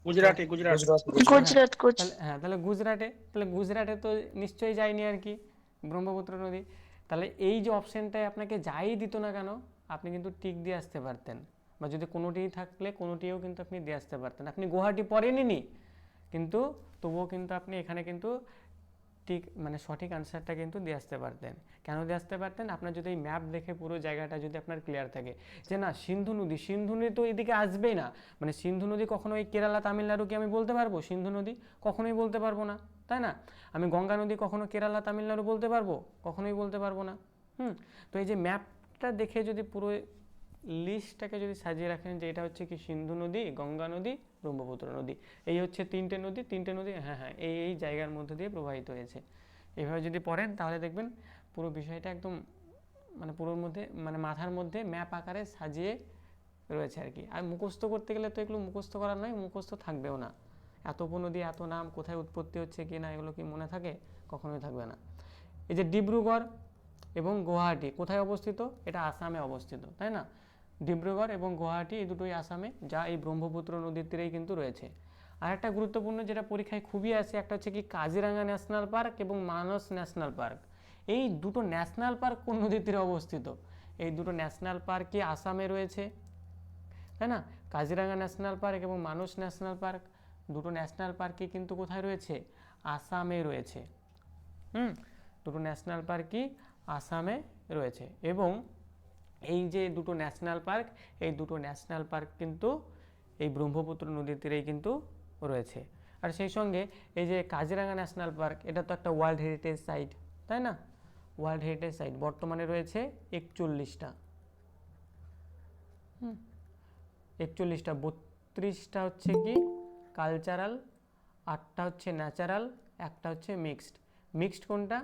গুজরাটে। হ্যাঁ, তাহলে গুজরাটে তো নিশ্চয়ই যায়নি আর কি ব্রহ্মপুত্র নদী। তাহলে এই যে অপশানটায় আপনাকে যাই দিত না কেন, আপনি কিন্তু টিক দিয়ে আসতে পারতেন, বা যদি কোনোটিই থাকলে কোনোটিও কিন্তু আপনি দিয়ে আসতে পারতেন। আপনি গুয়াহাটি পড়েননি, কিন্তু তবুও কিন্তু আপনি এখানে কিন্তু ঠিক মানে সঠিক আনসারটা কিন্তু দিয়ে আসতে পারতেন। কেন দিয়ে আসতে পারতেন? আপনার যদি এই ম্যাপ দেখে পুরো জায়গাটা যদি আপনার ক্লিয়ার থাকে যে না সিন্ধু নদী তো এদিকে আসবেই না, মানে সিন্ধু নদী কখনো এই কেরালা তামিলনাড়ু কি আমি বলতে পারবো? সিন্ধু নদী কখনোই বলতে পারবো না, তাই না? আমি গঙ্গা নদী কখনো কেরালা তামিলনাড়ু বলতে পারবো? কখনোই বলতে পারবো না। তো এই যে ম্যাপটা দেখে যদি পুরো লিস্টটাকে যদি সাজিয়ে রাখেন যে এটা হচ্ছে কি সিন্ধু নদী, গঙ্গা নদী, ব্রহ্মপুত্র নদী, এই হচ্ছে তিনটে নদী হ্যাঁ এই জায়গার মধ্যে দিয়ে প্রবাহিত হয়েছে। এইভাবে যদি পড়েন তাহলে দেখবেন পুরো বিষয়টা একদম মানে পুরোর মধ্যে মানে মাথার মধ্যে ম্যাপ আকারে সাজিয়ে রয়েছে আর কি। আর মুখস্থ করতে গেলে তো এগুলো মুখস্থ করার নয়, মুখস্থ থাকবেও না। এত উপনদী, এত নাম, কোথায় উৎপত্তি হচ্ছে কি না, এগুলো কি মনে থাকে? কখনোই থাকবে না। এই যে ডিব্রুগড় এবং গুয়াহাটি কোথায় অবস্থিত? এটা আসামে অবস্থিত, তাই না? ডিব্রুগড় এবং গুয়াহাটি এই দুটোই আসামে, যা এই ব্রহ্মপুত্র নদীর তীরেই কিন্তু রয়েছে। আর একটা গুরুত্বপূর্ণ যেটা পরীক্ষায় খুবই আসে, একটা হচ্ছে কি কাজিরাঙ্গা ন্যাশনাল পার্ক এবং মানস ন্যাশনাল পার্ক। এই দুটো ন্যাশনাল পার্ক কোন নদীর তীরে অবস্থিত? এই দুটো ন্যাশনাল পার্কই আসামে রয়েছে, তাই না? কাজিরাঙ্গা ন্যাশনাল পার্ক এবং মানস ন্যাশনাল পার্ক, দুটো ন্যাশনাল পার্কই কিন্তু কোথায় রয়েছে? আসামে রয়েছে। দুটো ন্যাশনাল পার্কই আসামে রয়েছে। এবং এই যে দুটো ন্যাশনাল পার্ক, এই দুটো ন্যাশনাল পার্ক কিন্তু এই ব্রহ্মপুত্র নদীর তীরেই কিন্তু রয়েছে। আর সেই সঙ্গে এই যে কাজিরাঙ্গা ন্যাশনাল পার্ক, এটা তো একটা ওয়ার্ল্ড হেরিটেজ সাইট, তাই না? ওয়ার্ল্ড হেরিটেজ সাইট বর্তমানে রয়েছে 41টা। 41টা, 32টা হচ্ছে কি কালচারাল, 8টা হচ্ছে ন্যাচারাল, একটা হচ্ছে মিক্সড। মিক্সড কোনটা?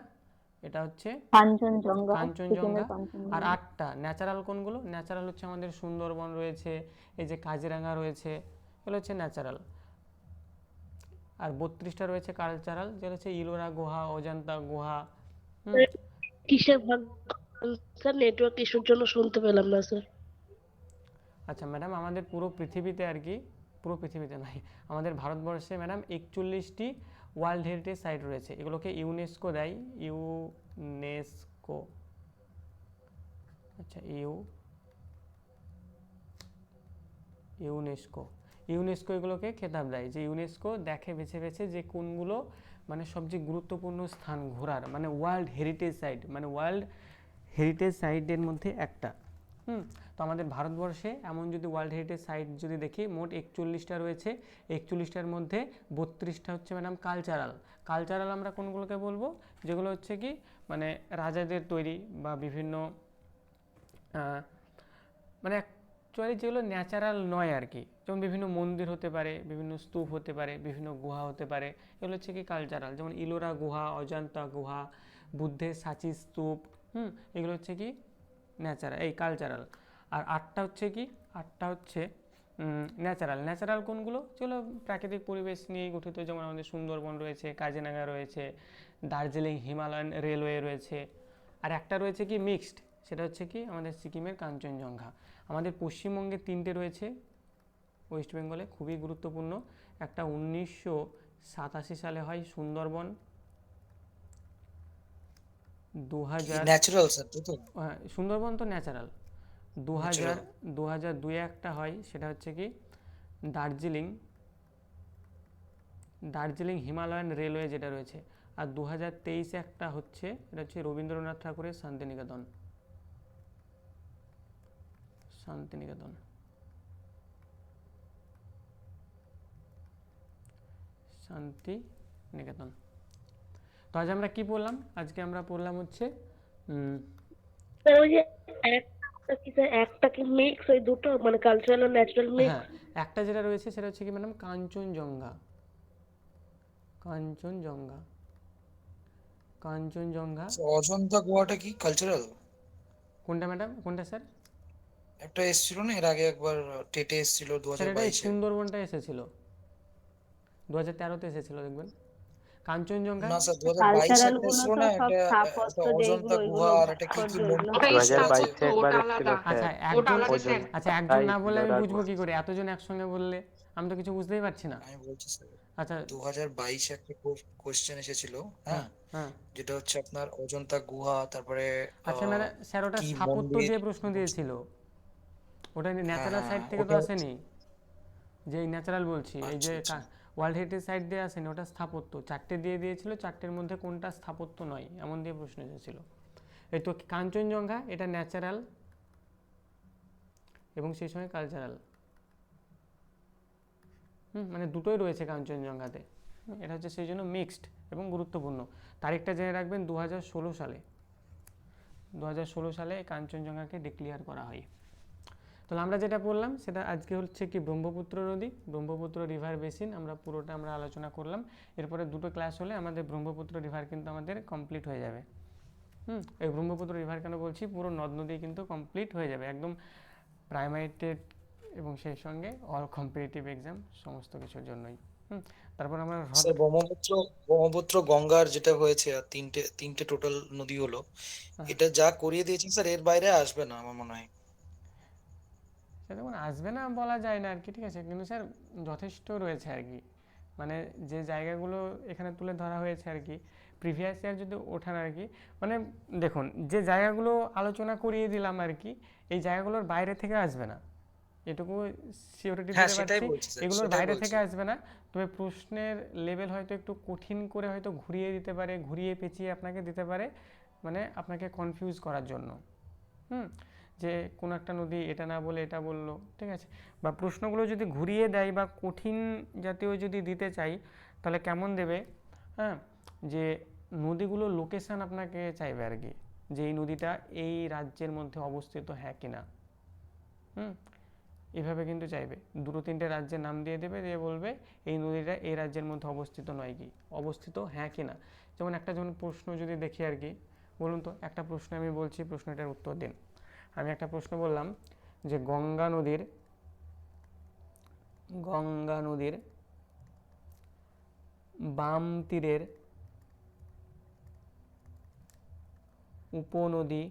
এটা হচ্ছে কাঞ্চনজঙ্ঘা, কাঞ্চনজঙ্ঘা। সিকিমের কাঞ্চনজঙ্ঘা। আর 8টা ন্যাচারাল কোনগুলো? ন্যাচারাল হচ্ছে আমাদের সুন্দরবন রয়েছে, এই যে কাজিরাঙ্গা রয়েছে, এগুলো হচ্ছে ন্যাচারাল। আর 32টা রয়েছে কালচারাল, যেটা হচ্ছে ইলোরা গুহা, অজন্তা গুহা। কিসের ভাগ স্যার? নেটওয়ার্ক ইস্যুর জন্য শুনতে পেলাম না স্যার। আচ্ছা ম্যাডাম, আমাদের পুরো পৃথিবীতে আর কি, পুরো পৃথিবীতে নয়, আমাদের ভারতবর্ষে ম্যাডাম 41টি ওয়ার্ল্ড হেরিটেজ সাইট রয়েছে। এগুলোকে ইউনেস্কো দেয়, ইউনেস্কো। আচ্ছা, ইউনেস্কো ইউনেস্কো এগুলোকে খেতাব দেয়, যে ইউনেস্কো দেখে বেছে বেছে যে কোনগুলো মানে সবচেয়ে গুরুত্বপূর্ণ স্থান ঘোরার, মানে ওয়ার্ল্ড হেরিটেজ সাইট, মানে ওয়ার্ল্ড হেরিটেজ সাইটের মধ্যে একটা। তো আমাদের ভারতবর্ষে এমন যদি ওয়ার্ল্ড হেরিটেজ সাইট যদি দেখি, মোট 41টা রয়েছে। 41টার মধ্যে 32টা হচ্ছে ম্যাডাম কালচারাল। কালচারাল আমরা কোনগুলোকে বলবো? যেগুলো হচ্ছে কি মানে রাজাদের তৈরি বা বিভিন্ন মানে অ্যাকচুয়ালি যেগুলো ন্যাচারাল নয় আর কি, যেমন বিভিন্ন মন্দির হতে পারে, বিভিন্ন স্তূপ হতে পারে, বিভিন্ন গুহা হতে পারে, এগুলো হচ্ছে কি কালচারাল। যেমন ইলোরা গুহা, অজন্তা গুহা, বুদ্ধের সাচি স্তূপ, এগুলো হচ্ছে কি ন্যাচারাল, এই কালচারাল। আর 8টা হচ্ছে কি, 8টা হচ্ছে ন্যাচারাল। ন্যাচারাল কোনগুলো? যেগুলো প্রাকৃতিক পরিবেশ নিয়ে গঠিত, যেমন আমাদের সুন্দরবন রয়েছে, কাজিরাঙ্গা রয়েছে, দার্জিলিং হিমালয়ান রেলওয়ে রয়েছে। আর একটা রয়েছে কি মিক্সড, সেটা হচ্ছে কি আমাদের সিকিমের কাঞ্চনজঙ্ঘা। আমাদের পশ্চিমবঙ্গে 3টে রয়েছে, ওয়েস্ট বেঙ্গলে খুবই গুরুত্বপূর্ণ। একটা 1987 সালে হয় সুন্দরবন, 2000 ন্যাচারাল স্যার, তাই তো? সুন্দরবন তো ন্যাচারাল। 2002 একটা হয়, সেটা হচ্ছে কি দার্জিলিং হিমালয়ান রেলওয়ে যেটা রয়েছে। আর 2023 একটা হচ্ছে, এটা হচ্ছে রবীন্দ্রনাথ ঠাকুরের শান্তিনিকেতন। শান্তিনিকেতন। তো আজ আমরা কি পড়লাম? আজকে আমরা পড়লাম হচ্ছে স্যার ওই যে একটা কি মিক্স, ওই দুটো মানে কালচারাল আর ন্যাচারাল মিক্স? হ্যাঁ, একটা যেটা রয়েছে সেটা হচ্ছে কি ম্যাডাম কাঞ্চনজঙ্ঘা। অজন্তা গুহাটা কি কালচারাল? কোনটা ম্যাডাম? কোনটা স্যার? একটা এসেছিল না এর আগে, একবার টেটে এসেছিল স্যার এটা 2022-এ। সুন্দরবনটা এসেছিল, 2013-তে এসেছিল দেখবেন। কাঞ্চনজঙ্ঘা না স্যার, 2022-এ কালচারাল একটা গুলো এসেছিল তো না, সব একটা স্থাপত্য অজন্তা যেগুলো, গুহা, এগুলো আর একটা কি কি ভাস্কর্য এগুলো। ওটা 2022-এ স্থাপত্য, একবার ওটা এসেছিল আলাদা। আচ্ছা স্যার। ওটা একজন, আলাদা স্যার। আচ্ছা একজন না বললে আমি ইলোরা বুঝবো গুহা। কি করে? এতজন একসঙ্গে বললে আমি তো কিছু বুঝতেই পারছি না। আমি বলছি স্যার, আচ্ছা 2022-এ একটা কোশ্চেন এসেছিল, হ্যাঁ হ্যাঁ, হ্যাঁ যেটা হচ্ছে আপনার অজন্তা গুহা, তারপরে আচ্ছা ম্যাডাম, স্যার ওটা কি স্থাপত্য মন্দির। দিয়ে প্রশ্ন দিয়েছিল, ওটা হ্যাঁ ন্যাচারাল হ্যাঁ সাইড থেকে তো ওটা আসেনি। যে এই ন্যাচারাল বলছি, এই যে আচ্ছা আচ্ছা। ওয়ার্ল্ড হেরিটেজ সাইট দিয়ে আসেনি, ওটা স্থাপত্য। 4টে দিয়ে দিয়েছিল, 4টের মধ্যে কোনটা স্থাপত্য নয় এমন দিয়ে প্রশ্ন এসেছিল। এই তো কাঞ্চনজঙ্ঘা, এটা ন্যাচারাল এবং সেই সঙ্গে কালচারাল। মানে দুটোই রয়েছে কাঞ্চনজঙ্ঘাতে। এটা হচ্ছে সেই জন্য মিক্সড এবং গুরুত্বপূর্ণ। তারিখটা জেনে রাখবেন, 2016 সালে, 2016 সালে কাঞ্চনজঙ্ঘাকে ডিক্লেয়ার করা হয়। তাহলে আমরা যেটা পড়লাম সেটা আজকে হচ্ছে কি ব্রহ্মপুত্র নদী, ব্রহ্মপুত্র রিভার বেসিন, আমরা পুরোটা আমরা আলোচনা করলাম। এরপরে দুটো ক্লাস হলে আমাদের ব্রহ্মপুত্র রিভার কিন্তু আমাদের কমপ্লিট হয়ে যাবে। এই ব্রহ্মপুত্র রিভার কেন বলছি, পুরো নদ নদী কিন্তু কমপ্লিট হয়ে যাবে একদম, প্রাইমারি টেট এবং সেই সঙ্গে অল কম্পিটিটিভ এক্সাম সমস্ত কিছুর জন্যই। তারপর আমরা হ্রদ, স্যার ব্রহ্মপুত্র গঙ্গার যেটা হয়েছে আর তিনটে তিনটে টোটাল নদী হলো, হ্যাঁ। এটা যা করিয়ে দিয়েছেন স্যার এর বাইরে আসবে না আমার মনে হয়। সে যেমন আসবে না বলা যায় না আর কি, ঠিক আছে, কিন্তু স্যার যথেষ্ট রয়েছে আর কি, মানে যে জায়গাগুলো এখানে তুলে ধরা হয়েছে আর কি, প্রিভিয়াস ইয়ার যদি ওঠান আর কি, মানে দেখুন যে জায়গাগুলো আলোচনা করিয়ে দিলাম আর কি, এই জায়গাগুলোর বাইরে থেকে আসবে না, এটুকু সিওরিটি হ্যাঁ দিতে সেটাই পারছি, বলছি স্যার, এগুলোর সেটাই বাইরে বলছি। থেকে আসবে না। তবে প্রশ্নের লেভেল হয়তো একটু কঠিন করে হয়তো ঘুরিয়ে দিতে পারে, ঘুরিয়ে পেঁচিয়ে আপনাকে দিতে পারে, মানে আপনাকে কনফিউজ করার জন্য। যে কোনো একটা নদী এটা না বলে এটা বললো, ঠিক আছে, বা প্রশ্নগুলো যদি ঘুরিয়ে দেয় বা কঠিন জাতীয় যদি দিতে চাই তাহলে কেমন দেবে, হ্যাঁ, যে নদীগুলোর লোকেশান আপনাকে চাইবে আর কি, যে এই নদীটা এই রাজ্যের মধ্যে অবস্থিত হ্যাঁ কিনা, এভাবে কিন্তু চাইবে, দুটো তিনটে রাজ্যের নাম দিয়ে দেবে, দিয়ে বলবে এই নদীটা এই রাজ্যের মধ্যে অবস্থিত নয় কি অবস্থিত হ্যাঁ কিনা। যেমন একটা যেমন প্রশ্ন যদি দেখি আর কি, বলুন তো একটা প্রশ্ন আমি বলছি, প্রশ্নটার উত্তর দিন। আমি একটা প্রশ্ন বললাম যে গঙ্গা নদীর বাম তীরের উপনদী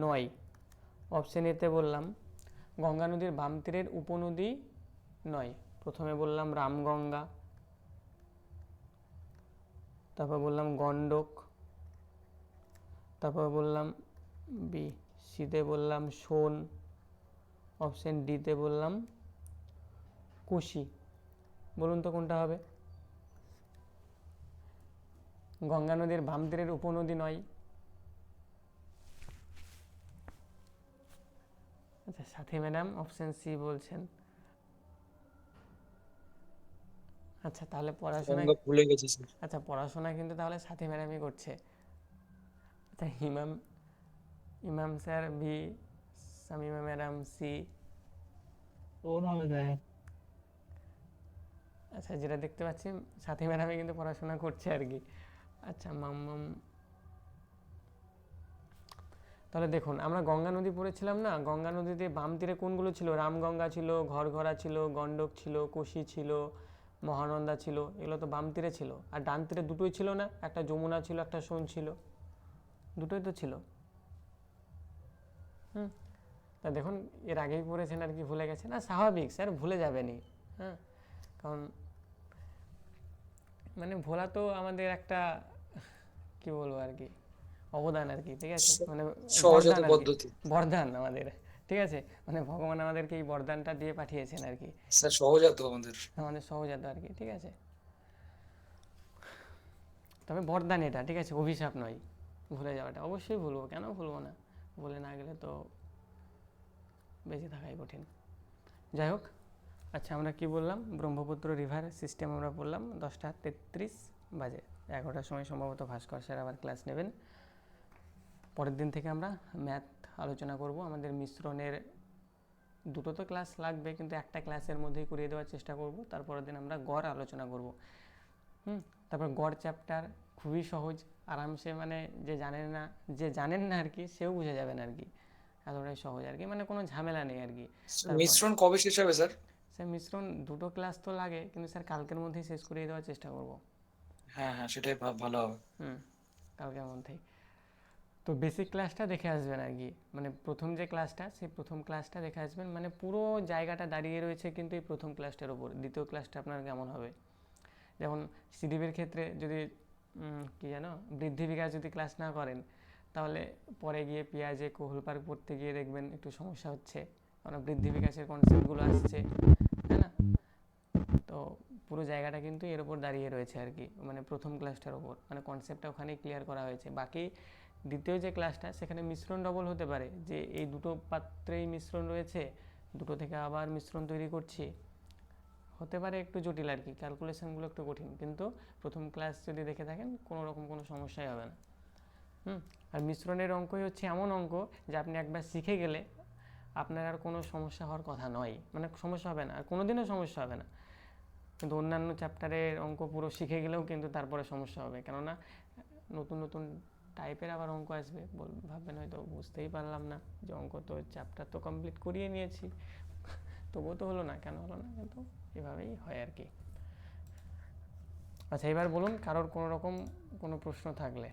নয়। অপশন এতে বললাম গঙ্গা নদীর বাম তীরের উপনদী নয়, প্রথমে বললাম রামগঙ্গা, তারপর বললাম গণ্ডক, তারপর বললাম বি, সিতে বললাম সোন, অপশন ডিতে বললাম কোশি। বলুন তো কোনটা হবে? গঙ্গা নদীর বাম তীরের উপনদী নয়। আচ্ছা সাথী ম্যাডাম অপশন সি বলছেন। আচ্ছা তাহলে পড়াশোনা, গঙ্গা ভুলে গেছি স্যার। আচ্ছা পড়াশোনা কিন্তু তাহলে সাথী ম্যাডামই করছে। আচ্ছা Imam sir B, Shamima madam C. আচ্ছা যেটা দেখতে পাচ্ছি সাথী ম্যাডামই কিন্তু পড়াশোনা করছে আর কি। আচ্ছা মাম্মাম, তাহলে দেখুন আমরা গঙ্গা নদী পড়েছিলাম না, গঙ্গা নদীতে বাম তীরে কোনগুলো ছিল, রামগঙ্গা ছিল, ঘরঘরা ছিল, গণ্ডক ছিল, কোশি ছিল, মহানন্দা ছিল, এগুলো তো বাম তীরে ছিল। আর ডান তীরে দুটোই ছিল না, একটা যমুনা ছিল একটা সোন ছিল, দুটোই তো ছিল। তা দেখুন এর আগেই পড়েছেন আর কি, ভুলে গেছেন, আর স্বাভাবিক স্যার ভুলে যাবেনই, হ্যাঁ, কারণ মানে ভোলা তো আমাদের একটা কি বলবো আর কি অবদান আর কি, ঠিক আছে, মানে সহজাত বরদান আর কি, পদ্ধতি বরদান আমাদের, ঠিক আছে, মানে ভগবান আমাদেরকে এই বরদানটা দিয়ে পাঠিয়েছেন আর কি, স্যার, সহজাত আমাদের সহজাত আর কি, ঠিক আছে, তবে বরদান এটা, ঠিক আছে, অভিশাপ নয় ভুলে যাওয়াটা। অবশ্যই ভুলবো, কেন ভুলবো না, ভুলে না গেলে তো বেঁচে থাকাই কঠিন। যাই হোক, আচ্ছা আমরা কি বললাম, ব্রহ্মপুত্র রিভার সিস্টেম আমরা বললাম 10:33 বাজে, 11টার সময় সম্ভবত ভাস্কর স্যার আবার ক্লাস নেবেন। পরের দিন থেকে আমরা ম্যাথ আলোচনা করব। আমাদের মিশ্রণের দুটো তো ক্লাস লাগবে, কিন্তু একটা ক্লাসের মধ্যেই করিয়ে দেওয়ার চেষ্টা করব। তারপরের দিন আমরা গড় আলোচনা করব। তারপর গড় চ্যাপ্টার খুবই সহজ, আরামসে, মানে যে জানেন না আর কি সেও বুঝে যাবেন আর কি, এতটাই সহজ আর কি, মানে কোনো ঝামেলা নেই আর কি। মিশ্রণ কবে শেষ হবে স্যার? স্যার মিশ্রণ দুটো ক্লাস তো লাগে, কিন্তু স্যার কালকের মধ্যেই শেষ করিয়ে দেওয়ার চেষ্টা করব। হ্যাঁ হ্যাঁ, সেটাই ভালো হবে। কালকের মধ্যেই। তো বেসিক ক্লাসটা দেখে আসবেন আর কি, মানে প্রথম যে ক্লাসটা, সেই প্রথম ক্লাসটা দেখে আসবেন, মানে পুরো জায়গাটা দাঁড়িয়ে রয়েছে কিন্তু এই প্রথম ক্লাসটার উপর। দ্বিতীয় ক্লাসটা আপনার কেমন হবে, যেমন সিডিপির ক্ষেত্রে যদি কি জানো বৃদ্ধি বিকাশ যদি ক্লাস না করেন, তাহলে পরে গিয়ে পেঁয়াজে কোহুল পার্ক পড়তে গিয়ে দেখবেন একটু সমস্যা হচ্ছে, কারণ বৃদ্ধি বিকাশের কনসেপ্টগুলো আসছে, তাই না? তো পুরো জায়গাটা কিন্তু এর উপর দাঁড়িয়ে রয়েছে আর কি, মানে প্রথম ক্লাসটার উপর, মানে কনসেপ্টটা ওখানেই ক্লিয়ার করা হয়েছে। বাকি দ্বিতীয় যে ক্লাসটা, সেখানে মিশ্রণ ডবল হতে পারে, যে এই দুটো পাত্রেই মিশ্রণ রয়েছে, দুটো থেকে আবার মিশ্রণ তৈরি করছি, হতে পারে একটু জটিল আর কি, ক্যালকুলেশনগুলো একটু কঠিন, কিন্তু প্রথম ক্লাস যদি দেখে থাকেন কোনো রকম কোনো সমস্যাই হবে না। আর মিশ্রণের অঙ্কই হচ্ছে এমন অঙ্ক যে আপনি একবার শিখে গেলে আপনার আর কোনো সমস্যা হওয়ার কথা নয়, মানে সমস্যা হবে না, আর কোনোদিনও সমস্যা হবে না। কিন্তু অন্যান্য চ্যাপ্টারের অঙ্ক পুরো শিখে গেলেও কিন্তু তারপরে সমস্যা হবে, কেননা নতুন নতুন টাইপের আবার অঙ্ক আসবে, ভাববেন হয়তো বুঝতেই পারলাম না, যে অঙ্ক তো চ্যাপ্টার তো কমপ্লিট করিয়ে নিয়েছি, তবুও তো হলো না, কেন হলো না, কিন্তু এভাবেই হয় আর কি। আচ্ছা, এবার বলুন কারোর কোনো রকম কোনো প্রশ্ন থাকলে।